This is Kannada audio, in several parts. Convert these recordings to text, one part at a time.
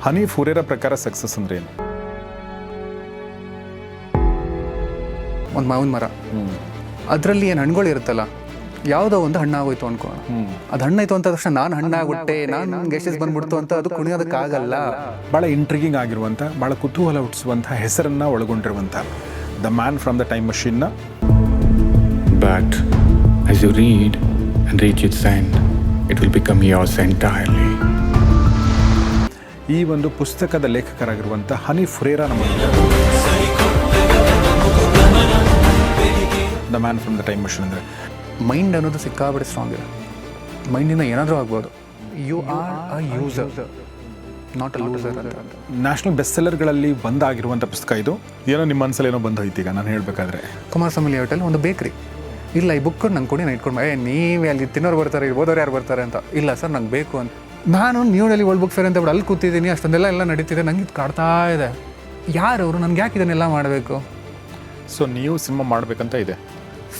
ಹನೀಫ್ ಹುರೇರ ಪ್ರಕಾರ ಸಕ್ಸಸ್ ಅಂದ್ರೆ ಏನು? ಒಂದು ಮಾವಿನ ಮರ, ಅದರಲ್ಲಿ ಏನು ಹಣ್ಣುಗಳು ಇರುತ್ತಲ್ಲ, ಯಾವುದೋ ಒಂದು ಹಣ್ಣಾಗೋಯ್ತು ಅನ್ಕೋಣ. ಅದು ಹಣ್ಣಾಯ್ತು ಅಂತ ತಕ್ಷಣ ನಾನು ಹಣ್ಣಾಗ್ಬಿಟ್ಟೆ, ನಾನು ಗೆಸ್ಟಸ್ ಬಂದ್ಬಿಡ್ತು ಅಂತ ಅದು ಕುಣಿಯೋದಕ್ಕಾಗಲ್ಲ. ಭಾಳ ಇಂಟ್ರಿಗಿಂಗ್ ಆಗಿರುವಂಥ, ಭಾಳ ಕುತೂಹಲ ಹುಟ್ಟಿಸುವಂಥ ಹೆಸರನ್ನು ಒಳಗೊಂಡಿರುವಂಥ the man from the time ಮಷೀನ್ನ. But as you read and reach its end, it will become yours entirely. ಈ ಒಂದು ಪುಸ್ತಕದ ಲೇಖಕರಾಗಿರುವಂಥ ಹನೀಫ್ ಹುರೇರ ನಮ್ಮ the man from the time machine ಅಂದರೆ ಮೈಂಡ್ ಅನ್ನೋದು ಸಿಕ್ಕಾಬಿಟ್ಟು ಸ್ಟ್ರಾಂಗ್ ಇದೆ. ಮೈಂಡಿಂದ ಏನಾದರೂ ಆಗ್ಬೋದು. You are a user, not a loser ಅಂತ. ನ್ಯಾಷನಲ್ ಬೆಸ್ಟ್ ಸೆಲ್ಲರ್ಗಳಲ್ಲಿ ಬಂದಾಗಿರುವಂಥ ಪುಸ್ತಕ ಇದು. ಏನೋ ನಿಮ್ಮ ಮನಸ್ಸಲ್ಲಿ ಏನೋ ಬಂದು ಹೋಯ್ತು ಈಗ ನಾನು ಹೇಳಬೇಕಾದ್ರೆ. ಕುಮಾರಸ್ವಾಮಿ ಲೇಔಟಲ್ಲಿ ಒಂದು ಬೇಕ್ರಿ, ಇಲ್ಲ ಈ ಬುಕ್ ನಂಗೆ ಕೊಡಿ, ನಾನು ಇಟ್ಕೊಂಡು ನೀವೇ ಅಲ್ಲಿ ತಿನ್ನೋರು ಬರ್ತಾರೆ, ಓದೋರು ಯಾರು ಬರ್ತಾರೆ ಅಂತ. ಇಲ್ಲ ಸರ್ ನಂಗೆ ಬೇಕು ಅಂತ. ನಾನು new Delhi world book fair ಅಂತ ಅಲ್ಲಿ ಕೂತಿದ್ದೀನಿ, ಅಷ್ಟೊಂದೆಲ್ಲ ನಡೀತಿದೆ, ನಂಗೆ ಇದು ಕಾಡ್ತಾ ಇದೆ. ಯಾರವರು, ನನಗೆ ಯಾಕೆ ಇದನ್ನೆಲ್ಲ ಮಾಡಬೇಕು? ಸೊ ನೀವು ಸಿನಿಮಾ ಮಾಡಬೇಕಂತ ಇದೆ.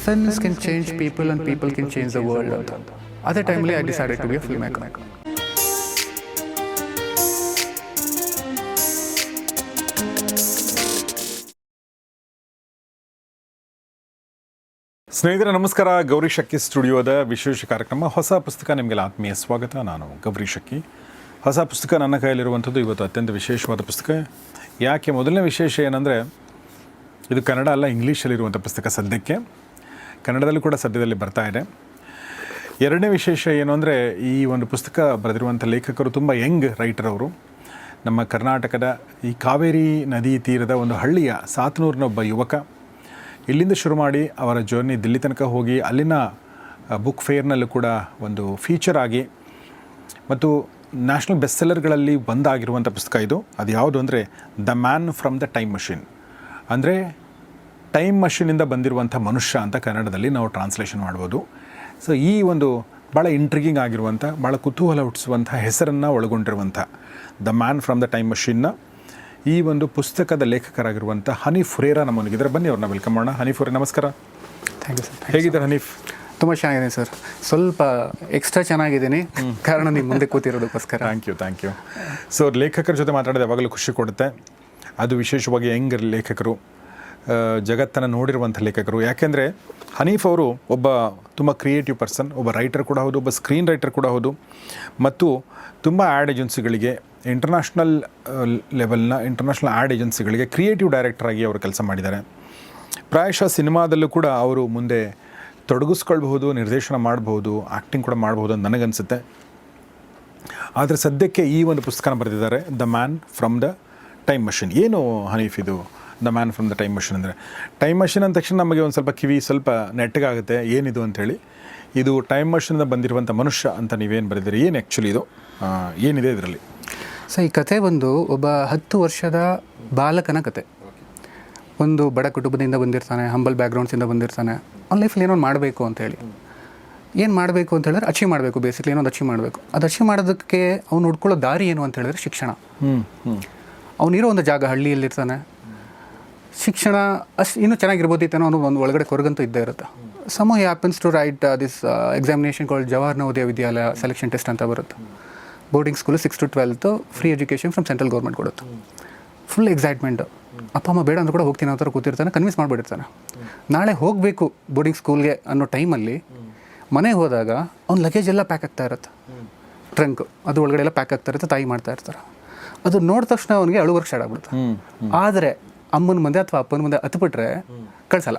Films can change people and people can change the world ಅಂತ. ಅದೇ ಟೈಮಲ್ಲಿ I decided to be a filmmaker. ಸ್ನೇಹಿತರೆ ನಮಸ್ಕಾರ. ಗೌರಿ ಶಕ್ಕಿ ಸ್ಟುಡಿಯೋದ ವಿಶೇಷ ಕಾರ್ಯಕ್ರಮ ಹೊಸ ಪುಸ್ತಕ ನಿಮಗೆಲ್ಲ ಆತ್ಮೀಯ ಸ್ವಾಗತ. ನಾನು ಗೌರಿ ಶಕ್ಕಿ. ಹೊಸ ಪುಸ್ತಕ ನನ್ನ ಕೈಯಲ್ಲಿರುವಂಥದ್ದು ಇವತ್ತು ಅತ್ಯಂತ ವಿಶೇಷವಾದ ಪುಸ್ತಕ. ಯಾಕೆ? ಮೊದಲನೇ ವಿಶೇಷ ಏನಂದರೆ ಇದು ಕನ್ನಡ ಅಲ್ಲ, ಇಂಗ್ಲೀಷಲ್ಲಿರುವಂಥ ಪುಸ್ತಕ. ಸದ್ಯಕ್ಕೆ ಕನ್ನಡದಲ್ಲೂ ಕೂಡ ಸದ್ಯದಲ್ಲಿ ಬರ್ತಾ ಇದೆ. ಎರಡನೇ ವಿಶೇಷ ಏನು ಅಂದರೆ ಈ ಒಂದು ಪುಸ್ತಕ ಬರೆದಿರುವಂಥ ಲೇಖಕರು ತುಂಬ ಯಂಗ್ ರೈಟರ್ ಅವರು. ನಮ್ಮ ಕರ್ನಾಟಕದ ಈ ಕಾವೇರಿ ನದಿ ತೀರದ ಒಂದು ಹಳ್ಳಿಯ ಸಾತನೂರಿನ ಒಬ್ಬ ಯುವಕ. ಇಲ್ಲಿಂದ ಶುರು ಮಾಡಿ ಅವರ ಜರ್ನಿ ದಿಲ್ಲಿ ತನಕ ಹೋಗಿ ಅಲ್ಲಿನ ಬುಕ್ ಫೇರ್ನಲ್ಲೂ ಕೂಡ ಒಂದು ಫೀಚರ್ ಆಗಿ ಮತ್ತು ನ್ಯಾಷನಲ್ ಬೆಸ್ಟ್ ಸೆಲ್ಲರ್ಗಳಲ್ಲಿ ಒಂದಾಗಿರುವಂಥ ಪುಸ್ತಕ ಇದು. ಅದು ಯಾವುದು ಅಂದರೆ the man from the time machine. ಅಂದರೆ ಟೈಮ್ ಮಷೀನಿಂದ ಬಂದಿರುವಂಥ ಮನುಷ್ಯ ಅಂತ ಕನ್ನಡದಲ್ಲಿ ನಾವು ಟ್ರಾನ್ಸ್ಲೇಷನ್ ಮಾಡ್ಬೋದು. ಸೊ ಈ ಒಂದು ಭಾಳ ಇಂಟ್ರಿಗಿಂಗ್ ಆಗಿರುವಂಥ, ಭಾಳ ಕುತೂಹಲ ಹುಟ್ಟಿಸುವಂಥ ಹೆಸರನ್ನು ಒಳಗೊಂಡಿರುವಂಥ the man from the time ಮಷೀನ್ನ ಈ ಒಂದು ಪುಸ್ತಕದ ಲೇಖಕರಾಗಿರುವಂಥ ಹನೀಫ್ ಹುರೇರ ನಮ್ಮೊಂದಿಗಿದ್ದಾರೆ. ಬನ್ನಿ ಅವ್ರನ್ನ ವೆಲ್ಕಮ್ ಮಾಡೋಣ. ಹನೀಫ್ ಹುರೇರ ನಮಸ್ಕಾರ. Thank you sir. ಹೇಗಿದ್ದಾರೆ ಹನೀಫ್? ತುಂಬ ಚೆನ್ನಾಗಿದೆ ಸರ್. ಸ್ವಲ್ಪ ಎಕ್ಸ್ಟ್ರಾ ಚೆನ್ನಾಗಿದ್ದೀನಿ, ಕಾರಣ ನಿಮ್ಮ ಮುಂದೆ ಕೂತಿರೋದಕ್ಕೋಸ್ಕರ. Thank you. ಸೊ ಲೇಖಕರ ಜೊತೆ ಮಾತಾಡೋದು ಯಾವಾಗಲೂ ಖುಷಿ ಕೊಡುತ್ತೆ. ಅದು ವಿಶೇಷವಾಗಿ ಯಂಗ್ ಲೇಖಕರು, ಜಗತ್ತನ್ನು ನೋಡಿರುವಂಥ ಲೇಖಕರು. ಯಾಕೆಂದರೆ ಹನೀಫ್ ಅವರು ಒಬ್ಬ ತುಂಬ ಕ್ರಿಯೇಟಿವ್ ಪರ್ಸನ್, ಒಬ್ಬ ರೈಟರ್ ಕೂಡ ಹೌದು, ಒಬ್ಬ ಸ್ಕ್ರೀನ್ ರೈಟರ್ ಕೂಡ ಹೌದು, ಮತ್ತು ತುಂಬ ಆ್ಯಡ್ ಏಜೆನ್ಸಿಗಳಿಗೆ, ಇಂಟರ್ನ್ಯಾಷನಲ್ ಲೆವೆಲ್ನ ಇಂಟರ್ನ್ಯಾಷನಲ್ ಆ್ಯಡ್ ಏಜೆನ್ಸಿಗಳಿಗೆ ಕ್ರಿಯೇಟಿವ್ ಡೈರೆಕ್ಟರಾಗಿ ಅವರು ಕೆಲಸ ಮಾಡಿದ್ದಾರೆ. ಪ್ರಾಯಶಃ ಸಿನಿಮಾದಲ್ಲೂ ಕೂಡ ಅವರು ಮುಂದೆ ತೊಡಗಿಸ್ಕೊಳ್ಬಹುದು, ನಿರ್ದೇಶನ ಮಾಡಬಹುದು, ಆ್ಯಕ್ಟಿಂಗ್ ಕೂಡ ಮಾಡಬಹುದು ಅಂತ ನನಗನ್ಸುತ್ತೆ. ಆದರೆ ಸದ್ಯಕ್ಕೆ ಈ ಒಂದು ಪುಸ್ತಕನ ಬರೆದಿದ್ದಾರೆ, the man from the time machine. ಏನು ಹನೀಫ್ ಇದು the man from the time machine ಅಂದರೆ? ಟೈಮ್ ಮಷೀನ್ ಅಂದ ತಕ್ಷಣ ನಮಗೆ ಒಂದು ಸ್ವಲ್ಪ ಕಿವಿ ಸ್ವಲ್ಪ ನೆಟ್ಟಗಾಗುತ್ತೆ, ಏನಿದು ಅಂಥೇಳಿ. ಇದು ಟೈಮ್ ಮಷೀನಿಂದ ಬಂದಿರುವಂಥ ಮನುಷ್ಯ ಅಂತ ನೀವೇನು ಬರೆದಿರಿ, ಏನು ಆ್ಯಕ್ಚುಲಿ ಇದು, ಏನಿದೆ ಇದರಲ್ಲಿ? ಸೊ ಈ ಕತೆ ಒಂದು ಒಬ್ಬ 10 ವರ್ಷದ ಬಾಲಕನ ಕತೆ. ಒಂದು ಬಡ ಕುಟುಂಬದಿಂದ ಬಂದಿರ್ತಾನೆ, ಹಂಬಲ್ ಬ್ಯಾಕ್ಗ್ರೌಂಡ್ಸಿಂದ ಬಂದಿರ್ತಾನೆ. ಅವ್ನ ಲೈಫಲ್ಲಿ ಏನೋ ಮಾಡಬೇಕು ಅಂತೇಳಿ, ಏನು ಮಾಡಬೇಕು ಅಂತ ಹೇಳಿದ್ರೆ ಅಚೀವ್ ಮಾಡಬೇಕು, ಬೇಸಿಕ್ಲಿ ಏನೊಂದು ಅಚೀವ್ ಮಾಡಬೇಕು. ಅದು ಅಚೀವ್ ಮಾಡೋದಕ್ಕೆ ಅವ್ನು ಹುಡ್ಕೊಳ್ಳೋ ದಾರಿ ಏನು ಅಂತ ಹೇಳಿದ್ರೆ ಶಿಕ್ಷಣ. ಅವನಿರೋ ಒಂದು ಜಾಗ ಹಳ್ಳಿಯಲ್ಲಿರ್ತಾನೆ, ಶಿಕ್ಷಣ ಅಷ್ಟು ಇನ್ನೂ ಚೆನ್ನಾಗಿರ್ಬೋದಿತ್ತೇನೋ ಅವನು ಒಂದು ಒಳಗಡೆ ಕೊರಗಂತೂ ಇದ್ದೇ ಇರುತ್ತೆ. Some he happens to write this examination called Jawahar Navodaya Vidyalaya selection test ಅಂತ ಬರುತ್ತೆ. Boarding school 6 to 12 free education from central government ಕೊಡುತ್ತೆ. Full excitement. ಅಪ್ಪ ಅಮ್ಮ ಬೇಡ ಅಂದ್ರೂ ಕೂಡ ಹೋಗ್ತೀನಿ ಆ ಥರ ಕೂತಿರ್ತಾನೆ, ಕನ್ವಿನ್ಸ್ ಮಾಡಿಬಿಟ್ಟಿರ್ತಾನೆ. ನಾಳೆ ಹೋಗಬೇಕು ಬೋರ್ಡಿಂಗ್ ಸ್ಕೂಲ್ಗೆ ಅನ್ನೋ ಟೈಮಲ್ಲಿ ಮನೆಗೆ ಹೋದಾಗ ಅವ್ನ ಲಗೇಜ್ ಎಲ್ಲ ಪ್ಯಾಕ್ ಆಗ್ತಾ ಇರುತ್ತೆ, ಟ್ರಂಕ್ ಅದು ಒಳಗಡೆ ಎಲ್ಲ ಪ್ಯಾಕ್ ಆಗ್ತಾ ಇರುತ್ತೆ, ತಾಯಿ ಮಾಡ್ತಾ ಇರ್ತಾರೆ. ಅದು ನೋಡಿದ ತಕ್ಷಣ ಅವನಿಗೆ ಅಳುವರ್ಕ್ ಸ್ಟಾರ್ಟ್ ಆಗ್ಬಿಡುತ್ತೆ. ಆದರೆ ಅಮ್ಮನ ಮುಂದೆ ಅಥವಾ ಅಪ್ಪನ ಮುಂದೆ ಹತ್ಬಿಟ್ರೆ ಕಳಿಸಲ್ಲ.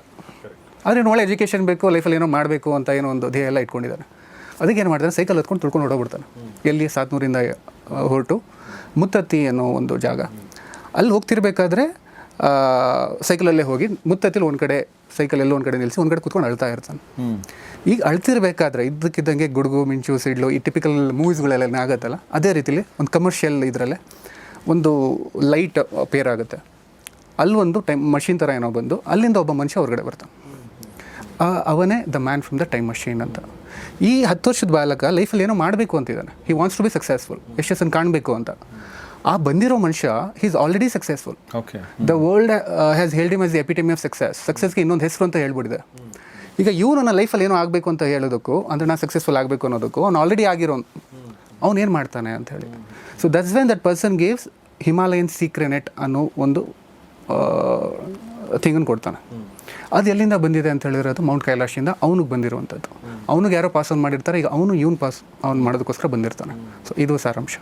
ಆದರೆ ಒಳ್ಳೆ ಎಜುಕೇಷನ್ ಬೇಕು, ಲೈಫಲ್ಲಿ ಏನೋ ಮಾಡಬೇಕು ಅಂತ ಏನೋ ಒಂದು ಧ್ಯೇಯ ಎಲ್ಲ ಇಟ್ಕೊಂಡಿದ್ದಾನೆ. ಅದಕ್ಕೆ ಏನು ಮಾಡ್ತಾನೆ, ಸೈಕಲ್ ಹತ್ಕೊಂಡು ತುಳ್ಕೊಂಡು ಹೊಡೋಗ್ಬಿಡ್ತಾನೆ. ಎಲ್ಲಿ ಸಾತ್ನೂರಿಂದ ಹೊರಟು ಮುತ್ತತ್ತಿ ಅನ್ನೋ ಒಂದು ಜಾಗ, ಅಲ್ಲಿ ಹೋಗ್ತಿರ್ಬೇಕಾದ್ರೆ ಸೈಕಲಲ್ಲೇ ಹೋಗಿ ಮುತ್ತತ್ತಿಲಿ ಒಂದು ಕಡೆ ಸೈಕಲ್ ಎಲ್ಲೋ ಒಂದು ಕಡೆ ನಿಲ್ಲಿಸಿ ಒಂದು ಕಡೆ ಕೂತ್ಕೊಂಡು ಅಳ್ತಾ ಇರ್ತಾನೆ. ಈಗ ಅಳ್ತಿರ್ಬೇಕಾದ್ರೆ ಇದ್ದಕ್ಕಿದ್ದಂಗೆ ಗುಡುಗು ಮಿಂಚು ಸಿಡ್ಲು ಈ ಟಿಪಿಕಲ್ ಮೂವೀಸ್ಗಳೆಲ್ಲ ಆಗುತ್ತಲ್ಲ, ಅದೇ ರೀತಿಲಿ ಒಂದು ಕಮರ್ಷಿಯಲ್ ಇದರಲ್ಲೇ ಒಂದು ಲೈಟ್ ಪೇರ್ ಆಗುತ್ತೆ. ಅಲ್ಲೊಂದು ಟೈಮ್ ಮಷೀನ್ ಥರ ಏನೋ ಬಂದು ಅಲ್ಲಿಂದ ಒಬ್ಬ ಮನುಷ್ಯ ಹೊರಗಡೆ ಬರ್ತಾನೆ. ಅವನೇ the man from the time machine ಅಂತ. ಈ 10 ವರ್ಷದ ಬಾಲಕ ಲೈಫಲ್ಲಿ ಏನೋ ಮಾಡಬೇಕು ಅಂತಿದ್ದಾನೆ. He wants to be successful, ಯಶಸ್ಸನ್ನು ಕಾಣಬೇಕು ಅಂತ. ಆ ಬಂದಿರೋ ಮನುಷ್ಯ he is already successful. The world has held him as the epitome of success. ಸಕ್ಸಸ್ಗೆ ಇನ್ನೊಂದು ಹೆಸರು ಅಂತ ಹೇಳ್ಬಿಟ್ಟಿದೆ. ಈಗ ಇವನು ನನ್ನ ಲೈಫಲ್ಲಿ ಏನೋ ಆಗಬೇಕು ಅಂತ ಹೇಳೋದಕ್ಕೂ, ಅಂದರೆ ನಾನು ಸಕ್ಸಸ್ಫುಲ್ ಆಗಬೇಕು ಅನ್ನೋದಕ್ಕೂ ಅವ್ನು ಆಲ್ರೆಡಿ ಆಗಿರೋನು. ಅವನೇನು ಮಾಡ್ತಾನೆ ಅಂತ ಹೇಳಿ. So that's when that person gives Himalayan secret ಅನ್ನೋ ಒಂದು ಥಿಂಗನ್ನು ಕೊಡ್ತಾನೆ. ಅದು ಎಲ್ಲಿಂದ ಬಂದಿದೆ ಅಂತ ಹೇಳಿರೋದು ಮೌಂಟ್ ಕೈಲಾಶಿಂದ ಅವನಿಗೆ ಬಂದಿರುವಂಥದ್ದು. ಅವನಿಗೆ ಯಾರೋ ಪಾಸ್ ಆನ್ ಮಾಡಿರ್ತಾರೆ, ಈಗ ಅವ್ನು ಮಾಡೋದಕ್ಕೋಸ್ಕರ ಬಂದಿರ್ತಾನೆ. ಸೊ ಇದು ಸಾರಾಂಶ.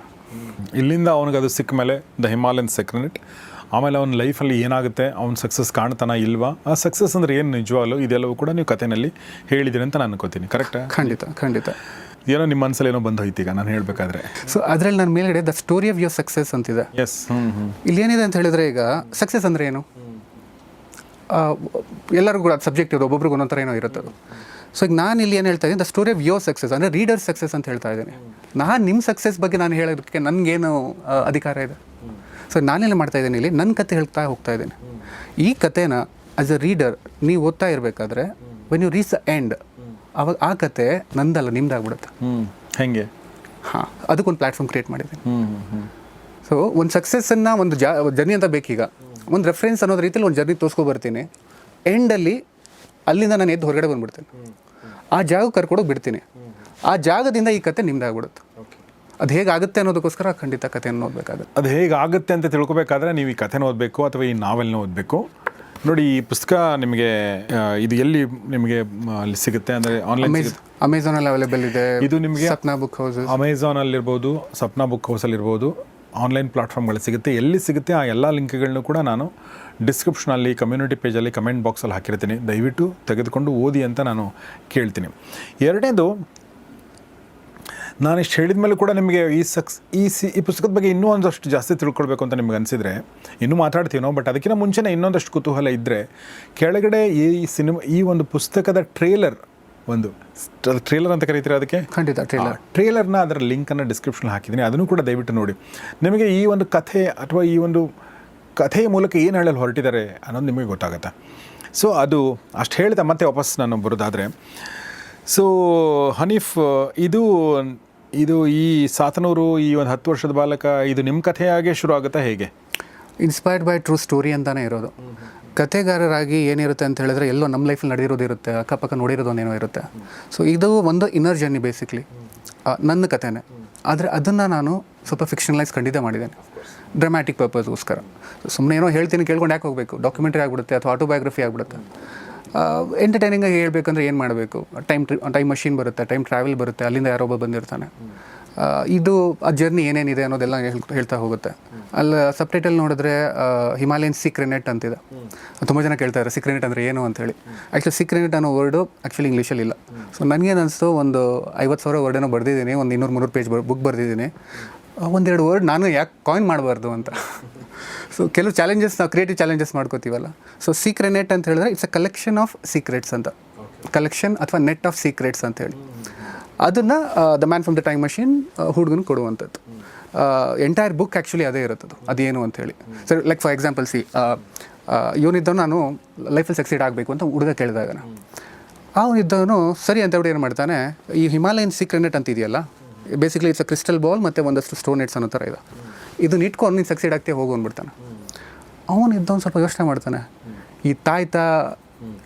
ಇಲ್ಲಿಂದ ಅವನಿಗೆ ಅದು ಸಿಕ್ಕ ಮೇಲೆ ದ ಹಿಮಾಲಯನ್ ಸೀಕ್ರೆಟ್, ಆಮೇಲೆ ಅವನ ಲೈಫಲ್ಲಿ ಏನಾಗುತ್ತೆ, ಅವ್ನ ಸಕ್ಸಸ್ ಕಾಣ್ತಾನ ಇಲ್ವಾ, ಆ ಸಕ್ಸಸ್ ಅಂದರೆ ಏನು ನಿಜವಾಗ್ಲೂ ಇದೆಲ್ಲವೂ ಕೂಡ ನೀವು ಕಥೆನಲ್ಲಿ ಹೇಳಿದ್ದೀರಿ ಅಂತ ನಾನು ಅನ್ಕೋತೀನಿ. ಕರೆಕ್ಟಾ? ಖಂಡಿತ. ಏನೋ ನಿಮ್ಮ ಮನಸ್ಸಲ್ಲಿ ಏನೋ ಬಂದು ಹೋಯ್ತು ಈಗ ನಾನು ಹೇಳಬೇಕಾದ್ರೆ. ಸೊ ಅದರಲ್ಲಿ ನನ್ನ ಮೇಲ್ಗಡೆ the story of your success ಅಂತಿದೆ. ಎಸ್. ಇಲ್ಲಿ ಏನಿದೆ ಅಂತ ಹೇಳಿದ್ರೆ, ಈಗ ಸಕ್ಸಸ್ ಅಂದರೆ ಏನು, ಎಲ್ಲರಿಗೂ ಕೂಡ ಸಬ್ಜೆಕ್ಟ್ ಇರೋದು, ಒಬ್ಬೊಬ್ರಿಗೆ ಒಂದೊಂಥರ ಏನೋ ಇರುತ್ತೆ ಅದು. ಸೊ ಈಗ ನಾನು ಇಲ್ಲಿ ಏನು ಹೇಳ್ತಾ ಇದ್ದೀನಿ, the story of your success ಅಂದರೆ ರೀಡರ್ ಸಕ್ಸಸ್ ಅಂತ ಹೇಳ್ತಾ ಇದ್ದೀನಿ. ನಾನು ನಿಮ್ಮ ಸಕ್ಸಸ್ ಬಗ್ಗೆ ನಾನು ಹೇಳೋದಕ್ಕೆ ನನಗೇನು ಅಧಿಕಾರ ಇದೆ? ಸೊ ನಾನೆಲ್ಲ ಮಾಡ್ತಾ ಇದ್ದೀನಿ, ಇಲ್ಲಿ ನನ್ನ ಕತೆ ಹೇಳ್ತಾ ಹೋಗ್ತಾ ಇದ್ದೀನಿ. ಈ ಕಥೆನ ಆಸ್ ಅ ರೀಡರ್ ನೀವು ಓದ್ತಾ ಇರಬೇಕಾದ್ರೆ when you reach the end, ಅವಾಗ ಆ ಕತೆ ನಂದಲ್ಲ ನಿಮ್ದಾಗ್ಬಿಡುತ್ತೆ. ಹೆಂಗೆ? ಹಾಂ, ಅದಕ್ಕೊಂದು ಪ್ಲ್ಯಾಟ್ಫಾರ್ಮ್ ಕ್ರಿಯೇಟ್ ಮಾಡಿದ್ದೀನಿ. ಸೊ ಒಂದು ಸಕ್ಸಸ್ಸನ್ನು ಒಂದು ಜರ್ನಿ ಅಂತ ಬೇಕೀಗ, ಒಂದು ರೆಫರೆನ್ಸ್ ಅನ್ನೋದು ರೀತಿಯಲ್ಲಿ ಒಂದು ಜರ್ನಿ ತೋರಿಸ್ಕೊಬರ್ತೀನಿ. ಎಂಡಲ್ಲಿ ಅಲ್ಲಿಂದ ನಾನು ಎದ್ದು ಹೊರಗಡೆ ಬಂದುಬಿಡ್ತೀನಿ, ಆ ಜಾಗಕ್ಕೆ ಕರ್ಕೊಡೋಗಿ ಬಿಡ್ತೀನಿ. ಆ ಜಾಗದಿಂದ ಈ ಕತೆ ನಿಮ್ದಾಗ್ಬಿಡುತ್ತೆ. ಅದು ಹೇಗಾಗುತ್ತೆ ಅನ್ನೋದಕ್ಕೋಸ್ಕರ ಖಂಡಿತ ಕಥೆಯನ್ನು ಓದಬೇಕಾಗುತ್ತೆ. ಅದು ಹೇಗಾಗುತ್ತೆ ಅಂತ ತಿಳ್ಕೊಬೇಕಾದ್ರೆ ನೀವು ಈ ಕಥೆನ ಓದಬೇಕು ಅಥವಾ ಈ ನಾವೆಲ್ನ ಓದಬೇಕು. ನೋಡಿ, ಈ ಪುಸ್ತಕ ನಿಮಗೆ ಇದು ಎಲ್ಲಿ ನಿಮಗೆ ಅಲ್ಲಿ ಸಿಗುತ್ತೆ ಅಂದರೆ ಆನ್ಲೈನ್? ಅಮೆಝಾನಲ್ಲಿ ಅವೈಲೇಬಲ್ ಇದೆ. ಇದು ನಿಮಗೆ ಸಪ್ನಾ ಬುಕ್ ಹೌಸ್, ಅಮೆಝಾನಲ್ಲಿರ್ಬೋದು, ಸಪ್ನಾ ಬುಕ್ ಹೌಸಲ್ಲಿರ್ಬೋದು, ಆನ್ಲೈನ್ ಪ್ಲಾಟ್ಫಾರ್ಮ್ಗಳು ಸಿಗುತ್ತೆ. ಎಲ್ಲಿ ಸಿಗುತ್ತೆ ಆ ಎಲ್ಲ ಲಿಂಕ್ಗಳನ್ನೂ ಕೂಡ ನಾನು ಡಿಸ್ಕ್ರಿಪ್ಷನಲ್ಲಿ, ಕಮ್ಯುನಿಟಿ ಪೇಜಲ್ಲಿ, ಕಮೆಂಟ್ ಬಾಕ್ಸಲ್ಲಿ ಹಾಕಿರ್ತೀನಿ. ದಯವಿಟ್ಟು ತೆಗೆದುಕೊಂಡು ಓದಿ ಅಂತ ನಾನು ಕೇಳ್ತೀನಿ. ಎರಡನೇದು, ನಾನು ಇಷ್ಟು ಹೇಳಿದ ಮೇಲೆ ಕೂಡ ನಿಮಗೆ ಈ ಪುಸ್ತಕದ ಬಗ್ಗೆ ಇನ್ನೂ ಒಂದಷ್ಟು ಜಾಸ್ತಿ ತಿಳ್ಕೊಳ್ಬೇಕು ಅಂತ ನಿಮ್ಗೆ ಅನಿಸಿದರೆ ಇನ್ನೂ ಮಾತಾಡ್ತೀನೋ. ಬಟ್ ಅದಕ್ಕಿಂತ ಮುಂಚೆನೇ ಇನ್ನೊಂದಷ್ಟು ಕುತೂಹಲ ಇದ್ದರೆ, ಕೆಳಗಡೆ ಈ ಒಂದು ಪುಸ್ತಕದ ಟ್ರೇಲರ್ ಅಂತ ಕರೀತೀರಾ ಅದಕ್ಕೆ? ಖಂಡಿತ ಟ್ರೇಲರ್ನ ಅದರ ಲಿಂಕನ್ನು ಡಿಸ್ಕ್ರಿಪ್ಷನ್ ಹಾಕಿದ್ದೀನಿ, ಅದನ್ನು ಕೂಡ ದಯವಿಟ್ಟು ನೋಡಿ. ನಿಮಗೆ ಈ ಒಂದು ಕಥೆ ಅಥವಾ ಈ ಒಂದು ಕಥೆಯ ಮೂಲಕ ಏನು ಹೇಳಲು ಹೊರಟಿದ್ದಾರೆ ಅನ್ನೋದು ನಿಮಗೆ ಗೊತ್ತಾಗುತ್ತೆ. ಸೊ ಅದು ಅಷ್ಟು ಹೇಳಿದ ಮತ್ತೆ ವಾಪಸ್ ನಾನು ಬರೋದಾದರೆ, ಸೊ ಹನೀಫ್, ಇದು ಈ ಸಾತನೂರು, ಈ ಒಂದು 10 ವರ್ಷದ ಬಾಲಕ, ಇದು ನಿಮ್ಮ ಕಥೆಯಾಗೆ ಶುರು ಆಗುತ್ತಾ ಹೇಗೆ? ಇನ್ಸ್ಪೈರ್ಡ್ ಬೈ ಟ್ರೂ ಸ್ಟೋರಿ ಅಂತಲೇ ಇರೋದು. ಕಥೆಗಾರರಾಗಿ ಏನಿರುತ್ತೆ ಅಂತ ಹೇಳಿದ್ರೆ, ಎಲ್ಲೋ ನಮ್ಮ ಲೈಫಲ್ಲಿ ನಡೆದಿರೋದು ಇರುತ್ತೆ, ಅಕ್ಕಪಕ್ಕ ನೋಡಿರೋದು ಒಂದೇನೋ ಇರುತ್ತೆ. ಸೊ ಇದು ಒಂದು ಇನ್ನರ್ ಜರ್ನಿ ಬೇಸಿಕ್ಲಿ, ನನ್ನ ಕಥೆನೇ. ಆದರೆ ಅದನ್ನು ನಾನು ಸ್ವಲ್ಪ ಫಿಕ್ಷನಲೈಸ್ ಖಂಡಿತ ಮಾಡಿದ್ದೇನೆ, ಡ್ರಾಮ್ಯಾಟಿಕ್ ಪರ್ಪಸ್ಗೋಸ್ಕರ. ಸುಮ್ಮನೆ ಏನೋ ಹೇಳ್ತೀನಿ ಕೇಳ್ಕೊಂಡು ಯಾಕೆ ಹೋಗಬೇಕು, ಡಾಕ್ಯುಮೆಂಟ್ರಿ ಆಗಿಬಿಡುತ್ತೆ ಅಥವಾ ಆಟೋಬಯೋಗ್ರಫಿ ಆಗಿಬಿಡುತ್ತೆ. ಎಂಟರ್ಟೈನಿಂಗಾಗಿ ಹೇಳ್ಬೇಕಂದ್ರೆ ಏನು ಮಾಡಬೇಕು, ಟೈಮ್ ಮಷೀನ್ ಬರುತ್ತೆ, ಟೈಮ್ ಟ್ರಾವೆಲ್ ಬರುತ್ತೆ, ಅಲ್ಲಿಂದ ಯಾರೊಬ್ಬ ಬಂದಿರ್ತಾನೆ. ಇದು ಆ ಜರ್ನಿ ಏನೇನಿದೆ ಅನ್ನೋದೆಲ್ಲ ಹೇಳ್ತಾ ಹೋಗುತ್ತೆ. ಅಲ್ಲಿ ಸಬ್ಟೈಟಲ್ ನೋಡಿದ್ರೆ ಹಿಮಾಲಯನ್ ಸೀಕ್ರೆನೆಟ್ ಅಂತಿದೆ. ತುಂಬ ಜನ ಕೇಳ್ತಾರೆ ಸೀಕ್ರೆನೆಟ್ ಅಂದರೆ ಏನು ಅಂತ ಹೇಳಿ. ಆ್ಯಕ್ಚುಲಿ ಸೀಕ್ರೆನೆಟ್ ಅನ್ನೋ ವರ್ಡು ಆ್ಯಕ್ಚುಲಿ ಇಂಗ್ಲೀಷಲ್ಲಿ ಇಲ್ಲ. ಸೊ ನನಗೇನು ಅನಿಸ್ತು, ಒಂದು 50,000 ವರ್ಡೇನೋ ಬರೆದಿದ್ದೀನಿ, ಒಂದು 200-300 ಪೇಜ್ ಬುಕ್ ಬರೆದಿದ್ದೀನಿ. ಒಂದೆರಡು ವರ್ಡ್ ನಾನು ಯಾಕೆ ಕಾಯಿನ್ ಮಾಡಬಾರ್ದು ಅಂತ. ಸೊ ಕೆಲವು ಚಾಲೆಂಜಸ್, ನಾವು ಕ್ರಿಯೇಟಿವ್ ಚಾಲೆಂಜಸ್ ಮಾಡ್ಕೋತೀವಲ್ಲ. ಸೊ ಸೀಕ್ರೆನೆಟ್ ಅಂತ ಹೇಳಿದ್ರೆ it's a collection of secrets ಅಂತ, ಕಲೆಕ್ಷನ್ ಅಥವಾ ನೆಟ್ ಆಫ್ ಸೀಕ್ರೆಟ್ಸ್ ಅಂತ ಹೇಳಿ. ಅದನ್ನು the man from the time machine ಹುಡುಗನ ಕೊಡುವಂಥದ್ದು. ಎಂಟೈರ್ ಬುಕ್ ಆ್ಯಕ್ಚುಲಿ ಅದೇ ಇರುತ್ತದು, ಅದೇನು ಅಂತ ಹೇಳಿ. ಸರ್, ಲೈಕ್ ಫಾರ್ ಎಕ್ಸಾಂಪಲ್, ಇವನಿದ್ದವನು ನಾನು ಲೈಫಲ್ಲಿ ಸಕ್ಸೀಡ್ ಆಗಬೇಕು ಅಂತ ಹುಡುಗ ಕೇಳಿದಾಗ, ಅವನಿದ್ದವನು ಸರಿ ಅಂತ ಹೇಳಿ ಏನು ಮಾಡ್ತಾನೆ, ಈ ಹಿಮಾಲಯನ್ ಸೀಕ್ರೆನೆಟ್ ಅಂತ ಇದೆಯಲ್ಲ, basically it's a crystal ball ಮತ್ತು ಒಂದಷ್ಟು ಸ್ಟೋನೆಟ್ಸ್ ಅನ್ನೋ ಥರ ಇದೆ, ಇದನ್ನ ಇಟ್ಕೊಂಡು ನೀನು ಸಕ್ಸೀಡ್ ಆಗ್ತೇ ಹೋಗು ಅಂದ್ಬಿಡ್ತಾನೆ. ಅವನಿದ್ದವನು ಸ್ವಲ್ಪ ಯೋಚನೆ ಮಾಡ್ತಾನೆ, ಈ ತಾಯ್ತಾ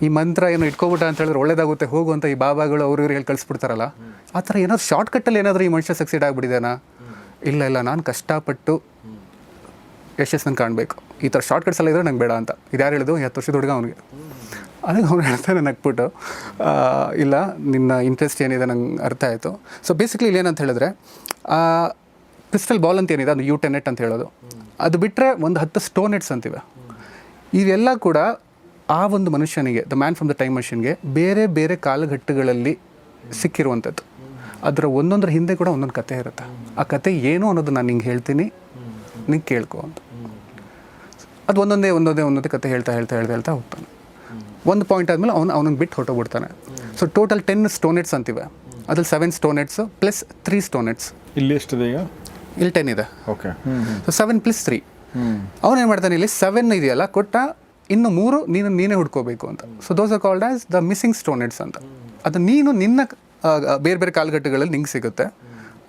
ಈ ಮಂತ್ರ ಏನೋ ಇಟ್ಕೊಬಿಟ್ಟ ಅಂತ ಹೇಳಿದ್ರೆ ಒಳ್ಳೇದಾಗುತ್ತೆ ಹೋಗು ಅಂತ ಈ ಬಾಬಾಗಳು ಅವ್ರು ಇವ್ರು ಹೇಳಿ ಕಳಿಸ್ಬಿಡ್ತಾರಲ್ಲ, ಆ ಥರ ಏನಾದ್ರು ಶಾರ್ಟ್ಕಟ್ಟಲ್ಲಿ ಏನಾದರೂ ಈ ಮನುಷ್ಯ ಸಕ್ಸೀಡ್ ಆಗಿಬಿಟ್ಟಿದ್ದಾನಾ? ಇಲ್ಲ, ನಾನು ಕಷ್ಟಪಟ್ಟು ಯಶಸ್ಸನ್ನು ಕಾಣಬೇಕು, ಈ ಥರ ಶಾರ್ಟ್ಕಟ್ಸ್ ಎಲ್ಲ ಇದ್ರೆ ನಂಗೆ ಬೇಡ ಅಂತ. ಇದು ಯಾರು ಹೇಳಿದ್ರು? 10 ವರ್ಷದ ಹುಡುಗ ಅವನಿಗೆ. ಅದಕ್ಕೆ ಅವ್ನು ಹೇಳ್ತಾನೆ ನಕ್ಬಿಟ್ಟು, ಇಲ್ಲ ನಿನ್ನ ಇಂಟ್ರೆಸ್ಟ್ ಏನಿದೆ ನಂಗೆ ಅರ್ಥ ಆಯಿತು. ಸೊ ಬೇಸಿಕ್ಲಿ ಇಲ್ಲಿ ಏನಂತ ಹೇಳಿದ್ರೆ, ಕ್ರಿಸ್ಟಲ್ ಬಾಲ್ ಅಂತ ಏನಿದೆ ಅದು U10 ಅಂತ ಹೇಳೋದು, ಅದು ಬಿಟ್ಟರೆ ಒಂದು 10 ಸ್ಟೋನೆಟ್ಸ್ ಅಂತಿವೆ. ಇವೆಲ್ಲ ಕೂಡ ಆ ಒಂದು ಮನುಷ್ಯನಿಗೆ, the man from the time ಮಷೀನ್ಗೆ ಬೇರೆ ಬೇರೆ ಕಾಲಘಟ್ಟಗಳಲ್ಲಿ ಸಿಕ್ಕಿರುವಂಥದ್ದು. ಅದರ ಒಂದೊಂದರ ಹಿಂದೆ ಕೂಡ ಒಂದೊಂದು ಕತೆ ಇರುತ್ತೆ. ಆ ಕತೆ ಏನು ಅನ್ನೋದು ನಾನು ನಿಂಗೆ ಹೇಳ್ತೀನಿ, ನಿಂಗೆ ಕೇಳ್ಕೊ ಅಂತ. ಅದು ಒಂದೊಂದೇ ಕತೆ ಹೇಳ್ತಾ ಹೋಗ್ತಾನೆ. ಒಂದು ಪಾಯಿಂಟ್ ಆದಮೇಲೆ ಅವನನ್ನು ಬಿಟ್ಟು ಹೊರಟೋಗ್ಬಿಡ್ತಾನೆ. So total 10 ಸ್ಟೋನೆಟ್ಸ್ ಅಂತಿವೆ. ಅದ್ರಲ್ಲಿ 7 ಸ್ಟೋನೆಟ್ಸು ಪ್ಲಸ್ 3 ಸ್ಟೋನೆಟ್ಸ್. ಇಲ್ಲಿ ಎಷ್ಟಿದೆ ಈಗ? ಇಲ್ಲಿ 10 ಇದೆ. ಓಕೆ. ಸೊ 7 + 3. ಅವನೇನು ಮಾಡ್ತಾನೆ, ಇಲ್ಲಿ 7 ಇದೆಯಲ್ಲ ಕೊಟ್ಟ, ಇನ್ನು 3 ನೀನೇ ಹುಡ್ಕೋಬೇಕು ಅಂತ. So those are called as the missing ಸ್ಟೋನೆಟ್ಸ್ ಅಂತ. ಅದು ನೀನು ನಿನ್ನ ಬೇರೆ ಬೇರೆ ಕಾಲಘಟ್ಟಗಳಲ್ಲಿ ನಿಂಗೆ ಸಿಗುತ್ತೆ.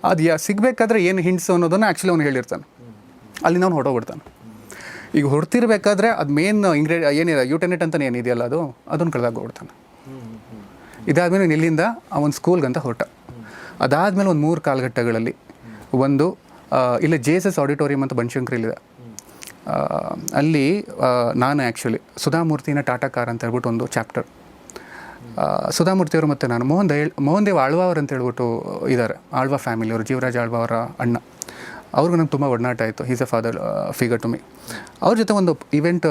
ಅದು ಸಿಗಬೇಕಾದ್ರೆ ಏನು ಹಿಂಟ್ಸು ಅನ್ನೋದನ್ನು ಆ್ಯಕ್ಚುಲಿ ಅವ್ನು ಹೇಳಿರ್ತಾನೆ. ಅಲ್ಲಿಂದ ಅವ್ನು ಹೊರಟೋಗ್ಬಿಡ್ತಾನೆ. ಈಗ ಹೊರತಿರ್ಬೇಕಾದ್ರೆ ಅದು ಮೇನ್ ಏನಿದೆ U10 ಅಂತಲೇ ಏನಿದೆಯಲ್ಲ ಅದನ್ನು ಕಳೆದಾಗೋಗ್ಬಿಡ್ತಾನೆ. ಇದಾದಮೇಲೆ ಇಲ್ಲಿಂದ ಅವನ ಸ್ಕೂಲ್ಗಂತ ಹೊರಟ. ಅದಾದಮೇಲೆ ಒಂದು 3 ಕಾಲಘಟ್ಟಗಳಲ್ಲಿ ಒಂದು ಇಲ್ಲಿ JSS ಆಡಿಟೋರಿಯಂ ಅಂತ ಬನಶಂಕರಿಲಿದೆ. ಅಲ್ಲಿ ನಾನು ಆ್ಯಕ್ಚುಲಿ ಸುಧಾಮೂರ್ತಿನ ಟಾಟಾ ಕಾರ್ ಅಂತ ಹೇಳ್ಬಿಟ್ಟು ಒಂದು ಚಾಪ್ಟರ್, ಸುಧಾಮೂರ್ತಿಯವರು ಮತ್ತು ನಾನು ಮೋಹನ್ ದೇವ್ ಆಳ್ವ ಅವರು ಅಂತ ಹೇಳ್ಬಿಟ್ಟು ಇದ್ದಾರೆ, ಆಳ್ವ ಫ್ಯಾಮಿಲಿ ಅವರು, ಜೀವರಾಜ್ ಆಳ್ವ ಅವರ ಅಣ್ಣ. ಅವ್ರಿಗೂ ನಂಗೆ ತುಂಬ ಒಡನಾಟ ಆಯಿತು. Is a father figure to me. ಅವ್ರ ಜೊತೆ ಒಂದು ಇವೆಂಟ್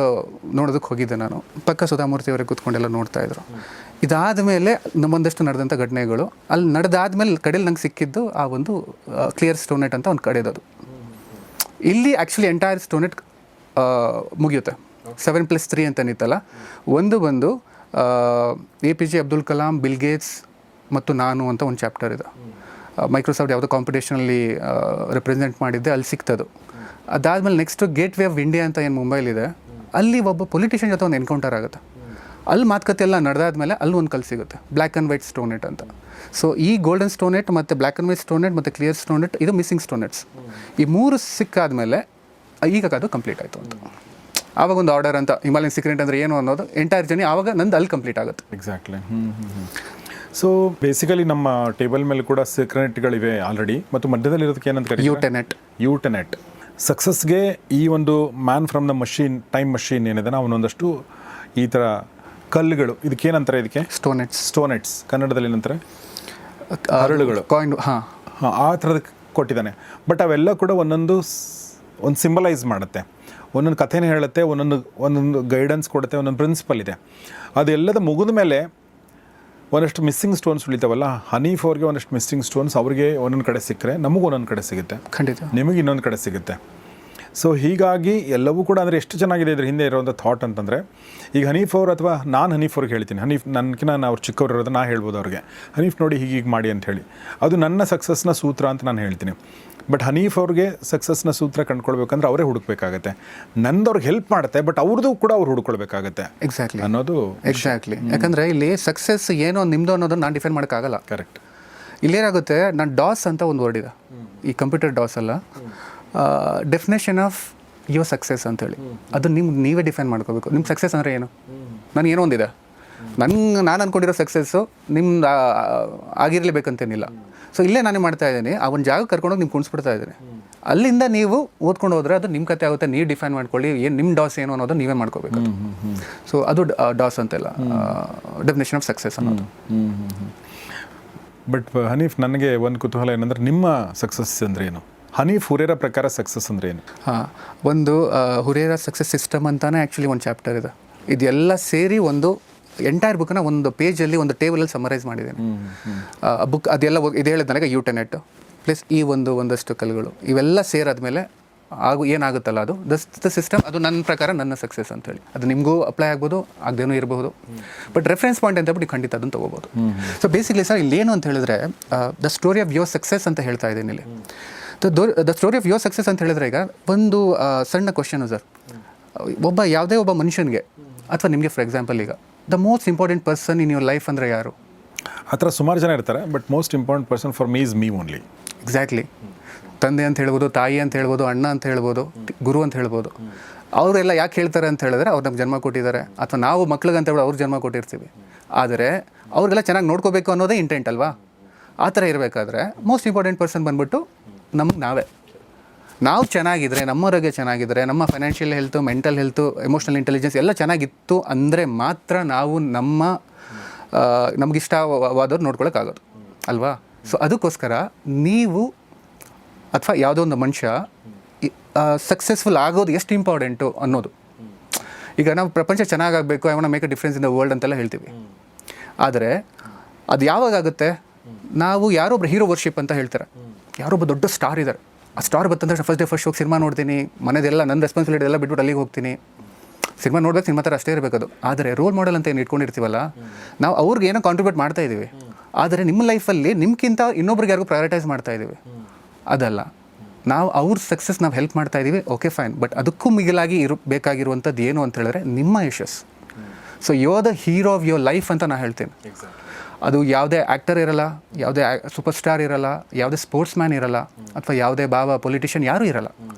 ನೋಡೋದಕ್ಕೆ ಹೋಗಿದ್ದೆ ನಾನು. ಪಕ್ಕ ಸುಧಾಮೂರ್ತಿ ಅವರಿಗೆ ಕೂತ್ಕೊಂಡೆಲ್ಲ ನೋಡ್ತಾಯಿದ್ರು. ಇದಾದ ಮೇಲೆ ನಮ್ಮೊಂದಷ್ಟು ನಡೆದಂಥ ಘಟನೆಗಳು, ಅಲ್ಲಿ ನಡೆದಾದ್ಮೇಲೆ ಕಡೆಯಲ್ಲಿ ನಂಗೆ ಸಿಕ್ಕಿದ್ದು ಆ ಒಂದು ಕ್ಲಿಯರ್ ಸ್ಟೋನೆಟ್ ಅಂತ ಒಂದು ಕಡೆದದು. ಇಲ್ಲಿ ಆ್ಯಕ್ಚುಲಿ ಎಂಟೈರ್ ಸ್ಟೋನೆಟ್ ಮುಗಿಯುತ್ತೆ. 7+3 ಅಂತನಿತ್ತಲ್ಲ, ಒಂದು ಬಂದು APJ Abdul Kalam, bill Gates ಮತ್ತು ನಾನು ಅಂತ ಒಂದು ಚಾಪ್ಟರ್ ಇದೆ. ಮೈಕ್ರೋಸಾಫ್ಟ್ ಯಾವುದೋ ಕಾಂಪಿಟೇಷನಲ್ಲಿ ರೆಪ್ರೆಸೆಂಟ್ ಮಾಡಿದ್ದೆ, ಅಲ್ಲಿ ಸಿಗ್ತದು. ಅದಾದಮೇಲೆ next gate way of India ಅಂತ ಏನು ಮುಂಬೈಲಿದೆ, ಅಲ್ಲಿ ಒಬ್ಬ ಪೊಲಿಟಿಷಿಯನ್ ಜೊತೆ ಒಂದು ಎನ್ಕೌಂಟರ್ ಆಗುತ್ತೆ. ಅಲ್ಲಿ ಮಾತುಕತೆ ಎಲ್ಲ ನಡೆದಾದ್ಮೇಲೆ ಅಲ್ಲಿ ಒಂದು ಕಲ್ಲು ಸಿಗುತ್ತೆ, ಬ್ಲ್ಯಾಕ್ ಆ್ಯಂಡ್ ವೈಟ್ ಸ್ಟೋನೆಟ್ ಅಂತ. ಸೊ ಈ ಗೋಲ್ಡನ್ ಸ್ಟೋನೆಟ್ ಮತ್ತು ಬ್ಲ್ಯಾಕ್ ಆ್ಯಂಡ್ ವೈಟ್ ಸ್ಟೋನೆಟ್ ಮತ್ತು ಕ್ಲಿಯರ್ ಸ್ಟೋನೆಟ್, ಇದು ಮಿಸ್ಸಿಂಗ್ ಸ್ಟೋನೆಟ್ಸ್. ಈ 3 ಸಿಕ್ಕಾದ್ಮೇಲೆ ಈಗ ಅದು ಕಂಪ್ಲೀಟ್ ಆಯಿತು ಅಂತ. ಆವಾಗ ಒಂದು ಆರ್ಡರ್ ಅಂತ, ಹಿಮಾಲಯನ್ ಸೀಕ್ರೆಟ್ ಅಂದರೆ ಏನು ಅನ್ನೋದು ಎಂಟೈರ್ ಜರ್ನಿ ಆವಾಗ ನಂದು ಅಲ್ಲಿ ಕಂಪ್ಲೀಟ್ ಆಗುತ್ತೆ. ಎಕ್ಸಾಕ್ಟ್ಲಿ. ಸೊ ಬೇಸಿಕಲಿ ನಮ್ಮ ಟೇಬಲ್ ಮೇಲೆ ಕೂಡ ಸೀಕ್ರೆಟ್ಗಳಿವೆ ಆಲ್ರೆಡಿ, ಮತ್ತು ಮಧ್ಯದಲ್ಲಿರೋದಕ್ಕೆ ಏನಂತ ಕರೀತಾರೆ, ಯೂಟೆನೆಟ್. ಸಕ್ಸಸ್ಗೆ ಈ ಒಂದು man from the machine, time machine ಏನಿದೆ, ಅವನೊಂದಷ್ಟು ಈ ಥರ ಕಲ್ಲುಗಳು, ಇದಕ್ಕೇನಂತಾರೆ, ಇದಕ್ಕೆ ಸ್ಟೋನೆಟ್ಸ್ ಕನ್ನಡದಲ್ಲಿ ಏನಂತಾರೆ, ಹರಳುಗಳು, ಕಾಯಿನ್. ಹಾಂ, ಆ ಥರದ ಕೊಟ್ಟಿದ್ದಾನೆ. ಬಟ್ ಅವೆಲ್ಲ ಕೂಡ ಒಂದು ಸಿಂಬಲೈಸ್ ಮಾಡುತ್ತೆ, ಒಂದೊಂದು ಕಥೆನೇ ಹೇಳುತ್ತೆ, ಒಂದೊಂದು ಗೈಡೆನ್ಸ್ ಕೊಡುತ್ತೆ, ಒಂದೊಂದು ಪ್ರಿನ್ಸಿಪಲ್ ಇದೆ. ಅದೆಲ್ಲದ ಮುಗಿದ ಮೇಲೆ ಒಂದಷ್ಟು ಮಿಸ್ಸಿಂಗ್ ಸ್ಟೋನ್ಸ್ ಉಳಿತಾವಲ್ಲ, ಹನೀಫ್ ಅವ್ರಿಗೆ ಒಂದಷ್ಟು ಮಿಸ್ಸಿಂಗ್ ಸ್ಟೋನ್ಸ್ ಅವ್ರಿಗೆ ಒಂದೊಂದು ಕಡೆ ಸಿಕ್ಕರೆ ನಮಗೂ ಒಂದೊಂದು ಕಡೆ ಸಿಗುತ್ತೆ, ಖಂಡಿತ ನಿಮಗೆ ಇನ್ನೊಂದು ಕಡೆ ಸಿಗುತ್ತೆ. ಸೊ ಹೀಗಾಗಿ ಎಲ್ಲವೂ ಕೂಡ ಅಂದರೆ ಎಷ್ಟು ಚೆನ್ನಾಗಿದೆ ಇದ್ರ ಹಿಂದೆ ಇರೋವಂಥ ಥಾಟ್ ಅಂತಂದರೆ, ಈಗ ಹನೀಫ್ ಅವ್ರು ಅಥವಾ ನಾನು ಹನೀಫ್ ಅವ್ರಿಗೆ ಹೇಳ್ತೀನಿ, ಹನೀಫ್ ನನಗಿನ ಅವ್ರು ಚಿಕ್ಕವ್ರು ಇರೋದು, ನಾ ಹೇಳ್ಬೋದು ಅವ್ರಿಗೆ, ಹನೀಫ್ ನೋಡಿ ಹೀಗೆ ಮಾಡಿ ಅಂತ ಹೇಳಿ, ಅದು ನನ್ನ ಸಕ್ಸಸ್ನ ಸೂತ್ರ ಅಂತ ನಾನು ಹೇಳ್ತೀನಿ. ಬಟ್ ಹನೀಫ್ ಅವ್ರಿಗೆ ಸಕ್ಸಸ್ನ ಸೂತ್ರ ಕಂಡುಕೊಳ್ಬೇಕಂದ್ರೆ ಅವರೇ ಹುಡುಕ್ಬೇಕಾಗತ್ತೆ. ನಂದವ್ರಿಗೆ ಹೆಲ್ಪ್ ಮಾಡುತ್ತೆ, ಬಟ್ ಅವ್ರದ್ದು ಕೂಡ ಅವ್ರು ಹುಡ್ಕೊಳ್ಬೇಕಾಗತ್ತೆ. ಎಕ್ಸಾಕ್ಟ್ಲಿ ಅನ್ನೋದು ಎಕ್ಸಾಕ್ಟ್ಲಿ. ಯಾಕಂದರೆ ಇಲ್ಲಿ ಸಕ್ಸಸ್ ಏನೋ ನಿಮ್ಮದು ಅನ್ನೋದನ್ನು ನಾನು ಡಿಫೈನ್ ಮಾಡೋಕ್ಕಾಗಲ್ಲ. ಕರೆಕ್ಟ್. ಇಲ್ಲೇನಾಗುತ್ತೆ, ನಾನು ಡಾಸ್ ಅಂತ ಒಂದು ವರ್ಡ್ ಇದೆ, ಈ ಕಂಪ್ಯೂಟರ್ ಡಾಸ್ ಅಲ್ಲ, ಡೆಫಿನೇಷನ್ ಆಫ್ ಯುವರ್ ಸಕ್ಸಸ್ ಅಂತೇಳಿ, ಅದು ನೀವೇ ಡಿಫೈನ್ ಮಾಡ್ಕೋಬೇಕು. ನಿಮ್ಮ ಸಕ್ಸಸ್ ಅಂದರೆ ಏನು? ನನಗೇನೋ ಒಂದಿದೆ, ನಾನು ಅಂದ್ಕೊಂಡಿರೋ ಸಕ್ಸಸ್ಸು ನಿಮ್ದು ಆಗಿರಲೇಬೇಕಂತೇನಿಲ್ಲ. ಸೊ ಇಲ್ಲೇ ನಾನೇ ಮಾಡ್ತಾ ಇದ್ದೀನಿ, ಆ ಒಂದು ಜಾಗ ಕರ್ಕೊಂಡೋಗಿ ನಿಮ್ಗೆ ಕುಣಿಸ್ಬಿಡ್ತಾ ಇದ್ದೀನಿ. ಅಲ್ಲಿಂದ ನೀವು ಓದ್ಕೊಂಡು ಹೋದರೆ ಅದು ನಿಮ್ಮ ಕತೆ ಆಗುತ್ತೆ. ನೀವು ಡಿಫೈನ್ ಮಾಡ್ಕೊಳ್ಳಿ, ಏನು ನಿಮ್ಮ ಡಾಸ್ ಏನು ಅನ್ನೋದು ನೀವೇ ಮಾಡ್ಕೋಬೇಕು. ಸೊ ಅದು ಡಾಸ್ ಅಂತೆಲ್ಲ ಡೆಫಿನೇಷನ್ ಆಫ್ ಸಕ್ಸಸ್ ಅನ್ನೋದು. ಬಟ್ ಹನೀಫ್, ನನಗೆ ಒಂದು ಕುತೂಹಲ ಏನಂದ್ರೆ, ನಿಮ್ಮ ಸಕ್ಸಸ್ ಅಂದರೆ ಏನು? ಹನೀಫ್ ಹುರೇರ ಪ್ರಕಾರ ಸಕ್ಸಸ್ ಅಂದರೆ ಏನು? ಹಾಂ, ಒಂದು ಹುರೇರ ಸಕ್ಸಸ್ ಸಿಸ್ಟಮ್ ಅಂತಾನೆ ಆ್ಯಕ್ಚುಲಿ ಒಂದು ಚಾಪ್ಟರ್ ಇದೆ. ಇದೆಲ್ಲ ಸೇರಿ ಒಂದು ಎಂಟೈರ್ ಬುಕ್ನ ಒಂದು ಪೇಜಲ್ಲಿ, ಒಂದು ಟೇಬಲಲ್ಲಿ ಸಮರೈಸ್ ಮಾಡಿದ್ದೀನಿ. ಬುಕ್ ಅದೆಲ್ಲ ಇದು ಹೇಳಿದ್ನಾಗ ಯೂಟೆನೆಟ್ ಪ್ಲಸ್ ಈ ಒಂದಷ್ಟು ಕಲ್ಲುಗಳು ಇವೆಲ್ಲ ಸೇರಾದ್ಮೇಲೆ ಏನಾಗುತ್ತಲ್ಲ, ಅದು ದ ಸಿಸ್ಟಮ್. ಅದು ನನ್ನ ಪ್ರಕಾರ ನನ್ನ ಸಕ್ಸಸ್ ಅಂತೇಳಿ. ಅದು ನಿಮಗೂ ಅಪ್ಲೈ ಆಗ್ಬೋದು, ಆಗದೇನೂ ಇರಬಹುದು. ಬಟ್ ರೆಫರೆನ್ಸ್ ಪಾಯಿಂಟ್ ಅಂತ ಹೇಳ್ಬಿಟ್ಟು ಖಂಡಿತ ಅದನ್ನು ತೊಗೋಬೋದು. ಸೊ ಬೇಸಿಕ್ಲಿ ಸರ್, ಇಲ್ಲೇನು ಅಂತ ಹೇಳಿದ್ರೆ, the story of your success ಅಂತ ಹೇಳ್ತಾ ಇದ್ದೀನಿ ಇಲ್ಲಿ. The story of your success ಅಂತ ಹೇಳಿದ್ರೆ, ಈಗ ಒಂದು ಸಣ್ಣ ಕ್ವಶನು ಸರ್, ಯಾವುದೇ ಒಬ್ಬ ಮನುಷ್ಯನಿಗೆ ಅಥವಾ ನಿಮಗೆ ಫಾರ್ ಎಕ್ಸಾಂಪಲ್ ಈಗ the most important person in your life ಅಂದರೆ ಯಾರು? ಆ ಥರ ಸುಮಾರು ಜನ ಇರ್ತಾರೆ, but most important person for me is me only. Exactly. ತಂದೆ ಅಂತ ಹೇಳ್ಬೋದು, ತಾಯಿ ಅಂತ ಹೇಳ್ಬೋದು, ಅಣ್ಣ ಅಂತ ಹೇಳ್ಬೋದು, ಗುರು ಅಂತ ಹೇಳ್ಬೋದು. ಅವರೆಲ್ಲ ಯಾಕೆ ಹೇಳ್ತಾರೆ ಅಂತ ಹೇಳಿದ್ರೆ, ಅವ್ರು ನಮ್ಗೆ ಜನ್ಮ ಕೊಟ್ಟಿದ್ದಾರೆ, ಅಥವಾ ನಾವು ಮಕ್ಳಿಗೆ ಅಂತ ಹೇಳಿ ಅವ್ರು ಜನ್ಮ ಕೊಟ್ಟಿರ್ತೀವಿ. ಆದರೆ ಅವ್ರಿಗೆಲ್ಲ ಚೆನ್ನಾಗಿ ನೋಡ್ಕೋಬೇಕು ಅನ್ನೋದೇ ಇಂಟೆಂಟ್ ಅಲ್ವಾ? ಆ ಥರ ಇರಬೇಕಾದ್ರೆ ಮೋಸ್ಟ್ ಇಂಪಾರ್ಟೆಂಟ್ ಪರ್ಸನ್ ಬಂದ್ಬಿಟ್ಟು ನಮಗೆ ನಾವು ಚೆನ್ನಾಗಿದ್ರೆ, ನಮ್ಮ ಆರೋಗ್ಯ ಚೆನ್ನಾಗಿದ್ರೆ, ನಮ್ಮ financial health, mental health, emotional intelligence ಎಲ್ಲ ಚೆನ್ನಾಗಿತ್ತು ಅಂದರೆ ಮಾತ್ರ ನಾವು ನಮಗಿಷ್ಟವಾದವ್ರು ನೋಡ್ಕೊಳ್ಳೋಕ್ಕಾಗೋದು ಅಲ್ವಾ? ಸೊ ಅದಕ್ಕೋಸ್ಕರ ನೀವು ಅಥವಾ ಯಾವುದೋ ಒಂದು ಮನುಷ್ಯ ಸಕ್ಸಸ್ಫುಲ್ ಆಗೋದು ಎಷ್ಟು ಇಂಪಾರ್ಟೆಂಟು ಅನ್ನೋದು. ಈಗ ನಾವು ಪ್ರಪಂಚ ಚೆನ್ನಾಗಾಗಬೇಕು, I want make a difference in the world ಅಂತೆಲ್ಲ ಹೇಳ್ತೀವಿ. ಆದರೆ ಅದು ಯಾವಾಗುತ್ತೆ, ನಾವು ಯಾರೊಬ್ಬರು ಹೀರೋ ವರ್ಷಿಪ್ ಅಂತ ಹೇಳ್ತಾರೆ, ಯಾರೊಬ್ಬ ದೊಡ್ಡ ಸ್ಟಾರ್ ಇದ್ದಾರೆ, ಆ ಸ್ಟಾರ್ ಬತ್ತಂದ್ರೆ ಫಸ್ಟ್ ಡೇ ಫಸ್ಟ್ ಶೋಗೆ ಸಿನಿಮಾ ನೋಡ್ತೀನಿ, ಮನೆದೆಲ್ಲ ನನ್ನ ರೆಸ್ಪಾನ್ಸಿಬಿಲಿಟಿ ಎಲ್ಲ ಬಿಟ್ಬಿಟ್ಟು ಅಲ್ಲಿಗೆ ಹೋಗ್ತೀನಿ. ಸಿನಿಮಾ ನೋಡ್ಬೇಕು, ಸಿನಿಮಾ ಥರ ಅಷ್ಟೇ ಇರಬೇಕದು. ಆದರೆ ರೋಲ್ ಮಾಡೆಲ್ ಅಂತ ಏನು ಇಟ್ಕೊಂಡಿರ್ತೀವಲ್ಲ, ನಾವು ಅವ್ರಿಗೆ ಏನೋ ಕಾಂಟ್ರಿಬ್ಯೂಟ್ ಮಾಡ್ತಾ ಇದ್ದೀವಿ, ಆದರೆ ನಿಮ್ಮ ಲೈಫಲ್ಲಿ ನಿಮ್ಗಿಂತ ಇನ್ನೊಬ್ರಿಗೆ ಯಾರಿಗೂ ಪ್ರಯಾರಿಟೈಸ್ ಮಾಡ್ತಾ ಇದ್ದೀವಿ. ಅದಲ್ಲ, ನಾವು ಅವ್ರ ಸಕ್ಸಸ್ ನಾವು ಹೆಲ್ಪ್ ಮಾಡ್ತಾ ಇದ್ದೀವಿ, ಓಕೆ ಫೈನ್. ಬಟ್ ಅದಕ್ಕೂ ಮಿಗಿಲಾಗಿ ಬೇಕಾಗಿರುವಂಥದ್ದು ಏನು ಅಂತ ಹೇಳಿದ್ರೆ ನಿಮ್ಮ ಯಶಸ್ಸು. So you are the hero of your life ಅಂತ ನಾನು ಹೇಳ್ತೀನಿ. ಅದು ಯಾವುದೇ ಆ್ಯಕ್ಟರ್ ಇರಲ್ಲ, ಯಾವುದೇ ಸೂಪರ್ ಸ್ಟಾರ್ ಇರಲ್ಲ, ಯಾವುದೇ ಸ್ಪೋರ್ಟ್ಸ್ ಮ್ಯಾನ್ ಇರಲ್ಲ, ಅಥವಾ ಯಾವುದೇ ಪೊಲಿಟಿಷಿಯನ್ ಯಾರೂ ಇರಲ್ಲ.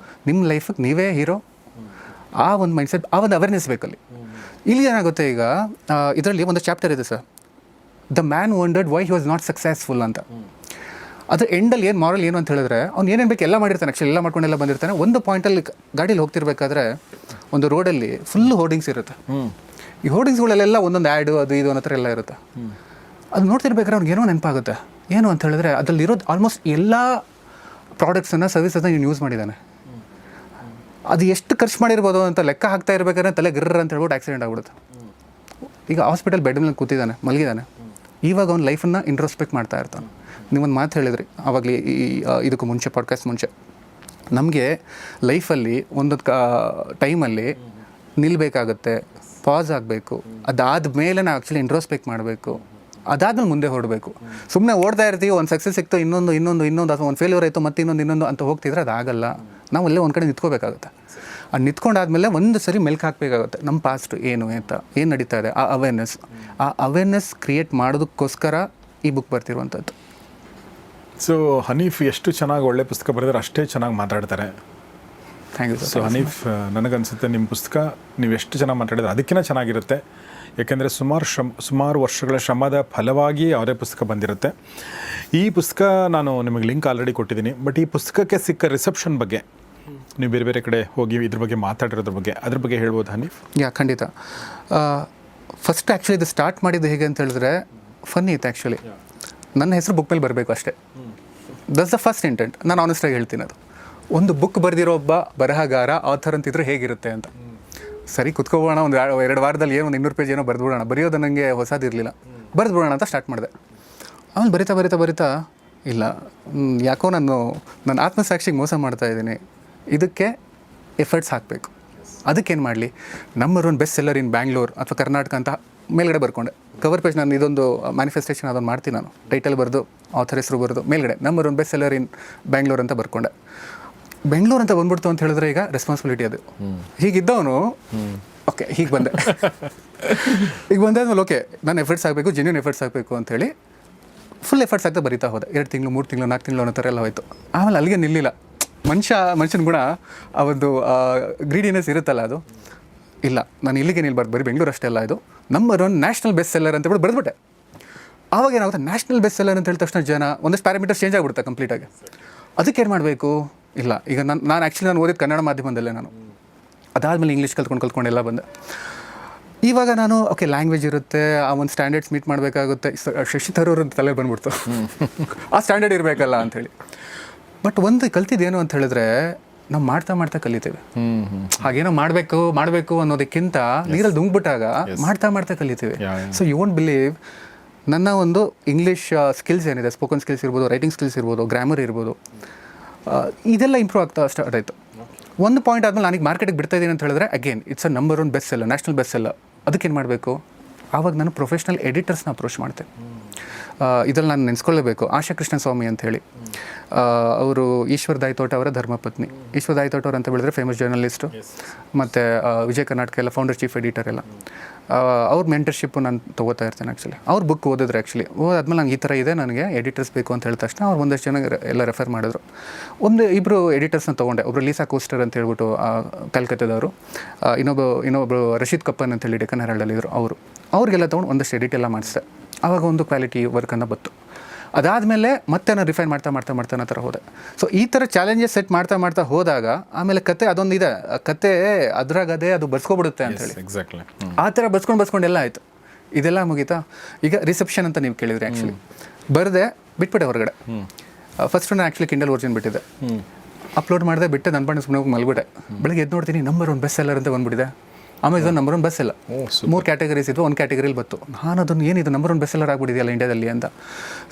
ನಿಮ್ಮ ಲೈಫಿಗೆ ನೀವೇ ಹೀರೋ. ಆ ಒಂದು ಮೈಂಡ್ಸೆಟ್, ಆ ಒಂದು ಅವೇರ್ನೆಸ್ ಬೇಕಲ್ಲಿ. ಇಲ್ಲಿ ಏನಾಗುತ್ತೆ, ಈಗ ಇದರಲ್ಲಿ ಒಂದು ಚಾಪ್ಟರ್ ಇದೆ sir, the man wondered why he was not successful ಅಂತ. ಅದ್ರ ಎಂಡಲ್ಲಿ ಏನು ಮಾರಲ್ ಏನು ಅಂತ ಹೇಳಿದ್ರೆ ಅವ್ನು ಏನೇನು ಬೇಕು ಎಲ್ಲ ಮಾಡಿರ್ತಾನೆ, ಆ್ಯಕ್ಚುಲಿ ಎಲ್ಲ ಮಾಡ್ಕೊಂಡೆಲ್ಲ ಬಂದಿರ್ತಾನೆ. ಒಂದು ಪಾಯಿಂಟಲ್ಲಿ ಗಾಡೀಲಿ ಹೋಗ್ತಿರ್ಬೇಕಾದ್ರೆ ಒಂದು ರೋಡಲ್ಲಿ ಫುಲ್ ಹೋರ್ಡಿಂಗ್ಸ್ ಇರುತ್ತೆ. ಈ ಹೋರ್ಡಿಂಗ್ಸ್ಗಳಲ್ಲೆಲ್ಲ ಒಂದೊಂದು ಆ್ಯಡು ಅದು ಇದು ಅನ್ನೋ ಥರ ಎಲ್ಲ ಇರುತ್ತೆ. ಅದು ನೋಡ್ತಿರ್ಬೇಕಾದ್ರೆ ಅವ್ನಿಗೆ ಏನೋ ನೆನಪಾಗುತ್ತೆ. ಏನು ಅಂತ ಹೇಳಿದ್ರೆ ಅದರಲ್ಲಿರೋದು ಆಲ್ಮೋಸ್ಟ್ ಎಲ್ಲ ಪ್ರಾಡಕ್ಟ್ಸನ್ನು ಸರ್ವಿಸನ್ನು ಇವ್ನು ಯೂಸ್ ಮಾಡಿದ್ದಾನೆ. ಅದು ಎಷ್ಟು ಖರ್ಚು ಮಾಡಿರ್ಬೋದು ಅಂತ ಲೆಕ್ಕ ಹಾಕ್ತಾ ಇರ್ಬೇಕಾದ್ರೆ ತಲೆ ಗಿರ್ರ ಅಂತ ಹೇಳ್ಬಿಟ್ಟು ಆಕ್ಸಿಡೆಂಟ್ ಆಗ್ಬಿಡುತ್ತೆ. ಈಗ ಹಾಸ್ಪಿಟಲ್ ಬೆಡ್ ಮೇಲೆ ಕೂತಿದ್ದಾನೆ, ಮಲಗಿದ್ದಾನೆ. ಇವಾಗ ಅವ್ನು ಲೈಫನ್ನು ಇಂಟ್ರೋಸ್ಪೆಕ್ಟ್ ಮಾಡ್ತಾ ಇರ್ತಾನೆ. ನೀವೊಂದು ಮಾತು ಹೇಳಿದ್ರಿ ಆವಾಗಲೇ ಇದಕ್ಕೂ ಮುಂಚೆ, ಪಾಡ್ಕಾಸ್ಟ್ ಮುಂಚೆ, ನಮಗೆ ಲೈಫಲ್ಲಿ ಒಂದೊಂದು ಟೈಮಲ್ಲಿ ನಿಲ್ಲಬೇಕಾಗತ್ತೆ, ಪಾಸ್ ಆಗಬೇಕು. ಅದಾದ ಮೇಲೆ ನಾವು ಆ್ಯಕ್ಚುಲಿ ಇಂಟ್ರೋಸ್ಪೆಕ್ಟ್ ಮಾಡಬೇಕು. ಅದಾದ್ಮೇಲೆ ಮುಂದೆ ಹೊರಡಬೇಕು. ಸುಮ್ಮನೆ ಓಡ್ತಾ ಇರ್ತೀವಿ, ಒಂದು ಸಕ್ಸಸ್ ಸಿಕ್ತು, ಇನ್ನೊಂದು ಅಥವಾ ಒಂದು ಫೇಲ್ಯೂರ್ ಆಯಿತು, ಮತ್ತೆ ಇನ್ನೊಂದು ಅಂತ ಹೋಗ್ತಿದ್ರೆ ಅದಾಗಲ್ಲ. ನಾವು ಅಲ್ಲೇ ಒಂದು ಕಡೆ ನಿಂತ್ಕೋಬೇಕಾಗುತ್ತೆ. ಅದು ನಿಂತ್ಕೊಂಡಾದ್ಮೇಲೆ ಒಂದು ಸರಿ ಮೆಲ್ಕು ಹಾಕಬೇಕಾಗುತ್ತೆ. ನಮ್ಮ ಪಾಸ್ಟ್ ಏನು ನಡೀತಾ ಇದೆ, ಆ ಅವೇರ್ನೆಸ್ ಕ್ರಿಯೇಟ್ ಮಾಡೋದಕ್ಕೋಸ್ಕರ ಈ ಬುಕ್ ಬರ್ತಿರುವಂಥದ್ದು. ಸೊ ಹನೀಫ್ ಎಷ್ಟು ಚೆನ್ನಾಗಿ ಒಳ್ಳೆ ಪುಸ್ತಕ ಬರೆದ್ರೆ ಅಷ್ಟೇ ಚೆನ್ನಾಗಿ ಮಾತಾಡ್ತಾರೆ. Thank you. ಸೊ ಹನೀಫ್, ನನಗನ್ಸುತ್ತೆ ನಿಮ್ಮ ಪುಸ್ತಕ ನೀವು ಎಷ್ಟು ಚೆನ್ನಾಗಿ ಮಾತಾಡಿದ್ರೆ ಅದಕ್ಕಿಂತ ಚೆನ್ನಾಗಿರುತ್ತೆ. ಯಾಕೆಂದರೆ ಸುಮಾರು ವರ್ಷಗಳ ಶ್ರಮದ ಫಲವಾಗಿ ಯಾವುದೇ ಪುಸ್ತಕ ಬಂದಿರುತ್ತೆ. ಈ ಪುಸ್ತಕ ನಾನು ನಿಮಗೆ ಲಿಂಕ್ ಆಲ್ರೆಡಿ ಕೊಟ್ಟಿದ್ದೀನಿ. ಬಟ್ ಈ ಪುಸ್ತಕಕ್ಕೆ ಸಿಕ್ಕ ರಿಸೆಪ್ಷನ್ ಬಗ್ಗೆ ನೀವು ಬೇರೆ ಬೇರೆ ಕಡೆ ಹೋಗಿ ಇದ್ರ ಬಗ್ಗೆ ಮಾತಾಡಿರೋದ್ರ ಬಗ್ಗೆ ಹೇಳ್ಬೋದು ಹನೀಫ್? ಖಂಡಿತ. ಫಸ್ಟ್ ಆ್ಯಕ್ಚುಲಿ ಇದು ಸ್ಟಾರ್ಟ್ ಮಾಡಿದ್ದು ಹೇಗೆ ಅಂತ ಹೇಳಿದ್ರೆ ಫನ್ನಿ ಇತ್ತು. ಆ್ಯಕ್ಚುಲಿ ನನ್ನ ಹೆಸರು ಬುಕ್ ಮೇಲೆ ಬರಬೇಕು ಅಷ್ಟೇ. That's the first intent. ನಾನು ಆನೆಸ್ಟಾಗಿ ಹೇಳ್ತೀನಿ. ಅದು ಒಂದು ಬುಕ್ ಬರೆದಿರೋ ಒಬ್ಬ ಬರಹಗಾರ, ಆಥರ್ ಅಂತಿದ್ರೆ ಹೇಗಿರುತ್ತೆ ಅಂತ. ಸರಿ ಕುತ್ಕೋಬೋಣ, ಒಂದು 2 ವಾರದಲ್ಲಿ ಏನು ಒಂದು 200 ಪೇಜ್ ಏನೋ ಬರೆದ್ಬಿಡೋಣ. ಬರೆಯೋದು ನನಗೆ ಹೊಸದಿರಲಿಲ್ಲ, ಬರೆದ್ಬಿಡೋಣ ಅಂತ ಸ್ಟಾರ್ಟ್ ಮಾಡಿದೆ. ಆಮೇಲೆ ಬರಿತಾ ಇಲ್ಲ, ಯಾಕೋ ನನ್ನ ಆತ್ಮಸಾಕ್ಷಿಗೆ ಮೋಸ ಮಾಡ್ತಾ ಇದ್ದೀನಿ, ಇದಕ್ಕೆ ಎಫರ್ಟ್ಸ್ ಹಾಕಬೇಕು. ಅದಕ್ಕೇನು ಮಾಡಲಿ, ನಂಬರ್ 1 ಬೆಸ್ಟ್ ಸೆಲ್ಲರ್ ಇನ್ ಬ್ಯಾಂಗ್ಳೂರ್ ಅಥವಾ ಕರ್ನಾಟಕ ಅಂತ ಮೇಲ್ಗಡೆ ಬರ್ಕೊಂಡೆ. ಕವರ್ ಪೇಜ್ ನಾನು ಇದೊಂದು ಮ್ಯಾನಿಫೆಸ್ಟೇಷನ್ ಅದೊಂದು ಮಾಡ್ತೀನಿ. ನಾನು ಟೈಟಲ್ ಬರೆದು ಆಥರ್ ಹೆಸರು ಬರೆದು ಮೇಲ್ಗಡೆ ನಂಬರ್ 1 ಬೆಸ್ಟ್ ಸೆಲ್ಲರ್ ಇನ್ ಬ್ಯಾಂಗ್ಳೂರ್ ಅಂತ ಬರ್ಕೊಂಡೆ. ಬೆಂಗಳೂರು ಅಂತ ಬಂದ್ಬಿಡ್ತು ಅಂತ ಹೇಳಿದ್ರೆ ಈಗ ರೆಸ್ಪಾನ್ಸಿಬಿಲಿಟಿ ಅದು. ಹೀಗಿದ್ದವನು ಓಕೆ ಹೀಗೆ ಬಂದೆ. ಈಗ ಬಂದಾದ್ಮೇಲೆ ಓಕೆ ನಾನು ಎಫರ್ಟ್ಸ್ ಆಗಬೇಕು, ಜೆನ್ಯೂನ್ ಎಫರ್ಟ್ಸ್ ಆಗಬೇಕು ಅಂಥೇಳಿ ಫುಲ್ ಎಫರ್ಟ್ಸ್ ಆಗ್ತಾ ಬರೀತಾ ಹೋದೆ. 2 ತಿಂಗಳು 3 ತಿಂಗಳು 4 ತಿಂಗಳು ಅನ್ನೋ ಥರ ಎಲ್ಲ ಹೋಯಿತು. ಆಮೇಲೆ ಅಲ್ಲಿಗೆ ನಿಲ್ಲಿಲ್ಲ. ಮನುಷ್ಯನ ಗುಣ ಆ ಒಂದು ಗ್ರೀಡಿನೆಸ್ ಇರುತ್ತಲ್ಲ, ಅದು ಇಲ್ಲ, ನಾನು ಇಲ್ಲಿಗೆ ನಿಲ್ಬಾರ್ದು, ಬರೀ ಬೆಂಗಳೂರು ಅಷ್ಟೇ ಅಲ್ಲ, ಇದು ನಂಬರ್ 1 ನ್ಯಾಷನಲ್ ಬೆಸ್ಟ್ ಸೆಲ್ಲರ್ ಅಂತ ಬಿಟ್ಟು ಬರೆದ್ಬಿಟ್ಟೆ. ಆವಾಗ ಏನಾಗುತ್ತೆ, ನ್ಯಾಷನಲ್ ಬೆಸ್ಟ್ ಸೆಲ್ಲರ್ ಅಂತ ಹೇಳಿದ ತಕ್ಷಣ ಜನ ಒಂದಷ್ಟು ಪ್ಯಾರಾಮೀಟರ್ಸ್ ಚೇಂಜ್ ಆಗಿಬಿಡುತ್ತೆ ಕಂಪ್ಲೀಟಾಗಿ. ಅದಕ್ಕೇನು ಮಾಡಬೇಕು? ಇಲ್ಲ, ಈಗ ನಾನು ಓದಿದ್ದು ಕನ್ನಡ ಮಾಧ್ಯಮದಲ್ಲೇ. ನಾನು ಅದಾದಮೇಲೆ ಇಂಗ್ಲೀಷ್ ಕಲ್ತ್ಕೊಂಡೆಲ್ಲ ಬಂದೆ. ಇವಾಗ ನಾನು ಓಕೆ ಲ್ಯಾಂಗ್ವೇಜ್ ಇರುತ್ತೆ, ಆ ಒಂದು ಸ್ಟ್ಯಾಂಡರ್ಡ್ಸ್ ಮೀಟ್ ಮಾಡಬೇಕಾಗುತ್ತೆ. ಶಶಿ ಥರೂರ್ ಅಂತ ತಲೆ ಬಂದ್ಬಿಡ್ತು, ಆ ಸ್ಟ್ಯಾಂಡರ್ಡ್ ಇರಬೇಕಲ್ಲ ಅಂಥೇಳಿ. ಬಟ್ ಒಂದು ಕಲ್ತಿದ್ದೇನು ಅಂತ ಹೇಳಿದ್ರೆ, ನಾವು ಮಾಡ್ತಾ ಕಲಿತೇವೆ. ಹಾಗೇನೋ ಮಾಡಬೇಕು ಅನ್ನೋದಕ್ಕಿಂತ ನೀರಲ್ಲಿ ದುಂಗ್ಬಿಟ್ಟಾಗ ಮಾಡ್ತಾ ಕಲಿತೇವೆ. ಸೊ ಯು ವೋಂಟ್ ಬಿಲೀವ್, ನನ್ನ ಒಂದು ಇಂಗ್ಲೀಷ್ ಸ್ಕಿಲ್ಸ್ ಏನಿದೆ, ಸ್ಪೋಕನ್ ಸ್ಕಿಲ್ಸ್ ಇರ್ಬೋದು, ರೈಟಿಂಗ್ ಸ್ಕಿಲ್ಸ್ ಇರ್ಬೋದು, ಗ್ರಾಮರ್ ಇರ್ಬೋದು, ಇದೆಲ್ಲ ಇಂಪ್ರೂವ್ ಆಗ್ತಾ ಸ್ಟಾರ್ಟ್ ಆಯಿತು. ಒಂದು ಪಾಯಿಂಟ್ ಆದಮೇಲೆ ನನಗೆ ಮಾರ್ಕೆಟಿಗೆ ಬಿಡ್ತಾ ಇದ್ದೀನಿ ಅಂತ ಹೇಳಿದ್ರೆ again it's a number 1 best seller, national best seller. ಅದಕ್ಕೇನು ಮಾಡಬೇಕು? ಆವಾಗ ನಾನು ಪ್ರೊಫೆಷ್ನಲ್ ಎಡಿಟರ್ಸ್ನ ಅಪ್ರೋಚ್ ಮಾಡ್ತೆ. ಇದರಲ್ಲಿ ನಾನು ನೆನೆಸ್ಕೊಳ್ಳೇಬೇಕು, ಆಶಾ ಕೃಷ್ಣ ಸ್ವಾಮಿ ಅಂತ ಹೇಳಿ. ಅವರು ಈಶ್ವರ್ ದಾಯ್ತೋಟ ಅವರ ಧರ್ಮಪತ್ನಿ. ಈಶ್ವರ್ ದಾಯ್ತೋಟ ಅವರು ಅಂತ ಹೇಳಿದ್ರೆ ಫೇಮಸ್ ಜರ್ನಲಿಸ್ಟು, ಮತ್ತು ವಿಜಯ ಕರ್ನಾಟಕ ಎಲ್ಲ ಫೌಂಡರ್ ಚೀಫ್ ಎಡಿಟರ್ ಎಲ್ಲ. ಅವ್ರ ಮೆಂಟರ್ಶಿಪ್ಪು ನಾನು ತೊಗೋತಾ ಇರ್ತೇನೆ. ಆ್ಯಕ್ಚುಲಿ ಅವ್ರ ಬುಕ್ ಓದಿದ್ರೆ, ಓದಾದ್ಮೇಲೆ ನಂಗೆ ಈ ಥರ ಇದೆ, ನನಗೆ ಎಡಿಟರ್ಸ್ ಬೇಕು ಅಂತ ಹೇಳಿದ ತಕ್ಷಣ ಅವ್ರು ಒಂದಷ್ಟು ಜನ ಎಲ್ಲ ರೆಫರ್ ಮಾಡಿದ್ರು. 1-2 ಎಡಿಟರ್ಸ್ನ ತೊಗೊಂಡೆ. ಒಬ್ಬರು ಲೀಸಾ ಕೋಸ್ಟರ್ ಅಂತ ಹೇಳ್ಬಿಟ್ಟು ಕಲ್ಕತ್ತಾದವರು, ಇನ್ನೊಬ್ಬರು ರಶೀದ್ ಕಪ್ಪನ್ ಅಂತೇಳಿ ಡೆಕ್ಕನ್ ಹೆರಾಲ್ಡಲ್ಲಿ ಇದ್ರು, ಅವ್ರಿಗೆಲ್ಲ ತೊಗೊಂಡು ಒಂದಷ್ಟು ಎಡಿಟ್ ಎಲ್ಲ ಮಾಡಿಸಿದೆ. ಆವಾಗ ಒಂದು ಕ್ವಾಲಿಟಿ ವರ್ಕನ್ನು ಬಂತು. ಅದಾದಮೇಲೆ ಮತ್ತೆ ನಾನು ರಿಫೈನ್ ಮಾಡ್ತಾ ಥರ ಹೋದೆ. ಸೊ ಈ ಥರ ಚಾಲೆಂಜಸ್ ಸೆಟ್ ಮಾಡ್ತಾ ಹೋದಾಗ ಆಮೇಲೆ ಕತೆ ಅದೊಂದಿದೆ, ಕತೆ ಅದ್ರಾಗದೇ ಅದು ಬರ್ಸ್ಕೊಬಿಡುತ್ತೆ ಅಂತೇಳಿ. ಎಕ್ಸಾಕ್ಟ್ಲಿ ಆ ಥರ ಬರ್ಸ್ಕೊಂಡು ಎಲ್ಲ ಆಯಿತು. ಇದೆಲ್ಲ ಮುಗೀತಾ. ಈಗ ರಿಸೆಪ್ಷನ್ ಅಂತ ನೀವು ಕೇಳಿದ್ರಿ. ಆ್ಯಕ್ಚುಲಿ ಬರದೆ ಬಿಟ್ಬಿಟ್ಟೆ ಹೊರಗಡೆ. ಫಸ್ಟ್ ನಾನು ಆ್ಯಕ್ಚುಲಿ ಕಿಂಡಲ್ ವರ್ಜನ್ ಬಿಟ್ಟಿದ್ದೆ, ಅಪ್ಲೋಡ್ ಮಾಡಿದೆ, ಬಿಟ್ಟೆ. ನನ್ನ ಬಣ್ಣ ಸುಮ್ಮನೆ ಹೋಗಿ ಮಲ್ಬಿಟ್ಟೆ. ಬೆಳಗ್ಗೆ ಎದ್ದು ನೋಡ್ತೀನಿ ನಂಬರ್ 1 ಬೆಸ್ಟ್ ಸೆಲ್ಲರ್ ಅಂತ ಬಂದ್ಬಿಟ್ಟಿದೆ. Amazon number 1 best seller. 3 categories ಇದ್ವು, 1 ಕ್ಯಾಟಗರಿಲಿ ಬಂತು. ನಾನು ಅದನ್ನು ಏನಿದು ನಂಬರ್ 1 ಬೆಸ್ಟ್ ಸೆಲ್ಲರ್ ಆಗ್ಬಿಟ್ಟಿದೆಯಲ್ಲ ಇಂಡಿಯಾದಲ್ಲಿ ಅಂತ.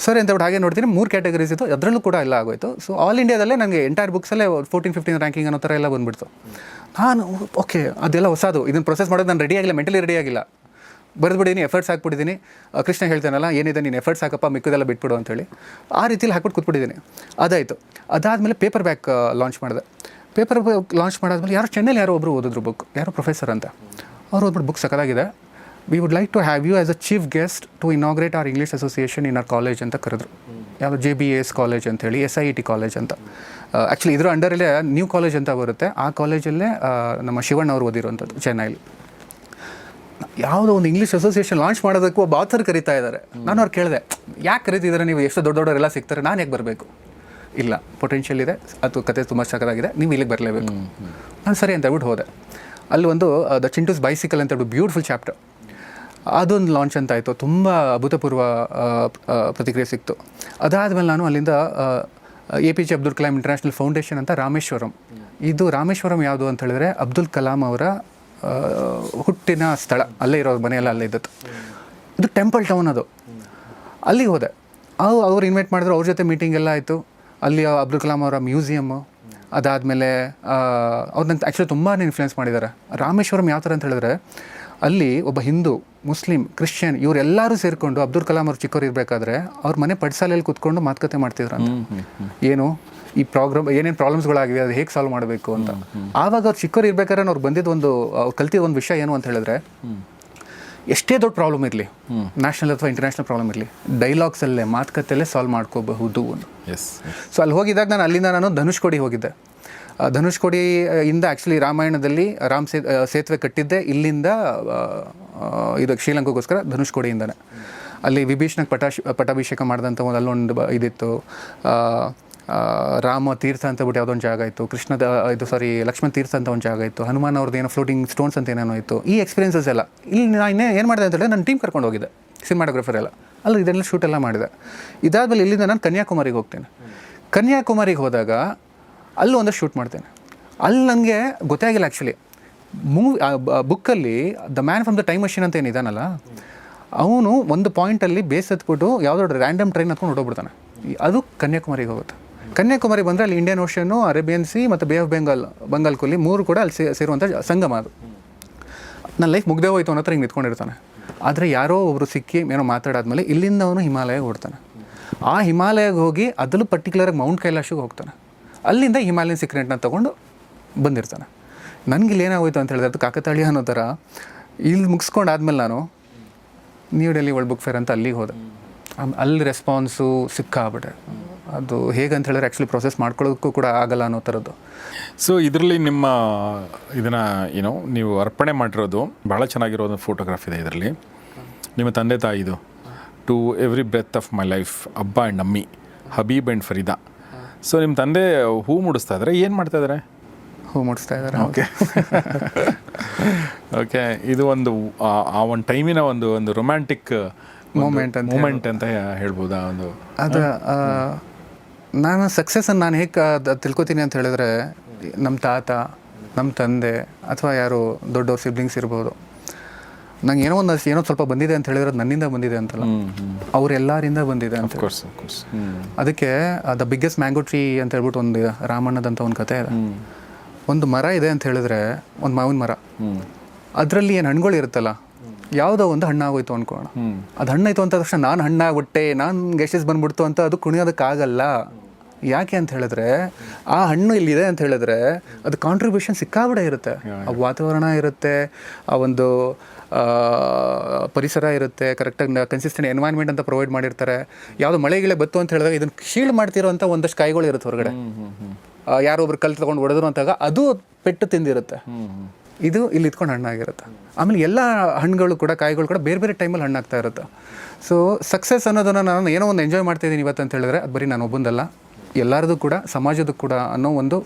ಸರಿ ಅಂತ ಬಿಟ್ಟು ಹಾಗೆ ನೋಡ್ತೀನಿ 3 ಕ್ಯಾಟಗರೀಸ್ ಇತ್ತು, ಅದರಲ್ಲೂ ಕೂಡ ಎಲ್ಲ ಆಗೋಯ್ತು. ಸೊ ಆಲ್ ಇಂಡಿಯಾದಲ್ಲೇ ನನಗೆ ಎಂಟೈರ್ ಬುಕ್ಸಲ್ಲೇ 14-15 ರ್ಯಾಂಕಿಂಗ್ ಅನ್ನೋ ಥರ ಎಲ್ಲ ಬಂದುಬಿಡ್ತು. ನಾನು ಓಕೆ ಅದೆಲ್ಲ ಹೊಸದು, ಇದನ್ನು ಪ್ರೊಸೆಸ್ ಮಾಡೋದು ನಾನು ರೆಡಿ ಆಗಿಲ್ಲ, ಮೆಂಟಲಿ ರೆಡಿ ಆಗಿಲ್ಲ. ಬರೆದ್ಬಿಟ್ಟಿದ್ದೀನಿ, ಎಫರ್ಟ್ಸ್ ಹಾಕ್ಬಿಟ್ಟಿದ್ದೀನಿ. ಕೃಷ್ಣ ಹೇಳ್ತಾನಲ್ಲ, ಏನಿದೆ ನೀನು ಎಫರ್ಟ್ಸ್ ಹಾಕಪ್ಪ, ಮಿಕ್ಕದೆಲ್ಲ ಬಿಟ್ಬಿಡು ಅಂತೇಳಿ. ಆ ರೀತಿಲಿ ಹಾಕ್ಬಿಟ್ಟು ಕೂತ್ಬಿಟ್ಟಿದ್ದೀನಿ. ಅದಾಯಿತು. ಅದಾದಮೇಲೆ ಪೇಪರ್ ಬ್ಯಾಕ್ ಲಾಂಚ್ ಮಾಡಿದೆ. ಪೇಪರ್ ಲಾಂಚ್ ಮಾಡಾದ್ಮೇಲೆ ಚೆನ್ನೈಲಿ ಯಾರೋ ಒಬ್ಬರು ಓದಿದ್ರು ಬುಕ್, ಯಾರೋ ಪ್ರೊಫೆಸರ್ ಅಂತ. ಅವ್ರು ಓದ್ಬಿಟ್ಟು ಬುಕ್ ಸಕ್ಕದಾಗಿದೆ, we would like to have you as a chief guest to inaugurate our English association in our college ಅಂತ ಕರೆದ್ರು. ಯಾವುದು JBAS ಕಾಲೇಜ್ ಅಂತೇಳಿ, SIET ಕಾಲೇಜ್ ಅಂತ. ಆ್ಯಕ್ಚುಲಿ ಇದ್ರ ಅಂಡರಲ್ಲೇ ನ್ಯೂ ಕಾಲೇಜ್ ಅಂತ ಬರುತ್ತೆ. ಆ ಕಾಲೇಜಲ್ಲೇ ನಮ್ಮ ಶಿವಣ್ಣ ಅವರು ಓದಿರುವಂಥದ್ದು ಚೆನ್ನೈಲಿ. ಯಾವುದೋ ಒಂದು ಇಂಗ್ಲೀಷ್ ಅಸೋಸಿಯೇಷನ್ ಲಾಂಚ್ ಮಾಡೋದಕ್ಕೂ ಒಬ್ಬ ಆಥರ್ ಕರೀತಾ ಇದ್ದಾರೆ. ನಾನು ಅವ್ರು ಕೇಳಿದೆ, ಯಾಕೆ ಕರೀತಿದ್ದಾರೆ ನೀವು, ಎಷ್ಟು ದೊಡ್ಡವರೆಲ್ಲ ಸಿಗ್ತಾರೆ, ನಾನು ಯಾಕೆ ಬರಬೇಕು? ಇಲ್ಲ, ಪೊಟೆನ್ಷಿಯಲ್ ಇದೆ, ಅದು ಕತೆ ತುಂಬ ಸಕ್ಕತ್ತಾಗಿದೆ, ನೀವು ಇಲ್ಲಿಗೆ ಬರಲೇಬೇಕು. ನಾನು ಸರಿ ಅಂತ ಹೇಳ್ಬಿಟ್ಟು ಹೋದೆ. ಅಲ್ಲಿ ಒಂದು ದ ಚಿಂಟೂಸ್ ಬೈಸಿಕಲ್ ಅಂತ ಹೇಳ್ಬಿಟ್ಟು ಬ್ಯೂಟಿಫುಲ್ ಚಾಪ್ಟರ್, ಅದೊಂದು ಲಾಂಚ್ ಅಂತ ಆಯಿತು. ತುಂಬ ಅಭೂತಪೂರ್ವ ಪ್ರತಿಕ್ರಿಯೆ ಸಿಕ್ತು. ಅದಾದಮೇಲೆ ನಾನು ಅಲ್ಲಿಂದ APJ Abdul Kalam international foundation ಅಂತ ರಾಮೇಶ್ವರಂ. ಇದು ರಾಮೇಶ್ವರಂ ಯಾವುದು ಅಂತ ಹೇಳಿದ್ರೆ ಅಬ್ದುಲ್ ಕಲಾಂ ಅವರ ಹುಟ್ಟಿನ ಸ್ಥಳ, ಅಲ್ಲೇ ಇರೋ ಮನೆಯೆಲ್ಲ ಅಲ್ಲೇ ಇದ್ದದ್ದು. ಇದು ಟೆಂಪಲ್ ಟೌನ್ ಅದು. ಅಲ್ಲಿಗೆ ಹೋದೆ. ಅವ್ರು ಇನ್ವೈಟ್ ಮಾಡಿದ್ರು, ಅವ್ರ ಜೊತೆ ಮೀಟಿಂಗ್ ಎಲ್ಲ ಆಯಿತು. ಅಲ್ಲಿ ಅಬ್ದುಲ್ ಕಲಾಂ ಅವರ ಮ್ಯೂಸಿಯಮ್ಮು, ಅದಾದಮೇಲೆ ಅವ್ರನ್ನ ಆ್ಯಕ್ಚುಲಿ ತುಂಬಾ ಇನ್ಫ್ಲುಯೆನ್ಸ್ ಮಾಡಿದ್ದಾರೆ. ರಾಮೇಶ್ವರಂ ಯಾವ ಥರ ಅಂತ ಹೇಳಿದ್ರೆ ಅಲ್ಲಿ ಒಬ್ಬ ಹಿಂದೂ, ಮುಸ್ಲಿಂ, ಕ್ರಿಶ್ಚಿಯನ್ ಇವರೆಲ್ಲರೂ ಸೇರಿಕೊಂಡು ಅಬ್ದುಲ್ ಕಲಾಂ ಅವ್ರು ಚಿಕ್ಕವ್ರು ಇರಬೇಕಾದ್ರೆ ಅವ್ರ ಮನೆ ಪಡಿಸಾಲೆಯಲ್ಲಿ ಕೂತ್ಕೊಂಡು ಮಾತುಕತೆ ಮಾಡ್ತಿದ್ರಂತ. ಏನು ಈ ಏನೇನು ಪ್ರಾಬ್ಲಮ್ಸ್ಗಳಾಗಿವೆ, ಅದು ಹೇಗೆ ಸಾಲ್ವ್ ಮಾಡಬೇಕು ಅಂತ. ಆವಾಗ ಅವ್ರು ಚಿಕ್ಕವ್ರು ಇರ್ಬೇಕಾದ್ರೆ ಅವ್ರು ಬಂದಿದ್ದು ಅವ್ರು ಕಲ್ತಿದ್ದು ಒಂದು ವಿಷಯ ಏನು ಅಂತ ಹೇಳಿದ್ರೆ, ಎಷ್ಟೇ ದೊಡ್ಡ ಪ್ರಾಬ್ಲಮ್ ಇರಲಿ, ನ್ಯಾಷನಲ್ ಅಥವಾ ಇಂಟರ್ನ್ಯಾಷನಲ್ ಪ್ರಾಬ್ಲಮ್ ಇರಲಿ, ಡೈಲಾಗ್ಸಲ್ಲೇ ಮಾತುಕತೆಯಲ್ಲೇ ಸಾಲ್ವ್ ಮಾಡ್ಕೋಬಹುದು. ಸೊ ಅಲ್ಲಿ ಹೋಗಿದ್ದಾಗ ಅಲ್ಲಿಂದ ನಾನು ಧನುಷ್ಕೋಡಿ ಹೋಗಿದ್ದೆ. ಧನುಷ್ಕೋಡಿಯಿಂದ ಆ್ಯಕ್ಚುಲಿ ರಾಮಾಯಣದಲ್ಲಿ ಸೇತುವೆ ಕಟ್ಟಿದ್ದೆ ಇಲ್ಲಿಂದ ಇದು ಶ್ರೀಲಂಕಾಗೋಸ್ಕರ ಧನುಷ್ಕೋಡಿಯಿಂದನೇ. ಅಲ್ಲಿ ವಿಭೀಷಣಕ್ಕೆ ಪಟ್ಟಾಭಿಷೇಕ ಮಾಡಿದಂಥ ಅಲ್ಲೊಂದು ಇದಿತ್ತು. ರಾಮ ತೀರ್ಥ ಅಂತ ಬಿಟ್ಟು ಯಾವುದೊಂದು ಜಾಗ ಇತ್ತು, ಲಕ್ಷ್ಮಣ ತೀರ್ಥ ಅಂತ ಒಂದು ಜಾಗ ಇತ್ತು, ಹನುಮಾನ್ ಅವ್ರದ್ದು ಏನೋ ಫ್ಲೋಟಿಂಗ್ ಸ್ಟೋನ್ಸ್ ಅಂತ ಏನೇನೋ ಇತ್ತು. ಈ ಎಕ್ಸ್ಪೀರಿಯನ್ಸಸ್ ಎಲ್ಲ ಇಲ್ಲಿ ನಾನು ಏನು ಮಾಡಿದೆ ಅಂತ ಹೇಳಿದ್ರೆ, ನನ್ನ ಟೀಮ್ ಕರ್ಕೊಂಡು ಹೋಗಿದ್ದೆ, ಸಿನಿಮಾಟೋಗ್ರಫರ್ ಎಲ್ಲ. ಅಲ್ಲಿ ಇದೆಲ್ಲ ಶೂಟೆಲ್ಲ ಮಾಡಿದೆ. ಇದಾದಮೇಲೆ ಇಲ್ಲಿಂದ ನಾನು ಕನ್ಯಾಕುಮಾರಿಗೆ ಹೋಗ್ತೇನೆ. ಕನ್ಯಾಕುಮಾರಿಗೆ ಹೋದಾಗ ಅಲ್ಲೂ ಒಂದಷ್ಟು ಶೂಟ್ ಮಾಡ್ತೇನೆ. ಅಲ್ಲಿ ನನಗೆ ಗೊತ್ತಾಗಿಲ್ಲ ಆ್ಯಕ್ಚುಲಿ, ಬುಕ್ಕಲ್ಲಿ the man from the time machine ಅಂತ ಏನಿದಾನಲ್ಲ, ಅವನು ಒಂದು ಪಾಯಿಂಟಲ್ಲಿ ಬೇಸ್ ಹತ್ಬಿಟ್ಟು ಯಾವುದೋ ರ್ಯಾಂಡಮ್ ಟ್ರೈನ್ ಹತ್ಕೊಂಡು ಹೊಡೋಗ್ಬಿಡ್ತಾನೆ. ಅದು ಕನ್ಯಾಕುಮಾರಿಗೆ ಹೋಗುತ್ತೆ. ಕನ್ಯಾಕುಮಾರಿ ಬಂದರೆ ಅಲ್ಲಿ ಇಂಡಿಯನ್ ಓಷನ್ನು, ಅರೇಬಿಯನ್ ಸಿ ಮತ್ತು ಬೇ ಆಫ್ ಬಂಗಾಲ್ ಕೊಲ್ಲಿ 3 ಕೂಡ ಅಲ್ಲಿ ಸೇರುವಂಥ ಸಂಗಮ ಅದು. ನನ್ನ ಲೈಫ್ ಮುಗ್ದೇ ಹೋಯ್ತು ಅನ್ನೋ ಹತ್ರ ಹಿಂಗೆ ನಿಂತ್ಕೊಂಡಿರ್ತಾನೆ. ಆದರೆ ಯಾರೋ ಒಬ್ಬರು ಸಿಕ್ಕಿ ಏನೋ ಮಾತಾಡಾದ್ಮೇಲೆ ಇಲ್ಲಿಂದ ಅವನು ಹಿಮಾಲಯಕ್ಕೆ ಓಡ್ತಾನೆ. ಆ ಹಿಮಾಲಯಕ್ಕೆ ಹೋಗಿ ಅದರಲ್ಲೂ ಪರ್ಟಿಕ್ಯುಲರಾಗಿ ಮೌಂಟ್ ಕೈಲಾಶಿಗೆ ಹೋಗ್ತಾನೆ. ಅಲ್ಲಿಂದ ಹಿಮಾಲಯನ್ ಸೀಕ್ರೆಟ್ನ ತೊಗೊಂಡು ಬಂದಿರ್ತಾನೆ. ನನಗಿಲ್ಲಿ ಏನಾಗೋಯ್ತು ಅಂತ ಹೇಳಿದ್ರೆ, ಅದು ಕಾಕತಾಳೀಯ ಅನ್ನೋ ಥರ ಇಲ್ಲಿ ಮುಗಿಸ್ಕೊಂಡಾದ್ಮೇಲೆ ನಾನು new Delhi world book fair ಅಂತ ಅಲ್ಲಿಗೆ ಹೋದೆ. ಅಲ್ಲಿ ರೆಸ್ಪಾನ್ಸು ಸಿಕ್ಕಾಬಿಟ್ಟೆ. ಅದು ಹೇಗೆ ಅಂತ ಹೇಳಿದ್ರೆ ಆ್ಯಕ್ಚುಲಿ ಪ್ರೊಸೆಸ್ ಮಾಡ್ಕೊಳ್ಳೋದಕ್ಕೂ ಕೂಡ ಆಗಲ್ಲ ಅನ್ನೋ ಥರದ್ದು. ಸೊ ಇದರಲ್ಲಿ ನಿಮ್ಮ ಇದನ್ನು ನೀವು ಅರ್ಪಣೆ ಮಾಡಿರೋದು ಭಾಳ ಚೆನ್ನಾಗಿರೋದು ಫೋಟೋಗ್ರಾಫ್ ಇದೆ ಇದರಲ್ಲಿ. ನಿಮ್ಮ ತಂದೆ ತಾಯಿದು to every breath of my life, ಅಬ್ಬಾ ಆ್ಯಂಡ್ ಅಮ್ಮಿ, ಹಬೀಬ್ ಆ್ಯಂಡ್ ಫರೀದಾ. ಸೊ ನಿಮ್ಮ ತಂದೆ ಹೂ ಮುಡಿಸ್ತಾ ಇದ್ದಾರೆ, ಏನು ಮಾಡ್ತಾ ಇದ್ದಾರೆ? ಹೂ ಮುಡಿಸ್ತಾ ಇದ್ದಾರೆ. Okay okay. ಇದು ಒಂದು ಆ ಒಂದು ಟೈಮಿನ ಒಂದು ರೊಮ್ಯಾಂಟಿಕ್ ಮೂಮೆಂಟ್ ಅಂತ ಹೇಳ್ಬೋದಾ? ಅದು ನಾನು ಸಕ್ಸಸ್ಸನ್ನು ನಾನು ಹೇಗೆ ತಿಳ್ಕೊತೀನಿ ಅಂತ ಹೇಳಿದ್ರೆ, ನಮ್ಮ ತಾತ, ನಮ್ಮ ತಂದೆ ಅಥವಾ ಯಾರು ದೊಡ್ಡವ್ರ ಸಿಬ್ಲಿಂಗ್ಸ್ ಇರ್ಬೋದು, ನಂಗೆ ಏನೋ ಸ್ವಲ್ಪ ಬಂದಿದೆ ಅಂತ ಹೇಳಿದ್ರೆ ನನ್ನಿಂದ ಬಂದಿದೆ ಅಂತಲ್ಲ, ಅವರೆಲ್ಲರಿಂದ ಬಂದಿದೆ ಅಂತ. ಅದಕ್ಕೆ ದ ಬಿಗ್ಗೆಸ್ಟ್ ಮ್ಯಾಂಗೋ ಟ್ರೀ ಅಂತ ಹೇಳ್ಬಿಟ್ಟು ಒಂದು ರಾಮಣ್ಣದಂಥ ಒಂದು ಕತೆ ಇದೆ. ಒಂದು ಮರ ಇದೆ ಅಂತ ಹೇಳಿದ್ರೆ, ಒಂದು ಮಾವಿನ ಮರ, ಅದರಲ್ಲಿ ಏನು ಹಣ್ಣುಗಳು ಇರುತ್ತಲ್ಲ, ಯಾವುದೋ ಒಂದು ಹಣ್ಣಾಗೋಯ್ತು ಅನ್ಕೋಣ. ಅದು ಹಣ್ಣಾಯ್ತು ಅಂತ ತಕ್ಷಣ ನಾನು ಹಣ್ಣಾಗ್ಬಿಟ್ಟೆ, ನಾನು ಗೆಸ್ಟಸ್ ಬಂದ್ಬಿಡ್ತು ಅಂತ ಅದು ಕುಣಿಯೋದಕ್ಕಾಗಲ್ಲ. ಯಾಕೆ ಅಂತ ಹೇಳಿದ್ರೆ, ಆ ಹಣ್ಣು ಇಲ್ಲಿದೆ ಅಂತ ಹೇಳಿದ್ರೆ ಅದು ಕಾಂಟ್ರಿಬ್ಯೂಷನ್ ಸಿಕ್ಕಾಬಿಡೆ ಇರುತ್ತೆ. ಆ ವಾತಾವರಣ ಇರುತ್ತೆ, ಆ ಒಂದು ಪರಿಸರ ಇರುತ್ತೆ, ಕರೆಕ್ಟಾಗಿ ಕನ್ಸಿಸ್ಟೆಂಟ್ ಎನ್ವೈರ್ಮೆಂಟ್ ಅಂತ ಪ್ರೊವೈಡ್ ಮಾಡಿರ್ತಾರೆ. ಯಾವುದೋ ಮಳೆಗಿಳೆ ಬತ್ತು ಅಂತ ಹೇಳಿದಾಗ ಇದನ್ನು ಶೀಲ್ಡ್ ಮಾಡ್ತಿರೋಂಥ ಒಂದಷ್ಟು ಕಾಯಿಗಳು ಇರುತ್ತೆ ಹೊರಗಡೆ. ಯಾರೊಬ್ರು ಕಲ್ಲು ತಗೊಂಡು ಹೊಡೆದ್ರು ಅಂತಾಗ ಅದು ಪೆಟ್ಟು ತಿಂದಿರುತ್ತೆ. ಇದು ಇಲ್ಲಿ ಇತ್ಕೊಂಡು ಹಣ್ಣಾಗಿರುತ್ತೆ. ಆಮೇಲೆ ಎಲ್ಲ ಹಣ್ಣುಗಳು ಕೂಡ, ಕಾಯಿಗಳು ಕೂಡ ಬೇರೆ ಬೇರೆ ಟೈಮಲ್ಲಿ ಹಣ್ಣಾಗ್ತಾ ಇರುತ್ತೆ. ಸೊ ಸಕ್ಸಸ್ ಅನ್ನೋದನ್ನು ನಾನು ಏನೋ ಒಂದು ಎಂಜಾಯ್ ಮಾಡ್ತಾಯಿದ್ದೀನಿ ಇವತ್ತು ಅಂತ ಹೇಳಿದ್ರೆ, ಅದು ಬರೀ ನಾನು ಒಬ್ಬಂದಲ್ಲ, ಎಲ್ಲರದು ಕೂಡ, ಸಮಾಜದ ಕೂಡ ಅನ್ನೋ ಒಂದು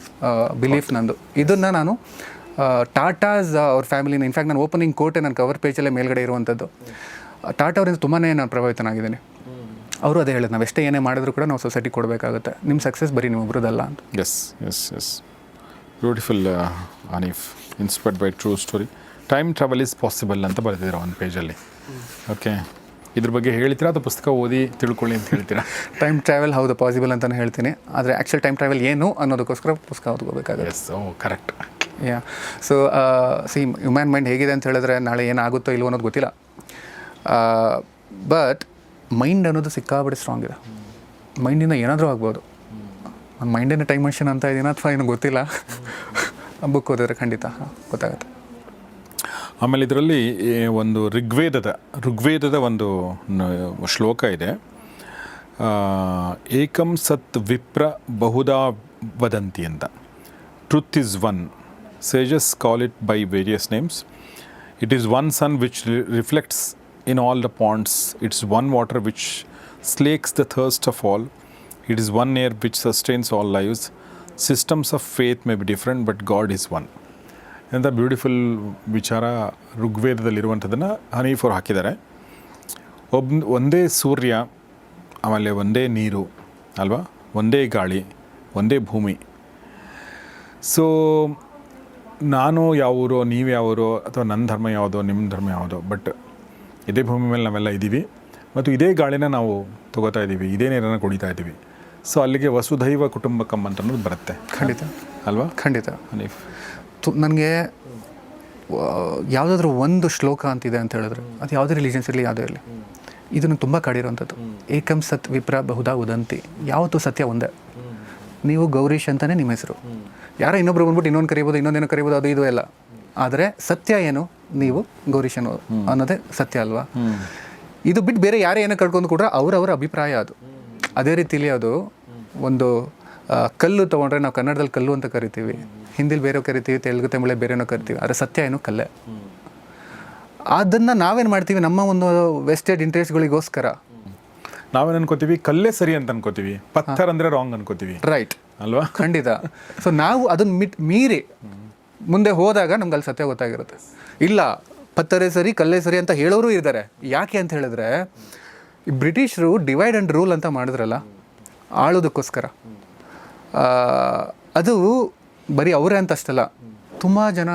ಬಿಲೀಫ್ ನಂದು. ಇದನ್ನು ನಾನು ಟಾಟಾಸ್ ಅವ್ರ ಫ್ಯಾಮಿಲಿನ, ಇನ್ಫ್ಯಾಕ್ಟ್ ನಾನು ಓಪನಿಂಗ್ ಕೋಟೆ ನನ್ನ ಕವರ್ ಪೇಜಲ್ಲೇ ಮೇಲ್ಗಡೆ ಇರುವಂಥದ್ದು. ಟಾಟಾ ಅವರಿಂದ ತುಂಬಾ ನಾನು ಪ್ರಭಾವಿತನಾಗಿದ್ದೀನಿ. ಅವರು ಅದೇ ಹೇಳಿದ್ರು, ನಾವು ಎಷ್ಟೇ ಏನೇ ಮಾಡಿದ್ರು ಕೂಡ ನಾವು ಸೊಸೈಟಿ ಕೊಡಬೇಕಾಗುತ್ತೆ, ನಿಮ್ಮ ಸಕ್ಸಸ್ ಬರೀ ನೀವು ಒಬ್ರದಲ್ಲ ಅಂತ. ಎಸ್ ಬ್ಯೂಟಿಫುಲ್ ಆನಿಫ್, inspired by true story. Time travel is possible ಅಂತ ಬರೆದಿದ್ದೀರಾ ಒಂದು ಪೇಜಲ್ಲಿ. ಓಕೆ, ಇದ್ರ ಬಗ್ಗೆ ಹೇಳ್ತೀರಾ ಅಥವಾ ಪುಸ್ತಕ ಓದಿ ತಿಳ್ಕೊಳ್ಳಿ ಅಂತ ಹೇಳ್ತೀರಾ? ಟೈಮ್ ಟ್ರಾವೆಲ್ ಹೌದು ಪಾಸಿಬಲ್ ಅಂತಲೇ ಹೇಳ್ತೀನಿ, ಆದರೆ ಆ್ಯಕ್ಚುಲ್ ಟೈಮ್ ಟ್ರಾವೆಲ್ ಏನು ಅನ್ನೋದಕ್ಕೋಸ್ಕರ ಪುಸ್ತಕ ಓದ್ಕೋಬೇಕಾಗುತ್ತೆ. Yes, correct. Yeah, so human mind ಹೇಗಿದೆ ಅಂತ ಹೇಳಿದ್ರೆ ನಾಳೆ ಏನಾಗುತ್ತೋ ಇಲ್ವೋ ಅನ್ನೋದು ಗೊತ್ತಿಲ್ಲ. ಬಟ್ ಮೈಂಡ್ ಅನ್ನೋದು ಸಿಕ್ಕಾಬಿಟ್ಟು ಸ್ಟ್ರಾಂಗ್ ಇದೆ. ಮೈಂಡಿಂದ ಏನಾದರೂ ಆಗ್ಬೋದು. ನನ್ನ ಮೈಂಡಿನ ಟೈಮ್ ಮಷಿನ್ ಅಂತ ಇದೀನ ಅಥವಾ ಏನೋ ಗೊತ್ತಿಲ್ಲ. ಬುಕ್ ಓದಿದ್ರೆ ಖಂಡಿತ ಗೊತ್ತಾಗುತ್ತೆ. ಆಮೇಲೆ ಇದರಲ್ಲಿ ಒಂದು ಋಗ್ವೇದದ ಒಂದು ಶ್ಲೋಕ ಇದೆ. ಏಕಂ ಸತ್ ವಿಪ್ರ ಬಹುಧಾ ವದಂತಿ ಅಂತ. Truth is one, sages call it by various names. It is one sun which reflects in all the ponds. It's one water which slakes the thirst of all. It is one air which sustains all lives. Systems of faith may be different, but God is one. ಎಂಥ ಬ್ಯೂಟಿಫುಲ್ ವಿಚಾರ ಋಗ್ವೇದದಲ್ಲಿರುವಂಥದ್ದನ್ನು ಹನೀಫ್ ಅವರು ಹಾಕಿದ್ದಾರೆ. ಒಂದೇ ಸೂರ್ಯ, ಆಮೇಲೆ ಒಂದೇ ನೀರು ಅಲ್ವಾ, ಒಂದೇ ಗಾಳಿ, ಒಂದೇ ಭೂಮಿ. ಸೊ ನಾನು ಯಾವೂರೋ, ನೀವು ಯಾವೂರೋ, ಅಥವಾ ನನ್ನ ಧರ್ಮ ಯಾವುದೋ, ನಿಮ್ಮ ಧರ್ಮ ಯಾವುದೋ, ಬಟ್ ಇದೇ ಭೂಮಿ ಮೇಲೆ ನಾವೆಲ್ಲ ಇದ್ದೀವಿ ಮತ್ತು ಇದೇ ಗಾಳಿನ ನಾವು ತೊಗೋತಾ ಇದ್ದೀವಿ, ಇದೇ ನೀರನ್ನು ಕುಡಿತಾ ಇದ್ದೀವಿ. ಸೊ ಅಲ್ಲಿಗೆ ವಸುಧೈವ ಕುಟುಂಬಕಂ ಅಂತ ಅನ್ನೋದು ಬರುತ್ತೆ. ಖಂಡಿತ ಅಲ್ವಾ? ಖಂಡಿತ. ಹನೀಫ್, ನನಗೆ ಯಾವುದಾದ್ರೂ ಒಂದು ಶ್ಲೋಕ ಅಂತಿದೆ ಅಂತ ಹೇಳಿದ್ರೆ, ಅದು ಯಾವುದೇ ರಿಲಿಜನ್ಸ್ ಇರಲಿ, ಯಾವುದೇ ಇರಲಿ, ಇದು ನನಗೆ ತುಂಬ ಕಾಡಿರೋವಂಥದ್ದು. ಏಕಂ ಸತ್ ವಿಪ್ರ ಬಹುಧಾ ಉದಂತಿ. ಯಾವತ್ತೂ ಸತ್ಯ ಒಂದೇ. ನೀವು ಗೌರೀಶ್ ಅಂತಲೇ ನಿಮ್ಮ ಹೆಸರು. ಯಾರೋ ಇನ್ನೊಬ್ರು ಬಂದ್ಬಿಟ್ಟು ಇನ್ನೊಂದು ಕರಿಬೋದು, ಇನ್ನೊಂದೇನೋ ಕರಿಬೋದು, ಅದು ಇದು ಎಲ್ಲ. ಆದರೆ ಸತ್ಯ ಏನು? ನೀವು ಗೌರೀಶ್ ಅನ್ನೋದೇ ಸತ್ಯ ಅಲ್ವಾ? ಇದು ಬಿಟ್ಟು ಬೇರೆ ಯಾರೇ ಏನೋ ಕಳ್ಕೊಂಡು ಕೂಡ ಅವರವರ ಅಭಿಪ್ರಾಯ ಅದು. ಅದೇ ರೀತಿಲಿ ಅದು ಒಂದು ಕಲ್ಲು ತೊಗೊಂಡ್ರೆ ನಾವು ಕನ್ನಡದಲ್ಲಿ ಕಲ್ಲು ಅಂತ ಕರಿತೀವಿ, ಹಿಂದಿಲಿ ಬೇರೆ ಕರಿತೀವಿ, ತೆಲುಗು ತಮಿಳೇ ಬೇರೆನೋ ಕರಿತೀವಿ. ಆದರೆ ಸತ್ಯ ಏನು? ಕಲ್ಲೇ. ಅದನ್ನು ನಾವೇನು ಮಾಡ್ತೀವಿ, ನಮ್ಮ ಒಂದು ವೆಸ್ಟೆಡ್ ಇಂಟ್ರೆಸ್ಟ್ಗಳಿಗೋಸ್ಕರ ನಾವೇನು ಅನ್ಕೋತೀವಿ, ಕಲ್ಲೇ ಸರಿ ಅಂತ ಅನ್ಕೋತೀವಿ, ಪತ್ಥರ್ ಅಂದರೆ ರಾಂಗ್ ಅನ್ಕೋತೀವಿ. ರೈಟ್ ಅಲ್ವಾ? ಖಂಡಿತ. ಸೊ ನಾವು ಅದನ್ನು ಮೀರಿ ಮುಂದೆ ಹೋದಾಗ ನಮ್ಗೆ ಅಲ್ಲಿ ಸತ್ಯ ಗೊತ್ತಾಗಿರುತ್ತೆ. ಇಲ್ಲ, ಪತ್ತರೇ ಸರಿ, ಕಲ್ಲೇ ಸರಿ ಅಂತ ಹೇಳೋರು ಇದ್ದಾರೆ. ಯಾಕೆ ಅಂತ ಹೇಳಿದ್ರೆ, ಈ ಬ್ರಿಟಿಷರು ಡಿವೈಡ್ ಆ್ಯಂಡ್ ರೂಲ್ ಅಂತ ಮಾಡಿದ್ರಲ್ಲ, ಆಳೋದಕ್ಕೋಸ್ಕರ. ಅದು ಬರೀ ಅವರೇ ಅಂತ ಅಷ್ಟಲ್ಲ, ತುಂಬ ಜನ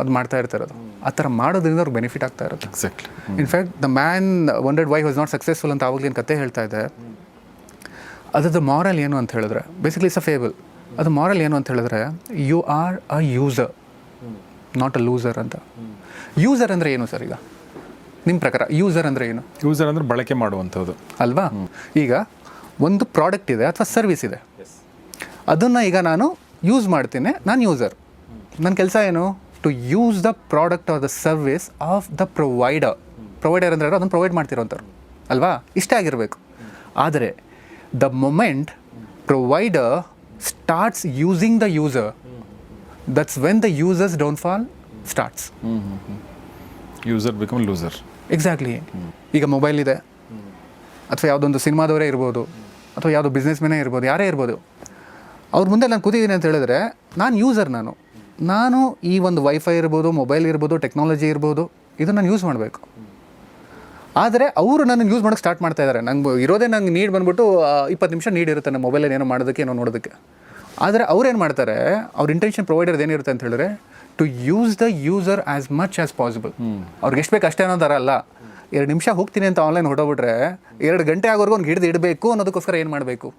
ಅದು ಮಾಡ್ತಾ ಇರ್ತಾರೆ. ಅದು ಆ ಥರ ಮಾಡೋದ್ರಿಂದ ಅವ್ರಿಗೆ ಬೆನಿಫಿಟ್ ಆಗ್ತಾ ಇರುತ್ತೆ. Exactly. In fact the man wondered why was not successful ಅಂತ ಆವಾಗಲೇ ಏನು ಕತೆ ಹೇಳ್ತಾ ಇದೆ. ಅದ್ರದ್ದು ಮಾರಲ್ ಏನು ಅಂತ ಹೇಳಿದ್ರೆ, ಬೇಸಿಕ್ಲಿ ಇಟ್ಸ್ ಅ ಫೇಬಲ್. ಅದು ಮಾರಲ್ ಏನು ಅಂತ ಹೇಳಿದ್ರೆ, you are a user, not a loser ಅಂತ. ಯೂಸರ್ ಅಂದರೆ ಏನು ಸರ್? ಈಗ ನಿಮ್ಮ ಪ್ರಕಾರ ಯೂಸರ್ ಅಂದರೆ ಏನು? ಯೂಸರ್ ಅಂದರೆ ಬಳಕೆ ಮಾಡುವಂಥದ್ದು ಅಲ್ವಾ? ಈಗ ಒಂದು ಪ್ರಾಡಕ್ಟ್ ಇದೆ ಅಥವಾ ಸರ್ವಿಸ್ ಇದೆ, ಅದನ್ನು ಈಗ ನಾನು ಯೂಸ್ ಮಾಡ್ತೀನಿ, ನಾನು ಯೂಸರ್. ನನ್ನ ಕೆಲಸ ಏನು? To use the product or the service of the provider. Provider ಅಂದರೆ ಅದನ್ನು ಪ್ರೊವೈಡ್ ಮಾಡ್ತಿರೋಂಥವ್ರು ಅಲ್ವಾ? ಇಷ್ಟೇ ಆಗಿರಬೇಕು. ಆದರೆ the moment provider starts using the user, that's when the user's downfall starts. User become loser. Exactly. ಈಗ ಮೊಬೈಲ್ ಇದೆ, ಅಥವಾ ಯಾವುದೊಂದು ಸಿನಿಮಾದವರೇ ಇರ್ಬೋದು, ಅಥವಾ ಯಾವುದೋ ಬಿಸ್ನೆಸ್ ಮ್ಯಾನೇ ಇರ್ಬೋದು, ಯಾರೇ ಇರ್ಬೋದು, ಅವ್ರ ಮುಂದೆ ನಾನು ಕೂತಿದ್ದೀನಿ ಅಂತ ಹೇಳಿದ್ರೆ ನಾನು ಯೂಸರ್. ನಾನು ಈ ಒಂದು ವೈಫೈ ಇರ್ಬೋದು, ಮೊಬೈಲ್ ಇರ್ಬೋದು, ಟೆಕ್ನಾಲಜಿ ಇರ್ಬೋದು, ಇದನ್ನು ನಾನು ಯೂಸ್ ಮಾಡಬೇಕು. ಆದರೆ ಅವರು ನನ್ನ ಯೂಸ್ ಮಾಡೋಕ್ಕೆ ಸ್ಟಾರ್ಟ್ ಮಾಡ್ತಾ ಇದ್ದಾರೆ. ನಂಗೆ ಇರೋದೇ ನಂಗೆ ನೀಡ್ ಬಂದ್ಬಿಟ್ಟು 20 ನಿಮಿಷ ನೀಡ್ ಇರುತ್ತೆ ನಮ್ಮ ಮೊಬೈಲಲ್ಲಿ ಏನೋ ಮಾಡೋದಕ್ಕೆ, ಏನೋ ನೋಡೋದಕ್ಕೆ. ಆದರೆ ಅವ್ರೇನು ಮಾಡ್ತಾರೆ, ಅವ್ರ ಇಂಟೆನ್ಷನ್ ಪ್ರೊವೈಡರ್ ಏನಿರುತ್ತೆ ಅಂತ ಹೇಳಿದ್ರೆ, to use the user as much as possible. ಅವ್ರಿಗೆ ಎಷ್ಟು ಬೇಕು ಅಷ್ಟೇ ಅನ್ನೋ ಥರ ಅಲ್ಲ. 2 ನಿಮಿಷ ಹೋಗ್ತೀನಿ ಅಂತ ಆನ್ಲೈನ್ ಹೊಡೋಬಿಟ್ರೆ 2 ಗಂಟೆ ಆಗೋರ್ಗು ಅವ್ನಿಗೆ ಹಿಡಿದು ಇಡಬೇಕು ಅನ್ನೋದಕ್ಕೋಸ್ಕರ ಏನು ಮಾಡಬೇಕು?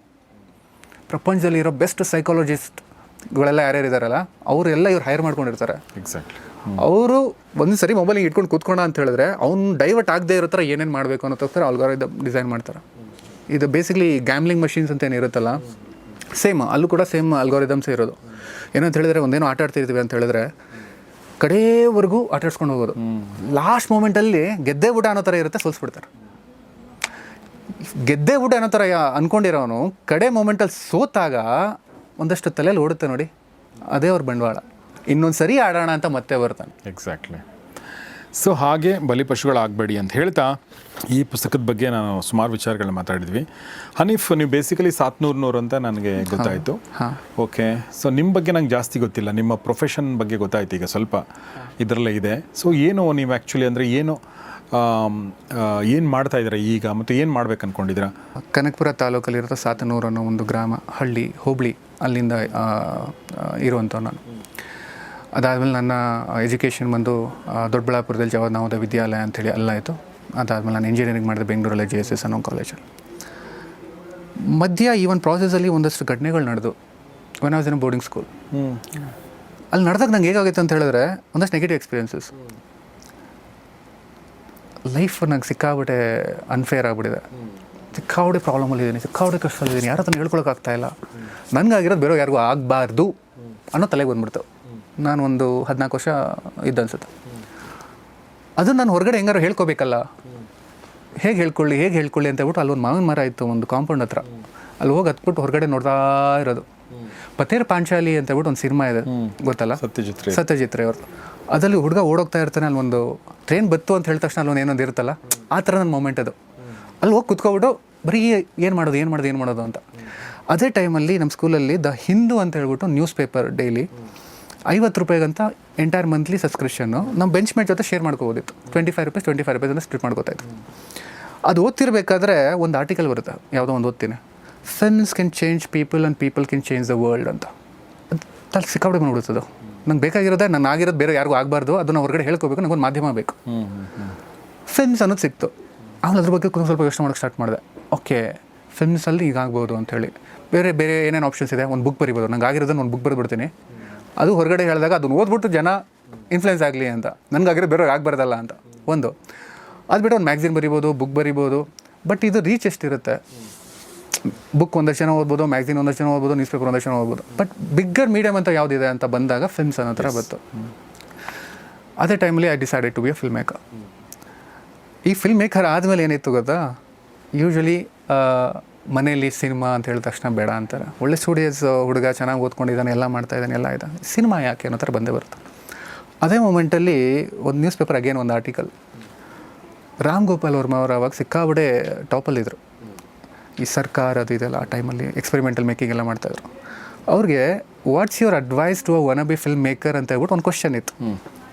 ಪ್ರಪಂಚದಲ್ಲಿ ಇರೋ ಬೆಸ್ಟ್ ಸೈಕಾಲಜಿಸ್ಟ್ಗಳೆಲ್ಲ ಯಾರ್ಯಾರು ಇದ್ದಾರಲ್ಲ, ಅವರೆಲ್ಲ ಇವ್ರು ಹೈರ್ ಮಾಡ್ಕೊಂಡಿರ್ತಾರೆ. ಎಕ್ಸಾಕ್ಟ್ಲಿ. ಅವರು ಒಂದು ಸರಿ ಮೊಬೈಲಿಗೆ ಇಟ್ಕೊಂಡು ಕೂತ್ಕೊಂಡ ಅಂತ ಹೇಳಿದ್ರೆ ಅವ್ನು ಡೈವರ್ಟ್ ಆಗದೆ ಇರೋ ಥರ ಏನೇನು ಮಾಡಬೇಕು ಅನ್ನೋದಕ್ಕೋಸ್ಕರ ಆಲ್ಗಾರಿದಮ್ ಡಿಸೈನ್ ಮಾಡ್ತಾರೆ. ಇದು ಬೇಸಿಕ್ಲಿ ಗ್ಯಾಮ್ಲಿಂಗ್ ಮಷೀನ್ಸ್ ಅಂತ ಏನಿರುತ್ತಲ್ಲ, ಸೇಮ್ ಅಲ್ಲೂ ಕೂಡ ಸೇಮ್ ಅಲ್ಗಾರಿದಮ್ಸೇ ಇರೋದು. ಏನಂತ ಹೇಳಿದ್ರೆ, ಒಂದೇನೋ ಆಟ ಆಡ್ತಿರ್ತೀವಿ ಅಂತ ಹೇಳಿದ್ರೆ ಕಡೆವರೆಗೂ ಆಟಾಡ್ಸ್ಕೊಂಡು ಹೋಗೋದು. ಲಾಸ್ಟ್ ಮೂಮೆಂಟಲ್ಲಿ ಗೆದ್ದೇ ಊಟ ಅನ್ನೋ ಥರ ಇರುತ್ತೆ, ಸೋಲ್ಸ್ಬಿಡ್ತಾರೆ. ಗೆದ್ದೇ ಊಟ ಅನ್ನೋ ಥರ ಅಂದ್ಕೊಂಡಿರೋನು ಕಡೆ ಮೂಮೆಂಟಲ್ಲಿ ಸೋತಾಗ ಒಂದಷ್ಟು ತಲೆಯಲ್ಲಿ ಓಡುತ್ತೆ ನೋಡಿ, ಅದೇ ಅವ್ರ ಬಂಡವಾಳ. ಇನ್ನೊಂದು ಸರಿ ಆಡೋಣ ಅಂತ ಮತ್ತೆ ಬರ್ತಾನೆ. ಎಕ್ಸಾಕ್ಟ್ಲಿ. ಸೊ ಹಾಗೆ ಬಲಿಪಶುಗಳಾಗಬೇಡಿ ಅಂತ ಹೇಳ್ತಾ ಈ ಪುಸ್ತಕದ ಬಗ್ಗೆ ನಾನು ಸುಮಾರು ವಿಚಾರಗಳನ್ನ ಮಾತಾಡಿದ್ವಿ. ಹನೀಫ್, ನೀವು ಬೇಸಿಕಲಿ 700 ಅಂತ ನನಗೆ ಗೊತ್ತಾಯಿತು. ಓಕೆ. ಸೊ ನಿಮ್ಮ ಬಗ್ಗೆ ನಂಗೆ ಜಾಸ್ತಿ ಗೊತ್ತಿಲ್ಲ, ನಿಮ್ಮ ಪ್ರೊಫೆಷನ್ ಬಗ್ಗೆ ಗೊತ್ತಾಯ್ತು ಈಗ ಸ್ವಲ್ಪ ಇದರಲ್ಲೇ ಇದೆ. ಸೊ ಏನು ನೀವು ಆ್ಯಕ್ಚುಲಿ ಅಂದರೆ ಏನು ಮಾಡ್ತಾ ಇದ್ದೀರಾ ಈಗ, ಮತ್ತು ಏನು ಮಾಡ್ಬೇಕು ಅಂದ್ಕೊಂಡಿದ್ದೀರಾ? ಕನಕಪುರ ತಾಲೂಕಲ್ಲಿರೋ ಸಾತನೂರು ಅನ್ನೋ ಒಂದು ಗ್ರಾಮ, ಹಳ್ಳಿ, ಹೋಬಳಿ, ಅಲ್ಲಿಂದ ಇರುವಂಥ ನಾನು. ಅದಾದಮೇಲೆ ನನ್ನ ಎಜುಕೇಷನ್ ಬಂದು ದೊಡ್ಡಬಳ್ಳಾಪುರದಲ್ಲಿ ಜವಾಹರ್ ನವೋದಯ ವಿದ್ಯಾಲಯ ಅಂಥೇಳಿ ಅಲ್ಲಾಯಿತು. ಅದಾದಮೇಲೆ ನಾನು ಇಂಜಿನಿಯರಿಂಗ್ ಮಾಡಿದೆ ಬೆಂಗಳೂರಲ್ಲಿ JSS ಅನ್ನೋ ಕಾಲೇಜಲ್ಲಿ. ಮಧ್ಯ ಈ ಒಂದು ಪ್ರಾಸೆಸಲ್ಲಿ ಒಂದಷ್ಟು ಘಟನೆಗಳು ನಡೆದು when I was in boarding school. ಅಲ್ಲಿ ನಡೆದಾಗ ನಂಗೆ ಹೇಗಾಗಿತ್ತು ಅಂತ ಹೇಳಿದ್ರೆ, ಒಂದಷ್ಟು ನೆಗೆಟಿವ್ ಎಕ್ಸ್ಪೀರಿಯನ್ಸಸ್. ಲೈಫ್ ನಂಗೆ ಸಿಕ್ಕಾಬಿಟ್ಟೆ ಅನ್ಫೇರ್ ಆಗಿಬಿಟ್ಟಿದೆ. ಸಿಕ್ಕಾಬಿಟ್ಟೆ ಪ್ರಾಬ್ಲಮಲ್ಲಿದ್ದೀನಿ, ಸಿಕ್ಕಾಬಿಟ್ಟೆ ಕಷ್ಟದಲ್ಲಿದ್ದೀನಿ, ಯಾರ ಹತ್ರ ಹೇಳ್ಕೊಳಕ್ಕಾಗ್ತಾಯಿಲ್ಲ. ನನಗಾಗಿರೋದು ಬೇರೆ ಯಾರಿಗೂ ಆಗಬಾರ್ದು ಅನ್ನೋ ತಲೆಗೆ ಬಂದ್ಬಿಡ್ತಾವೆ. ನಾನು ಒಂದು 14 ವರ್ಷ ಇದ್ದ ಅನ್ಸುತ್ತೆ. ಅದನ್ನು ನಾನು ಹೊರಗಡೆ ಹೆಂಗಾರು ಹೇಳ್ಕೊಬೇಕಲ್ಲ, ಹೇಗೆ ಹೇಳ್ಕೊಳ್ಳಿ ಅಂತ ಹೇಳ್ಬಿಟ್ಟು ಅಲ್ಲೊಂದು ಮಾವಿನ ಮರ ಇತ್ತು ಒಂದು ಕಾಂಪೌಂಡ್ ಹತ್ರ. ಅಲ್ಲಿ ಹೋಗಿ ಹತ್ಬಿಟ್ಟು ಹೊರಗಡೆ ನೋಡ್ತಾ ಇರೋದು. ಪತೇರ್ ಪಾಂಚಾಲಿ ಅಂತ ಹೇಳ್ಬಿಟ್ಟು ಒಂದು ಸಿನಿಮಾ ಇದೆ, ಗೊತ್ತಲ್ಲ? ಸತ್ಯಜಿತ್ ರೇ ಅವ್ರದ್ದು. ಅದರಲ್ಲಿ ಹುಡುಗ ಓಡೋಗ್ತಾ ಇರ್ತಾನೆ, ಅಲ್ಲಿ ಒಂದು ಟ್ರೈನ್ ಬತ್ತು ಅಂತ ಹೇಳಿದ ತಕ್ಷಣ ಅಲ್ಲಿ ಏನೊಂದು ಇರುತ್ತಲ್ಲ, ಆ ಥರ ನನ್ನ ಮೂಮೆಂಟ್ ಅದು. ಅಲ್ಲಿ ಹೋಗಿ ಕುತ್ಕೊಬಿಟ್ಟು ಬರೀ ಏನು ಮಾಡೋದು ಅಂತ. ಅದೇ ಟೈಮಲ್ಲಿ ನಮ್ಮ ಸ್ಕೂಲಲ್ಲಿ ದ ಹಿಂದೂ ಅಂತ ಹೇಳ್ಬಿಟ್ಟು ನ್ಯೂಸ್ ಪೇಪರ್ ಡೈಲಿ 50 ರೂಪಾಯಿಗಂತ ಎಂಟೈರ್ ಮಂತ್ಲಿ ಸಬ್ಸ್ಕ್ರಿಪ್ಷನ್ನು ನಮ್ಮ ಬೆಂಚ್ ಮೇಟ್ ಜೊತೆ ಶೇರ್ ಮಾಡ್ಕೋಬೋದಿತ್ತು. 25 ರೂಪೀಸ್ ಅಂತ ಸ್ಪ್ಲಿಟ್ ಮಾಡ್ಕೋತಾಯಿತ್ತು. ಅದು ಓದ್ತಿರ್ಬೇಕಾದ್ರೆ ಒಂದು ಆರ್ಟಿಕಲ್ ಬರುತ್ತೆ, ಯಾವುದೋ ಒಂದು ಓದ್ತೀನಿ, films can change people and people can change the world ಅಂತ. ಅದು ಸಿಕ್ಕಾಪಟ್ಟೆ ನೋಡುತ್ತದು. ನಂಗೆ ಬೇಕಾಗಿರೋದೇ ನಾನು ಆಗಿರೋದು ಬೇರೆ ಯಾರಿಗೂ ಆಗಬಾರ್ದು, ಅದನ್ನು ಹೊರಗಡೆ ಹೇಳ್ಕೋಬೇಕು, ನನಗೊಂದು ಮಾಧ್ಯಮ ಬೇಕು. ಫಿಲ್ಮ್ಸ್ ಅನ್ನೋದು ಸಿಕ್ತು. ಆಮೇಲೆ ಅದ್ರ ಬಗ್ಗೆ ಸ್ವಲ್ಪ ಯೋಚನೆ ಮಾಡೋಕ್ಕೆ ಸ್ಟಾರ್ಟ್ ಮಾಡಿದೆ. ಓಕೆ, ಫಿಲ್ಮ್ಸಲ್ಲಿ ಈಗ ಆಗ್ಬೋದು ಅಂಥೇಳಿ ಬೇರೆ ಏನೇನು ಆಪ್ಷನ್ಸ್ ಇದೆ. ಒಂದು ಬುಕ್ ಬರಿಬೋದು, ನಂಗೆ ಆಗಿರೋದನ್ನು ಒಂದು ಬುಕ್ ಬರೆದ್ಬಿಡ್ತೀನಿ, ಅದು ಹೊರಗಡೆ ಹೇಳಿದಾಗ ಅದನ್ನು ಓದ್ಬಿಟ್ಟು ಜನ ಇನ್ಫ್ಲುಯೆನ್ಸ್ ಆಗಲಿ ಅಂತ, ನನಗಾಗಿರೋ ಬೇರೆಯವ್ರಿಗೆ ಆಗಬಾರ್ದಲ್ಲ ಅಂತ. ಒಂದು ಅದು ಬಿಟ್ಟು ಒಂದು ಮ್ಯಾಗ್ಝಿನ್ ಬರಿಬೋದು, ಬುಕ್ ಬರಿಬೋದು. ಬಟ್ ಇದು ರೀಚ್ ಎಷ್ಟಿರುತ್ತೆ? ಬುಕ್ ಒಂದಷ್ಟು ಜನ ಓದ್ಬೋದು, ಮ್ಯಾಗ್ಝಿನ್ ಒಂದಷ್ಟು ಜನ ಓದ್ಬೋದು, ನ್ಯೂಸ್ ಪೇಪರ್ ಒಂದಷ್ಟು ಜನ ಓದ್ಬೋದು. ಬಟ್ ಬಿಗ್ಗರ್ ಮೀಡಿಯಮ್ ಅಂತ ಯಾವುದಿದೆ ಅಂತ ಬಂದಾಗ ಫಿಲ್ಮ್ಸ್ ಅನ್ನೋ ಥರ ಬಂತು. ಅದೇ ಟೈಮಲ್ಲಿ I decided to be a film maker. ಈ ಫಿಲ್ಮ್ ಮೇಕರ್ ಆದಮೇಲೆ ಏನಿತ್ತು ಗೊತ್ತಾ, ಯೂಶ್ವಲಿ ಮನೇಲಿ ಸಿನಿಮಾ ಅಂತ ಹೇಳಿದ ತಕ್ಷಣ ಬೇಡ ಅಂತಾರೆ. ಒಳ್ಳೆ ಸ್ಟೂಡಿಯೋಸ್ ಹುಡುಗ, ಚೆನ್ನಾಗಿ ಓದ್ಕೊಂಡಿದ್ದಾನೆ, ಎಲ್ಲ ಮಾಡ್ತಾಯಿದ್ದಾನೆ, ಎಲ್ಲ ಇದೆ, ಸಿನಿಮಾ ಯಾಕೆ ಅನ್ನೋ ಥರ ಬಂದೇ ಬರುತ್ತೆ. ಅದೇ ಮೂಮೆಂಟಲ್ಲಿ ಒಂದು ನ್ಯೂಸ್ ಪೇಪರ್ ಅಗೇನ್ ಒಂದು ಆರ್ಟಿಕಲ್, ರಾಮ್ ಗೋಪಾಲ್ ವರ್ಮ ಅವರು ಅವಾಗ ಸಿಕ್ಕಾಬಡೆ ಟಾಪಲ್ಲಿದ್ದರು. ಈ ಸರ್ಕಾರ ಅದು ಇದೆಲ್ಲ ಆ ಟೈಮಲ್ಲಿ ಎಕ್ಸ್ಪೆರಿಮೆಂಟಲ್ ಮೇಕಿಂಗ್ ಎಲ್ಲ ಮಾಡ್ತಾಯಿದ್ರು. ಅವ್ರಿಗೆ what's your advice to a wannabe film maker ಅಂತ ಹೇಳ್ಬಿಟ್ಟು ಒಂದು ಕ್ವಶನ್ ಇತ್ತು.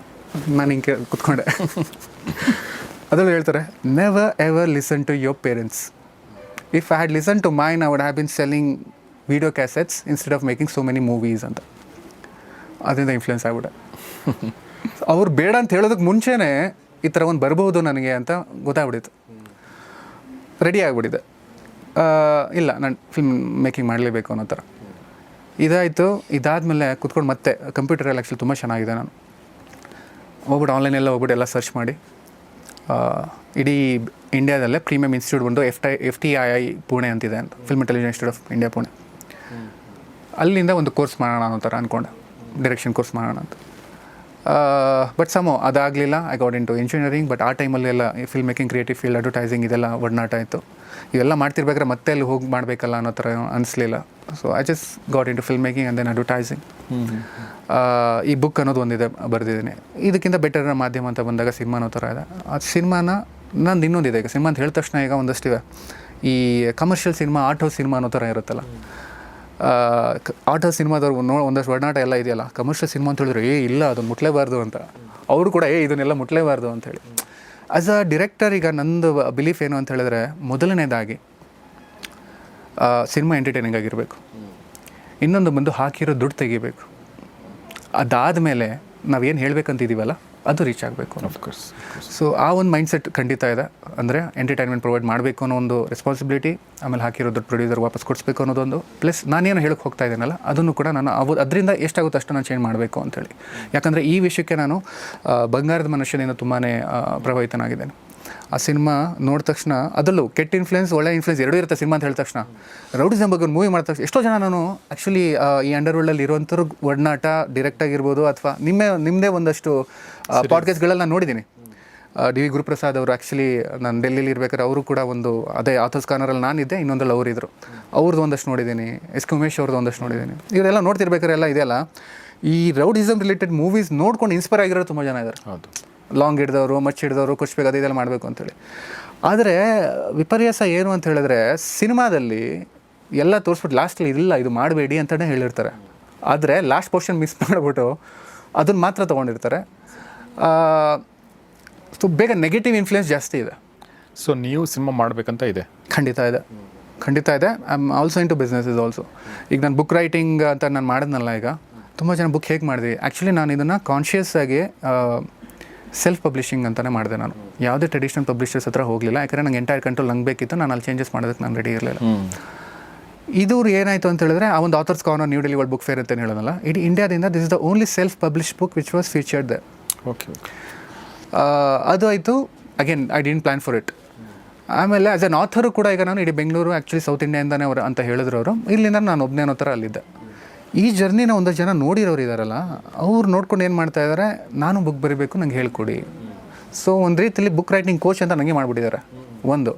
ನಾನು ಹಿಂಗೆ ಕೂತ್ಕೊಂಡೆ. ಅದರಲ್ಲಿ ಹೇಳ್ತಾರೆ, never ever listen to your parents. If I had listen to mine I would have been selling video cassettes instead of making so many movies ಅಂತ. ಅದರಿಂದ ಇನ್ಫ್ಲುಯೆನ್ಸ್ ಆಗ್ಬಿಟ್ಟೆ. ಅವ್ರು ಬೇಡ ಅಂತ ಹೇಳೋದಕ್ಕೆ ಮುಂಚೆನೇ ಈ ಥರ ಒಂದು ಬರ್ಬೋದು ನನಗೆ ಅಂತ ಗೊತ್ತಾಗ್ಬಿಟ್ಟಿತ್ತು. ರೆಡಿ ಆಗಿಬಿಟ್ಟಿದೆ, ಇಲ್ಲ ನಾನು ಫಿಲ್ಮ್ ಮೇಕಿಂಗ್ ಮಾಡಲೇಬೇಕು ಅನ್ನೋ ಥರ ಇದಾಯಿತು. ಇದಾದಮೇಲೆ ಕುತ್ಕೊಂಡು ಮತ್ತೆ ಕಂಪ್ಯೂಟರಲ್ಲಿ ಆ್ಯಕ್ಚುಲಿ ತುಂಬ ಚೆನ್ನಾಗಿದೆ. ನಾನು ಹೋಗ್ಬಿಟ್ಟು ಆನ್ಲೈನೆಲ್ಲ ಹೋಗ್ಬಿಟ್ಟು ಎಲ್ಲ ಸರ್ಚ್ ಮಾಡಿ, ಇಡೀ ಇಂಡಿಯಾದಲ್ಲೇ ಪ್ರೀಮಿಯಂ ಇನ್ಸ್ಟಿಟ್ಯೂಟ್ ಬಂದು FTII ಪುಣೆ ಅಂತಿದೆ ಅಂತ, film intelligence institute of India Pune. ಅಲ್ಲಿಂದ ಒಂದು ಕೋರ್ಸ್ ಮಾಡೋಣ ಅನ್ನೋ ಥರ ಅಂದ್ಕೊಂಡೆ, ಡೈರೆಕ್ಷನ್ ಕೋರ್ಸ್ ಮಾಡೋಣ ಅಂತ. ಬಟ್ ಸಮೋ ಅದಾಗಲಿಲ್ಲ. I got in to engineering. But ಆ ಟೈಮಲ್ಲಿ ಎಲ್ಲ film making, creative field, advertising ಇದೆಲ್ಲ ಒಡನಾಟ ಆಯಿತು. ಇವೆಲ್ಲ ಮಾಡ್ತಿರ್ಬೇಕಾದ್ರೆ ಮತ್ತೆ ಅಲ್ಲಿ ಹೋಗಿ ಮಾಡಬೇಕಲ್ಲ ಅನ್ನೋ ಥರ ಅನಿಸ್ಲಿಲ್ಲ. So I just got in to film making and then advertising. ಈ ಬುಕ್ ಅನ್ನೋದು ಒಂದಿದೆ, ಬರೆದಿದ್ದೀನಿ. ಇದಕ್ಕಿಂತ ಬೆಟರ್ ಮಾಧ್ಯಮ ಅಂತ ಬಂದಾಗ ಸಿನಿಮಾ ಅನ್ನೋ ಥರ ಇದೆ. ಆ ಸಿನಿಮಾನ ನಂದು ಇನ್ನೊಂದಿದೆ. ಈಗ ಸಿನಿಮಾ ಅಂತ ಹೇಳಿದ ತಕ್ಷಣ ಈಗ ಒಂದಷ್ಟಿವೆ. ಈ commercial cinema, art house cinema ಅನ್ನೋ ಥರ ಇರುತ್ತಲ್ಲ, ಆರ್ಟ್ ಹೌಸ್ ಸಿನಿಮಾದವ್ರು ಒಂದಷ್ಟು ಒಡನಾಟ ಎಲ್ಲ ಇದೆಯಲ್ಲ. ಕಮರ್ಷಿಯಲ್ ಸಿನಿಮಾ ಅಂತ ಹೇಳಿದ್ರೆ ಇಲ್ಲ ಅದನ್ನು ಮುಟ್ಲೇಬಾರ್ದು ಅಂತ, ಅವರು ಕೂಡ ಇದನ್ನೆಲ್ಲ ಮುಟ್ಲೇಬಾರ್ದು ಅಂತೇಳಿ. ಆ್ಯಸ್ ಅ ಡಿರೆಕ್ಟರ್ ಈಗ ನಂದು ಬಿಲೀಫ್ ಏನು ಅಂತ ಹೇಳಿದ್ರೆ, ಮೊದಲನೇದಾಗಿ ಸಿನಿಮಾ ಎಂಟರ್ಟೈನಿಂಗ್ ಆಗಿರಬೇಕು. ಇನ್ನೊಂದು ಬಂದು ಹಾಕಿರೋ ದುಡ್ಡು ತೆಗಿಬೇಕು. ಅದಾದಮೇಲೆ ನಾವೇನು ಹೇಳ್ಬೇಕಂತಿದ್ದೀವಲ್ಲ ಅದು ರೀಚ್ ಆಗಬೇಕು. ಆಫ್ಕೋರ್ಸ್. ಸೊ ಆ ಒಂದು ಮೈಂಡ್ಸೆಟ್ ಖಂಡಿತ ಇದೆ. ಅಂದರೆ ಎಂಟರ್ಟೈನ್ಮೆಂಟ್ ಪ್ರೊವೈಡ್ ಮಾಡಬೇಕು ಅನ್ನೋ ಒಂದು ರೆಸ್ಪಾನ್ಸಿಬಿಲಿಟಿ, ಆಮೇಲೆ ಹಾಕಿರೋ ದುಡ್ಡು ಪ್ರೊಡ್ಯೂಸರ್ ವಾಪಸ್ ಕೊಡಿಸ್ಬೇಕು ಅನ್ನೋದೊಂದು, ಪ್ಲಸ್ ನಾನೇನು ಹೇಳಕ್ಕೆ ಹೋಗ್ತಾ ಇದ್ದೀನಲ್ಲ ಅದನ್ನು ಕೂಡ ನಾನು ಅದರಿಂದ ಎಷ್ಟಾಗುತ್ತೋ ಅಷ್ಟು ನಾನು ಚೇಂಜ್ ಮಾಡಬೇಕು ಅಂತೇಳಿ. ಯಾಕಂದರೆ ಈ ವಿಷಯಕ್ಕೆ ನಾನು ಬಂಗಾರದ ಮನುಷ್ಯನಿಂದ ತುಂಬಾ ಪ್ರಭಾವಿತನಾಗಿದ್ದೇನೆ. ಆ ಸಿನಿಮಾ ನೋಡಿದ ತಕ್ಷಣ ಅದರಲ್ಲೂ ಕೆಟ್ಟ ಇನ್ಫ್ಲುಯೆನ್ಸ್, ಒಳ್ಳೆ ಇನ್ಫ್ಲುಯೆನ್ಸ್ ಎರಡೂ ಇರುತ್ತೆ ಸಿನಿಮಾ ಅಂತ ಹೇಳಿದ ತಕ್ಷಣ. ರೌಡಿಸಮ್ ಬಗ್ಗೆ ಒಂದು ಮೂವಿ ಮಾಡಿದ ತಕ್ಷಣ ಎಷ್ಟೋ ಜನ ನಾನು ಆ್ಯಕ್ಚುಲಿ ಈ ಅಂಡರ್ವರ್ಲ್ಡಲ್ಲಿ ಇರುವಂಥವ್ರು ಒಡನಾಟ ಡೈರೆಕ್ಟ್ ಆಗಿರ್ಬೋದು, ಅಥವಾ ನಿಮ್ಮದೇ ಒಂದಷ್ಟು ಪಾಡ್ಕಾಸ್ಟ್ಗಳೆಲ್ಲ ನೋಡಿದ್ದೀನಿ. ಡಿ ವಿ ಗುರುಪ್ರಸಾದ್ ಅವರು ಆ್ಯಕ್ಚುಲಿ ನಾನು ಡೆಲ್ಲಿಲಿ ಇರ್ಬೇಕಾದ್ರೆ ಅವರು ಕೂಡ ಒಂದು ಅದೇ ಆಥರ್ಸ್ ಕಾರ್ನರಲ್ಲಿ ನಾನಿದ್ದೆ, ಇನ್ನೊಂದಲ್ಲಿ ಅವರಿದ್ದರು. ಅವ್ರದ್ದು ಒಂದಷ್ಟು ನೋಡಿದ್ದೀನಿ, ಎಸ್ ಕೆ ಉಮೇಶ್ ಅವ್ರದ್ದು ಒಂದಷ್ಟು ನೋಡಿದ್ದೀನಿ. ಇವರೆಲ್ಲ ನೋಡ್ತಿರ್ಬೇಕಾದ್ರೆ ಎಲ್ಲ ಇದೆಯಲ್ಲ, ಈ ರೌಡಿಸಮ್ ರಿಲೇಟೆಡ್ ಮೂವೀಸ್ ನೋಡ್ಕೊಂಡು ಇನ್ಸ್ಪೈರ್ ಆಗಿರೋ ತುಂಬ ಜನ ಇದ್ದಾರೆ. ಹೌದು, ಲಾಂಗ್ ಹಿಡಿದವರು, ಮಚ್ಚ ಹಿಡಿದವರು, ಕೊಚ್ಚಬೇಕು, ಅದು ಇದೆಲ್ಲ ಮಾಡಬೇಕು ಅಂತೇಳಿ. ಆದರೆ ವಿಪರ್ಯಾಸ ಏನು ಅಂತ ಹೇಳಿದ್ರೆ, ಸಿನಿಮಾದಲ್ಲಿ ಎಲ್ಲ ತೋರಿಸ್ಬಿಟ್ಟು ಲಾಸ್ಟಲ್ಲಿ ಇಲ್ಲ ಇದು ಮಾಡಬೇಡಿ ಅಂತಲೇ ಹೇಳಿರ್ತಾರೆ. ಆದರೆ ಲಾಸ್ಟ್ ಪೋರ್ಷನ್ ಮಿಸ್ ಮಾಡಿಬಿಟ್ಟು ಅದನ್ನು ಮಾತ್ರ ತೊಗೊಂಡಿರ್ತಾರೆ. ಸೊ ಬೇಗ ನೆಗೆಟಿವ್ ಇನ್ಫ್ಲುಯೆನ್ಸ್ ಜಾಸ್ತಿ ಇದೆ. ಸೊ ನೀವು ಸಿನಿಮಾ ಮಾಡಬೇಕಂತ ಇದೆ? ಖಂಡಿತ ಇದೆ. I am also into business is also. ಈಗ ನಾನು ಬುಕ್ ರೈಟಿಂಗ್ ಅಂತ ನಾನು ಮಾಡಿದ್ನಲ್ಲ, ಈಗ ತುಂಬ ಜನ ಬುಕ್ ಹೇಗೆ ಮಾಡಿದ್ವಿ. ಆ್ಯಕ್ಚುಲಿ ನಾನು ಇದನ್ನು ಕಾನ್ಷಿಯಸ್ ಆಗಿ ಸೆಲ್ಫ್ ಪಬ್ಲಿಷಿಂಗ್ ಅಂತಲೇ ಮಾಡಿದೆ. ನಾನು ಯಾವುದೇ ಟ್ರೆಡಿಷನಲ್ ಪಬ್ಲಿಷರ್ಸ್ ಹತ್ರ ಹೋಗಲಿಲ್ಲ, ಯಾಕಂದರೆ ನಂಗೆ ಎಂಟೈರ್ ಕಂಟ್ರೋಲ್ ನಂಗೆ ಬೇಕಿತ್ತು. ನಾನು ಅಲ್ಲಿ ಚೇಂಜಸ್ ಮಾಡೋದಕ್ಕೆ ನಾನು ರೆಡಿ ಇರಲಿಲ್ಲ. ಇದು ಏನಾಯಿತು ಅಂತ ಹೇಳಿದ್ರೆ, ಆ ಒಂದು author's corner New Delhi world book fair ಅಂತ ಹೇಳೋದಲ್ಲ, ಇಡೀ ಇಂಡಿಯಾದಿಂದ this is the only self publish book which was featured there. Okay. ಅದು ಆಯಿತು. Again I didn't plan for it. ಆಮೇಲೆ ಆ್ಯಸ್ ಎನ್ ಆಥರು ಕೂಡ ಈಗ ನಾನು ಇಡೀ ಬೆಂಗಳೂರು, ಆ್ಯಕ್ಚುಲಿ ಸೌತ್ ಇಂಡಿಯಾಯಿಂದನೇ ಅವರು ಅಂತ ಹೇಳಿದ್ರು ಅವರು. ಇಲ್ಲಿಂದ ನಾನು ಒಬ್ಬನೇ ಅನ್ನೋ ಥರ ಅಲ್ಲಿದ್ದೆ. ಈ ಜರ್ನಿನ ಒಂದಷ್ಟು ಜನ ನೋಡಿರೋರು ಇದ್ದಾರಲ್ಲ, ಅವ್ರು ನೋಡ್ಕೊಂಡು ಏನು ಮಾಡ್ತಾ ಇದ್ದಾರೆ, ನಾನು ಬುಕ್ ಬರೀಬೇಕು, ನಂಗೆ ಹೇಳ್ಕೊಡಿ. ಸೊ ಒಂದು ರೀತಿಯಲ್ಲಿ ಬುಕ್ ರೈಟಿಂಗ್ ಕೋಚ್ ಅಂತ ನನಗೆ ಮಾಡಿಬಿಟ್ಟಿದ್ದಾರೆ. ಒಂದು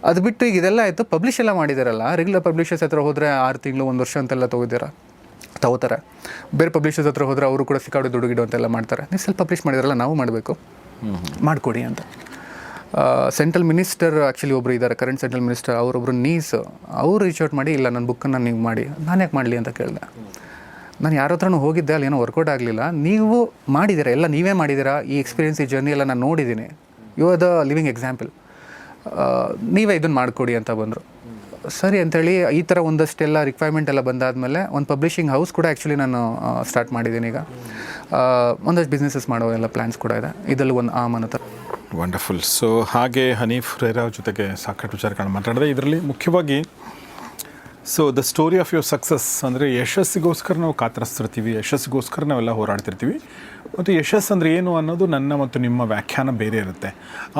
ಅದು ಬಿಟ್ಟು ಈಗ ಇದೆಲ್ಲ ಆಯಿತು, ಪಬ್ಲಿಷ್ ಎಲ್ಲ ಮಾಡಿದಾರಲ್ಲ, ರೆಗ್ಯುಲರ್ ಪಬ್ಲಿಷರ್ಸ್ ಹತ್ರ ಹೋದರೆ 6 ತಿಂಗಳು 1 ವರ್ಷ ಅಂತೆಲ್ಲ ತೊಗೋದಿರ. ತಗೋತಾರೆ. ಬೇರೆ ಪಬ್ಲಿಷರ್ಸ್ ಹತ್ರ ಹೋದರೆ ಅವರು ಕೂಡ ಸಿಕ್ಕಾಡಿ ದುಡ್ಡು ಗಿಡು ಅಂತೆಲ್ಲ ಮಾಡ್ತಾರೆ. ನೀವು ಸೆಲ್ಫ್ ಪಬ್ಲಿಷ್ ಮಾಡಿದ್ರಲ್ಲ, ನಾವು ಮಾಡಬೇಕು, ಮಾಡಿಕೊಡಿ ಅಂತ. ಸೆಂಟ್ರಲ್ ಮಿನಿಸ್ಟರ್ ಆ್ಯಕ್ಚುಲಿ ಒಬ್ಬರು ಇದ್ದಾರೆ, ಕರೆಂಟ್ ಸೆಂಟ್ರಲ್ ಮಿನಿಸ್ಟರ್, ಅವರೊಬ್ಬರು ನೀಸ್, ಅವರು ರೀಚ್ ಔಟ್ ಮಾಡಿ, ಇಲ್ಲ ನನ್ನ ಬುಕ್ಕನ್ನು ನೀವು ಮಾಡಿ. ನಾನು ಯಾಕೆ ಮಾಡಲಿ ಅಂತ ಕೇಳಿದೆ. ನಾನು ಯಾರ ಹತ್ರನೂ ಹೋಗಿದ್ದೆ, ಅಲ್ಲಿ ಏನೋ ವರ್ಕೌಟ್ ಆಗಲಿಲ್ಲ. ನೀವು ಮಾಡಿದ್ದೀರಾ, ಎಲ್ಲ ನೀವೇ ಮಾಡಿದ್ದೀರಾ, ಈ ಎಕ್ಸ್ಪೀರಿಯನ್ಸ್, ಈ ಜರ್ನಿ ಎಲ್ಲ ನಾನು ನೋಡಿದ್ದೀನಿ, you are the living example, ನೀವೇ ಇದನ್ನು ಮಾಡಿಕೊಡಿ ಅಂತ ಬಂದರು. ಸರಿ ಅಂಥೇಳಿ ಈ ಥರ ಒಂದಷ್ಟೆಲ್ಲ ರಿಕ್ವೈರ್ಮೆಂಟ್ ಎಲ್ಲ ಬಂದಾದಮೇಲೆ ಒಂದು ಪಬ್ಲಿಷಿಂಗ್ ಹೌಸ್ ಕೂಡ ಆ್ಯಕ್ಚುಲಿ ನಾನು ಸ್ಟಾರ್ಟ್ ಮಾಡಿದ್ದೀನಿ. ಈಗ ಒಂದಷ್ಟು ಬಿಸ್ನೆಸಸ್ ಮಾಡೋ ಎಲ್ಲ ಪ್ಲ್ಯಾನ್ಸ್ ಕೂಡ ಇದೆ. ಇದರಲ್ಲಿ ಒಂದು ಆಮನ ಥರ. ವಂಡರ್ಫುಲ್. ಸೊ ಹಾಗೆ ಹನೀಫ್ ರೇರಾವ್ ಜೊತೆಗೆ ಸಾಕಷ್ಟು ವಿಚಾರಗಳನ್ನ ಮಾತಾಡಿದೆ. ಇದರಲ್ಲಿ ಮುಖ್ಯವಾಗಿ so the story of your success ಅಂದರೆ ಯಶಸ್ಸಿಗೋಸ್ಕರ ನಾವು ಕಾತರಿಸ್ತಿರ್ತೀವಿ, ಯಶಸ್ಸಿಗೋಸ್ಕರ ನಾವೆಲ್ಲ ಹೋರಾಡ್ತಿರ್ತೀವಿ. ಮತ್ತು ಯಶಸ್ಸು ಅಂದರೆ ಏನು ಅನ್ನೋದು ನನ್ನ ಮತ್ತು ನಿಮ್ಮ ವ್ಯಾಖ್ಯಾನ ಬೇರೆ ಇರುತ್ತೆ.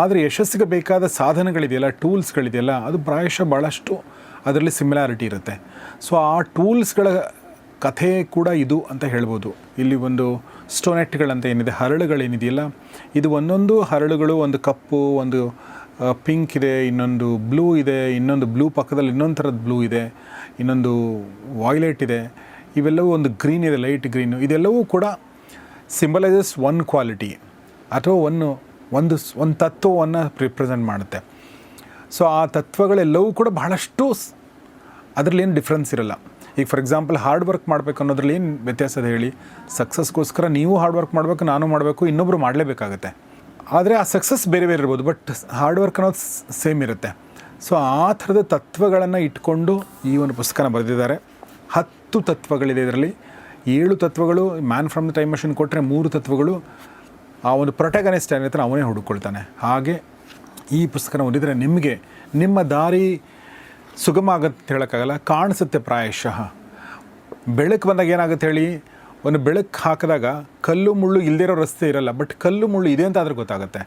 ಆದರೆ ಯಶಸ್ಸಿಗೆ ಬೇಕಾದ ಸಾಧನಗಳಿದೆಯಲ್ಲ, ಟೂಲ್ಸ್ಗಳಿದೆಯಲ್ಲ, ಅದು ಪ್ರಾಯಶಃ ಭಾಳಷ್ಟು ಅದರಲ್ಲಿ ಸಿಮಿಲಾರಿಟಿ ಇರುತ್ತೆ. ಸೊ ಆ ಟೂಲ್ಸ್ಗಳ ಕಥೆ ಕೂಡ ಇದು ಅಂತ ಹೇಳ್ಬೋದು. ಇಲ್ಲಿ ಒಂದು ಸ್ಟೋನೆಟ್ಗಳಂತ ಏನಿದೆ, ಹರಳುಗಳೇನಿದೆಯಲ್ಲ, ಇದು ಒಂದೊಂದು ಹರಳುಗಳು, ಒಂದು ಕಪ್ಪು, ಒಂದು ಪಿಂಕ್ ಇದೆ, ಇನ್ನೊಂದು ಬ್ಲೂ ಇದೆ, ಇನ್ನೊಂದು ಬ್ಲೂ ಪಕ್ಕದಲ್ಲಿ ಇನ್ನೊಂದು ಥರದ ಬ್ಲೂ ಇದೆ, ಇನ್ನೊಂದು ವಾಯ್ಲೆಟ್ ಇದೆ, ಇವೆಲ್ಲವೂ ಒಂದು ಗ್ರೀನ್ ಇದೆ, ಲೈಟ್ ಗ್ರೀನು. ಇದೆಲ್ಲವೂ ಕೂಡ ಸಿಂಬಲೈಸಸ್ ಒನ್ ಕ್ವಾಲಿಟಿ ಅಥವಾ ಒಂದು ತತ್ವವನ್ನು ರಿಪ್ರೆಸೆಂಟ್ ಮಾಡುತ್ತೆ. ಸೊ ಆ ತತ್ವಗಳೆಲ್ಲವೂ ಕೂಡ ಬಹಳಷ್ಟು ಅದರಲ್ಲಿ ಏನು ಡಿಫ್ರೆನ್ಸ್ ಇರಲ್ಲ. ಈಗ ಫಾರ್ ಎಕ್ಸಾಂಪಲ್ ಹಾರ್ಡ್ ವರ್ಕ್ ಮಾಡಬೇಕು ಅನ್ನೋದ್ರಲ್ಲಿ ಏನು ವ್ಯತ್ಯಾಸ ಇದೆ ಹೇಳಿ? ಸಕ್ಸಸ್ಗೋಸ್ಕರ ನೀವು ಹಾರ್ಡ್ ವರ್ಕ್ ಮಾಡಬೇಕು, ನಾನು ಮಾಡಬೇಕು, ಇನ್ನೊಬ್ಬರು ಮಾಡಲೇಬೇಕಾಗತ್ತೆ. ಆದರೆ ಆ ಸಕ್ಸಸ್ ಬೇರೆ ಬೇರೆ ಇರ್ಬೋದು, ಬಟ್ ಹಾರ್ಡ್ ವರ್ಕ್ ಅನ್ನೋದು ಸೇಮ್ ಇರುತ್ತೆ. ಸೊ ಆ ಥರದ ತತ್ವಗಳನ್ನು ಇಟ್ಕೊಂಡು ಈ ಒಂದು ಪುಸ್ತಕನ ಬರೆದಿದ್ದಾರೆ. 10 ತತ್ವಗಳಿದೆ ಇದರಲ್ಲಿ. 7 ತತ್ವಗಳು man from the time machine ಕೊಟ್ಟರೆ, 3 ತತ್ವಗಳು ಆ ಒಂದು ಪ್ರೊಟ್ಯಾಗನಿಸ್ಟ್ ಏನಿರ್ತಾನೆ ಅವನೇ ಹುಡುಕೊಳ್ತಾನೆ. ಹಾಗೆ ಈ ಪುಸ್ತಕನ ಓದಿದರೆ ನಿಮಗೆ ನಿಮ್ಮ ದಾರಿ ಸುಗಮ ಆಗುತ್ತೆ ಅಂತ ಹೇಳೋಕ್ಕಾಗಲ್ಲ, ಕಾಣಿಸುತ್ತೆ. ಪ್ರಾಯಶಃ ಬೆಳಕು ಬಂದಾಗ ಏನಾಗುತ್ತೆ ಹೇಳಿ, ಒಂದು ಬೆಳಕು ಹಾಕಿದಾಗ ಕಲ್ಲು ಮುಳ್ಳು ಇಲ್ಲದಿರೋ ರಸ್ತೆ ಇರಲ್ಲ, ಬಟ್ ಕಲ್ಲು ಮುಳ್ಳು ಇದೆ ಅಂತ ಆದ್ರೆ ಗೊತ್ತಾಗುತ್ತೆ.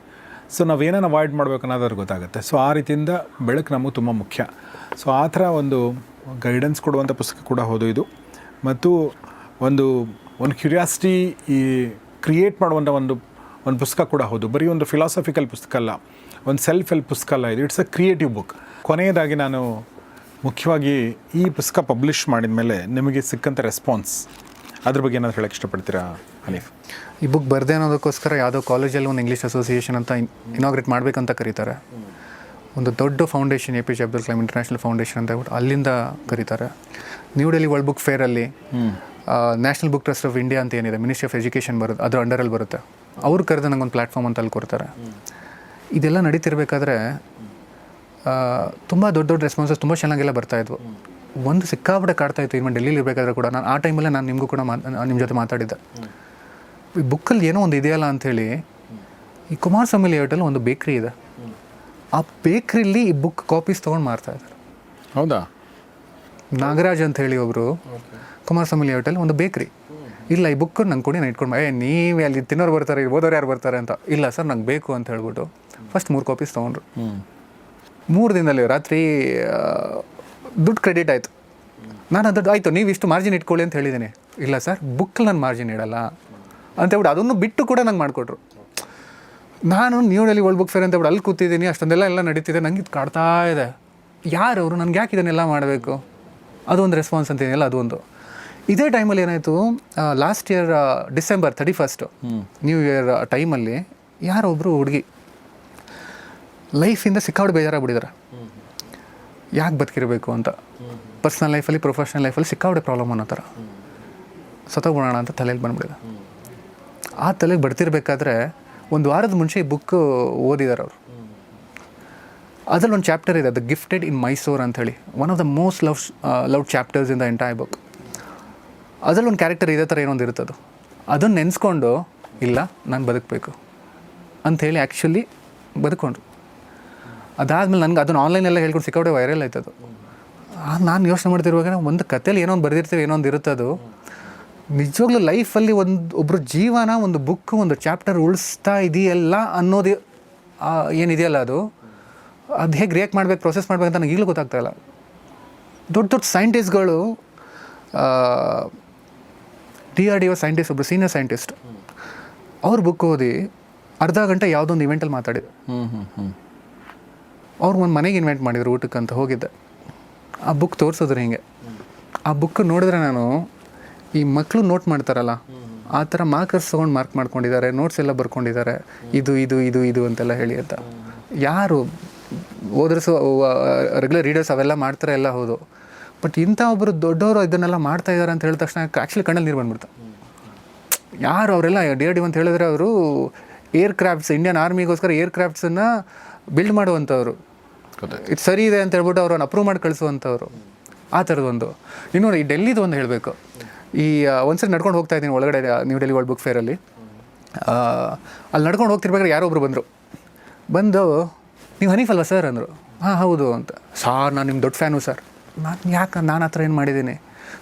ಸೊ ನಾವೇನೇನು ಅವಾಯ್ಡ್ ಮಾಡಬೇಕು ಅನ್ನೋದಾದ್ರೆ ಗೊತ್ತಾಗುತ್ತೆ. ಸೊ ಆ ರೀತಿಯಿಂದ ಬೆಳಕು ನಮಗೆ ತುಂಬ ಮುಖ್ಯ. ಸೊ ಆ ಥರ ಒಂದು ಗೈಡೆನ್ಸ್ ಕೊಡುವಂಥ ಪುಸ್ತಕ ಕೂಡ ಹೌದು ಇದು. ಮತ್ತು ಒಂದು ಕ್ಯೂರಿಯಾಸಿಟಿ ಈ ಕ್ರಿಯೇಟ್ ಮಾಡುವಂಥ ಒಂದು ಪುಸ್ತಕ ಕೂಡ ಹೌದು. ಬರೀ ಒಂದು ಫಿಲಾಸಫಿಕಲ್ ಪುಸ್ತಕ ಅಲ್ಲ, ಒಂದು ಸೆಲ್ಫ್ ಹೆಲ್ಪ್ ಪುಸ್ತಕ ಅಲ್ಲ ಇದು, ಇಟ್ಸ್ ಅ ಕ್ರಿಯೇಟಿವ್ ಬುಕ್. ಕೊನೆಯದಾಗಿ ನಾನು ಮುಖ್ಯವಾಗಿ ಈ ಪುಸ್ತಕ ಪಬ್ಲಿಷ್ ಮಾಡಿದ ಮೇಲೆ ನಿಮಗೆ ಸಿಕ್ಕಂಥ ರೆಸ್ಪಾನ್ಸ್, ಅದ್ರ ಬಗ್ಗೆ ಏನಾದರೂ ಹೇಳಕ್ಕೆ ಇಷ್ಟಪಡ್ತೀರಾ ಹನೀಫ್? ಈ ಬುಕ್ ಬರದೆ ಅನ್ನೋದಕ್ಕೋಸ್ಕರ ಯಾವುದೋ ಕಾಲೇಜಲ್ಲಿ ಒಂದು ಇಂಗ್ಲೀಷ್ ಅಸೋಸಿಯೇಷನ್ ಅಂತ ಇನಾಗ್ರೇಟ್ ಮಾಡಬೇಕಂತ ಕರೀತಾರೆ. ಒಂದು ದೊಡ್ಡ foundation, APJ Abdul Kalam international foundation ಅಂತ ಹೇಳ್ಬಿಟ್ಟು ಅಲ್ಲಿಂದ ಕರೀತಾರೆ. ನ್ಯೂ ಡೆಲ್ಲಿ ವರ್ಲ್ಡ್ ಬುಕ್ ಫೇರಲ್ಲಿ national book trust of India ಅಂತ ಏನಿದೆ, ಮಿನಿಸ್ಟ್ರಿ ಆಫ್ ಎಜುಕೇಷನ್ ಬರುತ್ತೆ, ಅದ್ರ ಅಂಡರಲ್ಲಿ ಬರುತ್ತೆ. ಅವ್ರು ಕರೆದು ನಂಗೊಂದು ಪ್ಲ್ಯಾಟ್ಫಾರ್ಮ್ ಅಂತ ಅಲ್ಲಿ ಕೊಡ್ತಾರೆ. ಇದೆಲ್ಲ ನಡೀತಿರ್ಬೇಕಾದ್ರೆ ತುಂಬ ದೊಡ್ಡ ರೆಸ್ಪಾನ್ಸಸ್ ತುಂಬ ಚೆನ್ನಾಗೆಲ್ಲ ಬರ್ತಾಯಿದ್ವು. ಒಂದು ಸಿಕ್ಕಾಪಟ್ಟೆ ಕಾಡ್ತಾಯಿತ್ತು. ಇನ್ನು ಡೆಲ್ಲಿಲಿ ಇರಬೇಕಾದ್ರೆ ಕೂಡ ನಾನು ಆ ಟೈಮಲ್ಲೇ ನಾನು ನಿಮಗೂ ಕೂಡ ನಿಮ್ಮ ಜೊತೆ ಮಾತಾಡಿದ್ದೆ. ಈ ಬುಕ್ಕಲ್ಲಿ ಏನೋ ಒಂದು ಇದೆಯಲ್ಲ ಅಂಥೇಳಿ, ಈ ಕುಮಾರಸ್ವಾಮಿ ಲೇಔಟಲ್ಲಿ ಒಂದು ಬೇಕ್ರಿ ಇದೆ. ಆ ಬೇಕ್ರಿಲಿ ಈ ಬುಕ್ ಕಾಪೀಸ್ ತೊಗೊಂಡು ಮಾರ್ತಾಯಿದ್ದಾರೆ. ಹೌದಾ? ನಾಗರಾಜ್ ಅಂತ ಹೇಳಿ ಒಬ್ಬರು ಕುಮಾರಸ್ವಾಮಿ ಲೇಔಟಲ್ಲಿ ಒಂದು ಬೇಕ್ರಿ. ಇಲ್ಲ, ಈ ಬುಕ್ ನಂಗೆ ಕೊಡಿ, ನಾನು ಇಟ್ಕೊಂಡು ನೀವೇ ಅಲ್ಲಿ ತಿನ್ನೋರು ಬರ್ತಾರೆ, ಓದೋರು ಯಾರು ಬರ್ತಾರೆ ಅಂತ. ಇಲ್ಲ ಸರ್, ನಂಗೆ ಬೇಕು ಅಂತ ಹೇಳ್ಬಿಟ್ಟು ಫಸ್ಟ್ 3 ಕಾಪೀಸ್ ತೊಗೊಂಡ್ರು. 3 ದಿನದಲ್ಲಿ ರಾತ್ರಿ ದುಡ್ಡು ಕ್ರೆಡಿಟ್ ಆಯಿತು. ನಾನು ಅದು ಆಯಿತು, ನೀವು ಇಷ್ಟು ಮಾರ್ಜಿನ್ ಇಟ್ಕೊಳ್ಳಿ ಅಂತ ಹೇಳಿದ್ದೀನಿ. ಇಲ್ಲ ಸರ್, ಬುಕ್ಕಲ್ಲಿ ನಾನು ಮಾರ್ಜಿನ್ ಇಡಲ್ಲ ಅಂತ ಹೇಳ್ಬಿಟ್ಟು ಅದನ್ನು ಬಿಟ್ಟು ಕೂಡ ನಂಗೆ ಮಾಡಿಕೊಟ್ರು. ನಾನು new Delhi world book fair ಅಂತ ಹೇಳ್ಬಿಟ್ಟು ಅಲ್ಲಿ ಕೂತಿದ್ದೀನಿ, ಅಷ್ಟೊಂದೆಲ್ಲ ನಡೀತಿದೆ. ನಂಗೆ ಇದು ಕಾಡ್ತಾ ಇದೆ, ಯಾರವರು, ನನಗೆ ಯಾಕೆ ಇದನ್ನೆಲ್ಲ ಮಾಡಬೇಕು? ಅದೊಂದು ರೆಸ್ಪಾನ್ಸ್ ಅಂತೀನಿಲ್ಲ, ಅದೊಂದು. ಇದೇ ಟೈಮಲ್ಲಿ ಏನಾಯಿತು, last year December 31 new year ಟೈಮಲ್ಲಿ ಯಾರೊಬ್ಬರು ಹುಡುಗಿ ಲೈಫಿಂದ ಸಿಕ್ಕಾಬಿಟ್ಟು ಬೇಜಾರಾಗ್ಬಿಟ್ಟಿದ್ದಾರೆ. ಯಾಕೆ ಬದುಕಿರಬೇಕು ಅಂತ, ಪರ್ಸ್ನಲ್ ಲೈಫಲ್ಲಿ, ಪ್ರೊಫೆಷ್ನಲ್ ಲೈಫಲ್ಲಿ ಸಿಕ್ಕಾಬಿಟ್ಟೆ ಪ್ರಾಬ್ಲಮ್ ಅನ್ನೋ ಥರ ಸತ್ತೋಗ್ಬಿಡೋಣ ಅಂತ ತಲೆಯಲ್ಲಿ ಬಂದ್ಬಿಟ್ಟಿದೆ. ಆ ತಲೆಗೆ ಬರ್ತಿರ್ಬೇಕಾದ್ರೆ 1 ವಾರದ ಮುಂಚೆ ಈ ಬುಕ್ ಓದಿದ್ದಾರೆ ಅವರು. ಅದರಲ್ಲಿ ಒಂದು ಚಾಪ್ಟರ್ ಇದೆ, ದ ಗಿಫ್ಟೆಡ್ ಇನ್ ಮೈಸೂರ್ ಅಂಥೇಳಿ, one of the most loved chapters in the entire book. ಅದರಲ್ಲಿ ಒಂದು ಕ್ಯಾರೆಕ್ಟರ್ ಇದೇ ಥರ ಏನೊಂದು ಇರುತ್ತದು. ಅದನ್ನು ನೆನೆಸ್ಕೊಂಡು, ಇಲ್ಲ ನಾನು ಬದುಕಬೇಕು ಅಂಥೇಳಿ ಆ್ಯಕ್ಚುಲಿ ಬದುಕೊಂಡ್ರು. ಅದಾದಮೇಲೆ ನನಗೆ ಅದನ್ನು ಆನ್ಲೈನೆಲ್ಲ ಹೇಳ್ಕೊಂಡು ಸಿಕ್ಕಾಬಿಟ್ಟೆ ವೈರಲ್ ಆಯ್ತದು. ನಾನು ಯೋಚನೆ ಮಾಡ್ತಿರುವಾಗ ಒಂದು ಕಥೆಯಲ್ಲಿ ಏನೋ ಒಂದು ಬರೆದಿರ್ತೀವಿ, ಏನೋ ಒಂದು ಇರುತ್ತದು. ನಿಜವಾಗ್ಲೂ ಲೈಫಲ್ಲಿ ಒಬ್ಬರು ಜೀವನ ಒಂದು ಬುಕ್, ಒಂದು ಚಾಪ್ಟರ್ ಉಳಿಸ್ತಾ ಇದೆಯಲ್ಲ ಅನ್ನೋದು ಏನಿದೆಯಲ್ಲ, ಅದು ಹೇಗೆ ರಿಯಾಕ್ಟ್ ಮಾಡಬೇಕು, ಪ್ರೊಸೆಸ್ ಮಾಡಬೇಕು ಅಂತ ನನಗೆ ಈಗಲೂ ಗೊತ್ತಾಗ್ತಾಯಿಲ್ಲ. ದೊಡ್ಡ ಸೈಂಟಿಸ್ಟ್ಗಳು, DRDO ಸೈಂಟಿಸ್ಟ್, ಒಬ್ಬರು ಸೀನಿಯರ್ ಸೈಂಟಿಸ್ಟ್, ಅವ್ರ ಬುಕ್ ಓದಿ ಅರ್ಧ ಗಂಟೆ ಯಾವುದೊಂದು ಇವೆಂಟಲ್ಲಿ ಮಾತಾಡಿದ್ರು. ಅವ್ರು ಒಂದು ಮನೆಗೆ ಇನ್ವೈಟ್ ಮಾಡಿದ್ರು ಊಟಕ್ಕಂತ ಹೋಗಿದ್ದೆ. ಆ ಬುಕ್ ತೋರಿಸಿದ್ರು ಹಿಂಗೆ. ಆ ಬುಕ್ ನೋಡಿದ್ರೆ ನಾನು ಈ ಮಕ್ಕಳು ನೋಟ್ ಮಾಡ್ತಾರಲ್ಲ ಆ ಥರ ಮಾರ್ಕರ್ಸ್ ತೊಗೊಂಡು ಮಾರ್ಕ್ ಮಾಡ್ಕೊಂಡಿದ್ದಾರೆ, ನೋಟ್ಸ್ ಎಲ್ಲ ಬರ್ಕೊಂಡಿದ್ದಾರೆ, ಇದು ಇದು ಇದು ಇದು ಅಂತೆಲ್ಲ ಹೇಳಿ ಅಂತ. ಯಾರು ಓದರ್ಸು ರೆಗ್ಯುಲರ್ ರೀಡರ್ಸ್ ಅವೆಲ್ಲ ಮಾಡ್ತಾರೆ, ಎಲ್ಲ ಹೌದು. ಬಟ್ ಇಂಥ ಒಬ್ಬರು ದೊಡ್ಡವರು ಇದನ್ನೆಲ್ಲ ಮಾಡ್ತಾ ಇದ್ದಾರೆ ಅಂತ ಹೇಳಿದ ತಕ್ಷಣ ಆ್ಯಕ್ಚುಲಿ ಕಣ್ಣಲ್ಲಿ ನೀರು ಬಂದ್ಬಿಡ್ತು. ಯಾರು ಅವರೆಲ್ಲ DRDO ಅಂತ ಹೇಳಿದ್ರೆ ಅವರು ಏರ್ಕ್ರಾಫ್ಟ್ಸ್, ಇಂಡಿಯನ್ ಆರ್ಮಿಗೋಸ್ಕರ ಏರ್ಕ್ರಾಫ್ಟ್ಸನ್ನು ಬಿಲ್ಡ್ ಮಾಡುವಂಥವ್ರು, ಇದು ಸರಿ ಇದೆ ಅಂತ ಹೇಳ್ಬಿಟ್ಟು ಅವ್ರನ್ನ ಅಪ್ರೂವ್ ಮಾಡಿ ಕಳಿಸುವಂಥವ್ರು. ಆ ಥರದೊಂದು ಇನ್ನೊಂದು ಈ ಡೆಲ್ಲಿದು ಒಂದು ಹೇಳಬೇಕು. ಈ ಒಂದ್ಸರಿ ನಡ್ಕೊಂಡು ಹೋಗ್ತಾ ಇದ್ದೀನಿ ಒಳಗಡೆ ನ್ಯೂ ಡೆಲ್ಲಿ ವರ್ಲ್ಡ್ ಬುಕ್ ಫೇರಲ್ಲಿ. ಅಲ್ಲಿ ನಡ್ಕೊಂಡು ಹೋಗ್ತಿರ್ಬೇಕಾದ್ರೆ ಯಾರೋ ಒಬ್ರು ಬಂದು ನೀವು ಹನೀಫ್ ಅಲ್ವಾ ಸರ್ ಅಂದರು. ಹಾಂ ಹೌದು ಅಂತ. ಸಾರ್ ನಾನು ನಿಮ್ಮ ದೊಡ್ಡ ಫ್ಯಾನು ಸರ್. ನಾನು ಆ ಥರ ಏನು ಮಾಡಿದ್ದೀನಿ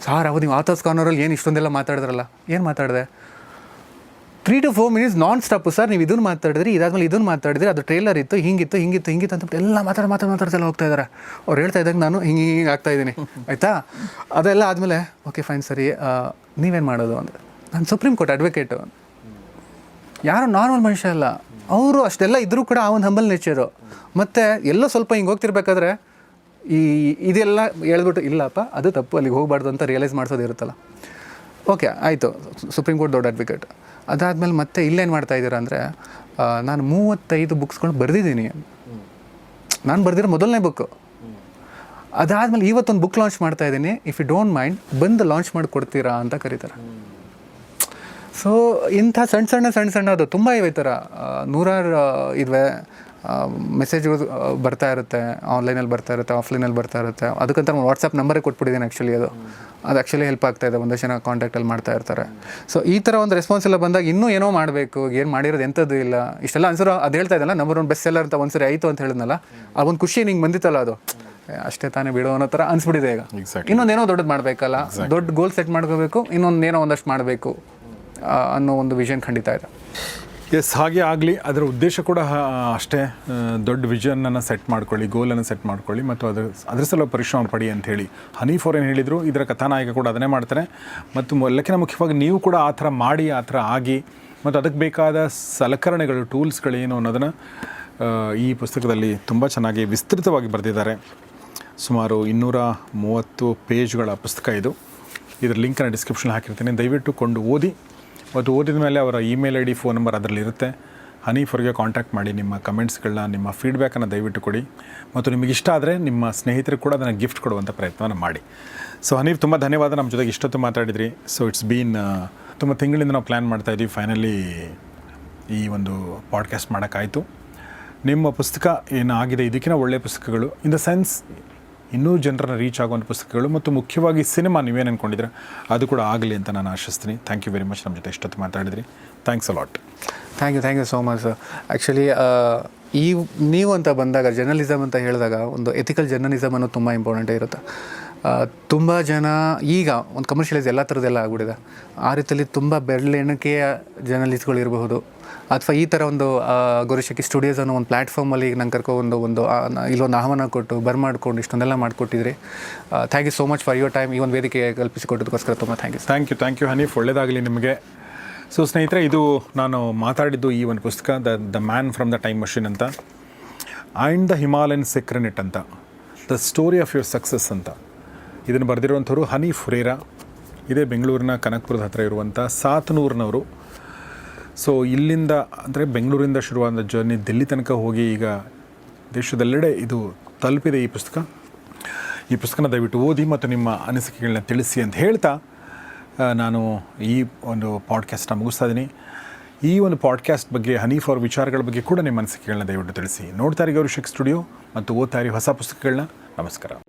ಸಾರ್? ಹೌದು, ನೀವು ಆಥರ್ಸ್ ಕಾರ್ನರಲ್ಲಿ ಏನು ಇಷ್ಟೊಂದೆಲ್ಲ ಮಾತಾಡಿದ್ರಲ್ಲ, ಏನು ಮಾತಾಡಿದೆ? 3 to 4 minutes non stop sir. ನೀವು ಇದನ್ನು ಮಾತಾಡಿದ್ರಿ, ಇದಾದ್ಮೇಲೆ ಇದನ್ನು ಮಾತಾಡಿದ್ರಿ, ಅದು ಟ್ರೇಲರ್ ಇತ್ತು, ಹಿಂಗಿತ್ತು ಅಂದ್ಬಿಟ್ಟು ಎಲ್ಲ ಮಾತಾಡ್ತೆಲ್ಲ ಹೋಗ್ತಾ ಇದ್ದಾರೆ. ಅವ್ರು ಹೇಳ್ತಾ ಇದ್ದಾಗ ನಾನು ಹಿಂಗೆ ಆಗ್ತಾಯಿದ್ದೀನಿ, ಆಯಿತಾ? ಅದೆಲ್ಲ ಆದಮೇಲೆ ಓಕೆ ಫೈನ್ ಸರಿ, ನೀವೇನು ಮಾಡೋದು ಅಂದರೆ ನಾನು ಸುಪ್ರೀಂ ಕೋರ್ಟ್ ಅಡ್ವೊಕೇಟು. ಯಾರು ನಾರ್ಮಲ್ ಮನುಷ್ಯ ಅಲ್ಲ ಅವರು, ಅಷ್ಟೆಲ್ಲ ಇದ್ದರೂ ಕೂಡ ಆ ಒಂದು ಹಂಬಲ್ ನೇಚರು. ಮತ್ತು ಎಲ್ಲೋ ಸ್ವಲ್ಪ ಹಿಂಗೆ ಹೋಗ್ತಿರ್ಬೇಕಾದ್ರೆ ಇದೆಲ್ಲ ಹೇಳ್ಬಿಟ್ಟು ಇಲ್ಲಪ್ಪ ಅದು ತಪ್ಪು, ಅಲ್ಲಿಗೆ ಹೋಗಬಾರ್ದು ಅಂತ ರಿಯಲೈಸ್ ಮಾಡಿಸೋದಿರುತ್ತಲ್ಲ. ಓಕೆ ಆಯಿತು, ಸುಪ್ರೀಂ ಕೋರ್ಟ್ ದೊಡ್ಡ ಅಡ್ವೊಕೇಟ್. ಅದಾದಮೇಲೆ ಮತ್ತೆ ಇಲ್ಲೇನು ಮಾಡ್ತಾ ಇದ್ದೀರಾ ಅಂದರೆ, ನಾನು 35 ಬುಕ್ಸ್ಗಳು ಬರೆದಿದ್ದೀನಿ. ನಾನು ಬರೆದಿರೋ ಮೊದಲನೇ ಬುಕ್ಕು. ಅದಾದಮೇಲೆ ಇವತ್ತೊಂದು ಬುಕ್ ಲಾಂಚ್ ಮಾಡ್ತಾ ಇದ್ದೀನಿ, ಇಫ್ ಯು ಡೋಂಟ್ ಮೈಂಡ್ ಬಂದು ಲಾಂಚ್ ಮಾಡಿ ಕೊಡ್ತೀರಾ ಅಂತ ಕರೀತಾರೆ. ಸೊ ಇಂಥ ಸಣ್ಣ ಅದು ತುಂಬ ಇವೆ. ಈ ಥರ ನೂರಾರು ಇವೆ. ಮೆಸೇಜ್ಗಳು ಬರ್ತಾ ಇರುತ್ತೆ, ಆನ್ಲೈನಲ್ಲಿ ಬರ್ತಾ ಇರುತ್ತೆ, ಆಫ್ಲೈನಲ್ಲಿ ಬರ್ತಾ ಇರುತ್ತೆ. ಅದಕ್ಕಂತ ನಾನು ವಾಟ್ಸಪ್ ನಂಬರೇ ಕೊಟ್ಬಿಟ್ಟಿದ್ದೀನಿ ಆ್ಯಕ್ಚುಲಿ. ಅದು ಆ್ಯಕ್ಚುಲಿ ಹೆಲ್ಪ್ ಆಗ್ತಾಯಿದೆ, ಒಂದಷ್ಟು ಜನ ಕಾಂಟ್ಯಾಕ್ಟಲ್ಲಿ ಮಾಡ್ತಾ ಇರ್ತಾರೆ. ಸೊ ಈ ಥರ ಒಂದು ರೆಸ್ಪಾನ್ಸ್ ಎಲ್ಲ ಬಂದಾಗ ಇನ್ನೂ ಏನೋ ಮಾಡಬೇಕು, ಏನು ಮಾಡಿರೋದು ಎಂಥದ್ದು ಇಲ್ಲ, ಇಷ್ಟೆಲ್ಲ ಅನ್ಸರು. ಅದು ಹೇಳ್ತಾ ಇದ್ದಲ್ಲ ನಂಬರ್ 1 ಬೆಸ್ಟ್ ಸೆಲ್ಲರ್ ಅಂತ ಒಂದ್ಸರಿ ಆಯಿತು ಅಂತ ಹೇಳಿದ್ನಲ್ಲ, ಆ ಒಂದು ಖುಷಿ ನಿಂಗೆ ಬಂದಿತ್ತಲ್ಲ, ಅದು ಅಷ್ಟೇ ತಾನೇ ಬಿಡೋ ಅನ್ನೋ ಥರ ಅನ್ಸ್ಬಿಟ್ಟಿದೆ ಈಗ. ಇನ್ನೊಂದೇನೋ ದೊಡ್ಡದು ಮಾಡಬೇಕಲ್ಲ, ದೊಡ್ಡ ಗೋಲ್ ಸೆಟ್ ಮಾಡ್ಕೋಬೇಕು, ಇನ್ನೊಂದೇನೋ ಒಂದಷ್ಟು ಮಾಡಬೇಕು ಅನ್ನೋ ಒಂದು ವಿಷನ್ ಖಂಡಿತ ಇದೆ. ಎಸ್, ಹಾಗೆ ಆಗಲಿ. ಅದರ ಉದ್ದೇಶ ಕೂಡ ಅಷ್ಟೇ, ದೊಡ್ಡ ವಿಷನನ್ನು ಸೆಟ್ ಮಾಡ್ಕೊಳ್ಳಿ, ಗೋಲನ್ನು ಸೆಟ್ ಮಾಡ್ಕೊಳ್ಳಿ ಮತ್ತು ಅದ್ರ ಸಲ ಪರಿಶ್ರಮ ಪಡಿ ಅಂಥೇಳಿ ಹನೀಫ್ ಅವ್ರು ಏನು ಹೇಳಿದರು, ಇದರ ಕಥಾನಾಯಕ ಕೂಡ ಅದನ್ನೇ ಮಾಡ್ತಾರೆ. ಮತ್ತು ಎಲ್ಲಕ್ಕಿಂತ ಮುಖ್ಯವಾಗಿ ನೀವು ಕೂಡ ಆ ಥರ ಮಾಡಿ, ಆ ಥರ ಆಗಿ, ಮತ್ತು ಅದಕ್ಕೆ ಬೇಕಾದ ಸಲಕರಣೆಗಳು, ಟೂಲ್ಸ್ಗಳೇನು ಅನ್ನೋದನ್ನು ಈ ಪುಸ್ತಕದಲ್ಲಿ ತುಂಬ ಚೆನ್ನಾಗಿ ವಿಸ್ತೃತವಾಗಿ ಬರೆದಿದ್ದಾರೆ. ಸುಮಾರು 230 ಪೇಜ್ಗಳ ಪುಸ್ತಕ ಇದು. ಇದರ ಲಿಂಕನ್ನು ಡಿಸ್ಕ್ರಿಪ್ಷನ್ ಹಾಕಿರ್ತೀನಿ, ದಯವಿಟ್ಟು ಕೊಂಡು ಓದಿ. ಮತ್ತು ಓದಿದ ಮೇಲೆ ಅವರ ಇಮೇಲ್ ID, ಫೋನ್ ನಂಬರ್ ಅದರಲ್ಲಿರುತ್ತೆ. ಹನೀಫ್ ಅವ್ರಿಗೆ ಕಾಂಟ್ಯಾಕ್ಟ್ ಮಾಡಿ, ನಿಮ್ಮ ಕಮೆಂಟ್ಸ್ಗಳನ್ನ, ನಿಮ್ಮ ಫೀಡ್ಬ್ಯಾಕನ್ನು ದಯವಿಟ್ಟು ಕೊಡಿ. ಮತ್ತು ನಿಮಗೆ ಇಷ್ಟ ಆದರೆ ನಿಮ್ಮ ಸ್ನೇಹಿತರಿಗೆ ಕೂಡ ಅದನ್ನು ಗಿಫ್ಟ್ ಕೊಡುವಂಥ ಪ್ರಯತ್ನವನ್ನು ಮಾಡಿ. ಸೊ ಹನೀಫ್, ತುಂಬ ಧನ್ಯವಾದ, ನಮ್ಮ ಜೊತೆಗೆ ಇಷ್ಟೊತ್ತು ಮಾತಾಡಿದ್ರಿ. ಸೊ ಇಟ್ಸ್ ಬೀನ್ ತುಂಬ ತಿಂಗಳಿಂದ ನಾವು ಪ್ಲ್ಯಾನ್ ಮಾಡ್ತಾಯಿದ್ವಿ, ಫೈನಲಿ ಈ ಒಂದು ಪಾಡ್ಕಾಸ್ಟ್ ಮಾಡೋಕ್ಕಾಯಿತು. ನಿಮ್ಮ ಪುಸ್ತಕ ಏನಾಗಿದೆ, ಇದಕ್ಕಿಂತ ಒಳ್ಳೆಯ ಪುಸ್ತಕಗಳು, ಇನ್ ದ ಸೆನ್ಸ್ ಇನ್ನೂ ಜನರನ್ನ ರೀಚ್ ಆಗುವಂಥ ಪುಸ್ತಕಗಳು, ಮತ್ತು ಮುಖ್ಯವಾಗಿ ಸಿನಿಮಾ ನೀವೇನು ಅಂದ್ಕೊಂಡಿದ್ರೆ ಅದು ಕೂಡ ಆಗಲಿ ಅಂತ ನಾನು ಆಶಿಸ್ತೀನಿ. ಥ್ಯಾಂಕ್ ಯು ವೆರಿ ಮಚ್, ನಮ್ಮ ಜೊತೆ ಇಷ್ಟೊತ್ತು ಮಾತಾಡಿದ್ರಿ. Thanks a lot. Thank you so much. Actually ನೀವು ಅಂತ ಬಂದಾಗ, ಜರ್ನಲಿಸಮ್ ಅಂತ ಹೇಳಿದಾಗ ಒಂದು ಎಥಿಕಲ್ ಜರ್ನಲಿಸಮ್ ಅನ್ನೋದು ತುಂಬ ಇಂಪಾರ್ಟೆಂಟೇ ಇರುತ್ತೆ. ತುಂಬ ಜನ ಈಗ ಒಂದು ಕಮರ್ಷಿಯಲೈಸ್ ಎಲ್ಲ ಥರದ್ದೆಲ್ಲ ಆಗ್ಬಿಟ್ಟಿದೆ. ಆ ರೀತಿಯಲ್ಲಿ ತುಂಬ ಬೆರಳೆಣಿಕೆಯ ಜರ್ನಲಿಸ್ಟ್ಗಳು ಇರಬಹುದು, ಅಥವಾ ಈ ಥರ ಒಂದು ಗೌರಿಶಕ್ಕಿ ಸ್ಟುಡಿಯೋಸ್ ಅನ್ನೋ ಒಂದು ಪ್ಲ್ಯಾಟ್ಫಾರ್ಮಲ್ಲಿ ಈಗ ನಂಗೆ ಕರ್ಕೊಂಡು ಇಲ್ಲೊಂದು ಆಹ್ವಾನ ಕೊಟ್ಟು ಬರ್ಮಾಡ್ಕೊಂಡು ಇಷ್ಟೊಂದೆಲ್ಲ ಮಾಡಿಕೊಟ್ಟಿದ್ರಿ. Thank you so much for your time. ಈ ಒಂದು ವೇದಿಕೆ ಕಲ್ಪಿಸಿಕೊಟ್ಟದಕ್ಕೋಸ್ಕರ ತುಂಬ ಥ್ಯಾಂಕ್ ಯು ಹನೀಫ್. ಒಳ್ಳೆಯದಾಗಲಿ ನಿಮಗೆ. ಸೊ ಸ್ನೇಹಿತರೆ, ಇದು ನಾನು ಮಾತಾಡಿದ್ದು ಈ ಒಂದು ಪುಸ್ತಕ the man from the time machine ಅಂತ, ಆ್ಯಂಡ್ ದ ಹಿಮಾಲಯನ್ ಸೆಕ್ರೆನೆಟ್ ಅಂತ, the story of your success ಅಂತ. ಇದನ್ನು ಬರೆದಿರುವಂಥವ್ರು ಹನೀಫ್ ಹುರೇರಾ. ಇದೇ ಬೆಂಗಳೂರಿನ ಕನಕಪುರದ ಹತ್ತಿರ ಇರುವಂಥ ಸಾತನೂರಿನವರು. ಸೊ ಇಲ್ಲಿಂದ ಅಂದರೆ ಬೆಂಗಳೂರಿಂದ ಶುರುವಾದ ಜರ್ನಿ ದಿಲ್ಲಿ ತನಕ ಹೋಗಿ ಈಗ ದೇಶದೆಲ್ಲೆಡೆ ಇದು ತಲುಪಿದೆ ಈ ಪುಸ್ತಕನ ದಯವಿಟ್ಟು ಓದಿ ಮತ್ತು ನಿಮ್ಮ ಅನಿಸಿಕೆಗಳನ್ನ ತಿಳಿಸಿ ಅಂತ ಹೇಳ್ತಾ ನಾನು ಈ ಒಂದು ಪಾಡ್ಕಾಸ್ಟ್ನ ಮುಗಿಸ್ತಾ ಇದ್ದೀನಿ. ಈ ಒಂದು ಪಾಡ್ಕಾಸ್ಟ್ ಬಗ್ಗೆ, ಹನೀಫ್ ಅವ್ರ ವಿಚಾರಗಳ ಬಗ್ಗೆ ಕೂಡ ನಿಮ್ಮ ಅನಿಸಿಕೆಗಳನ್ನ ದಯವಿಟ್ಟು ತಿಳಿಸಿ. ನೋಡ್ತಾ ಇರಿ ಗೌರಿಶಕ್ಕಿ ಸ್ಟುಡಿಯೋ ಮತ್ತು ಓದ್ತಾ ಇರಿ ಹೊಸ ಪುಸ್ತಕಗಳನ್ನ. ನಮಸ್ಕಾರ.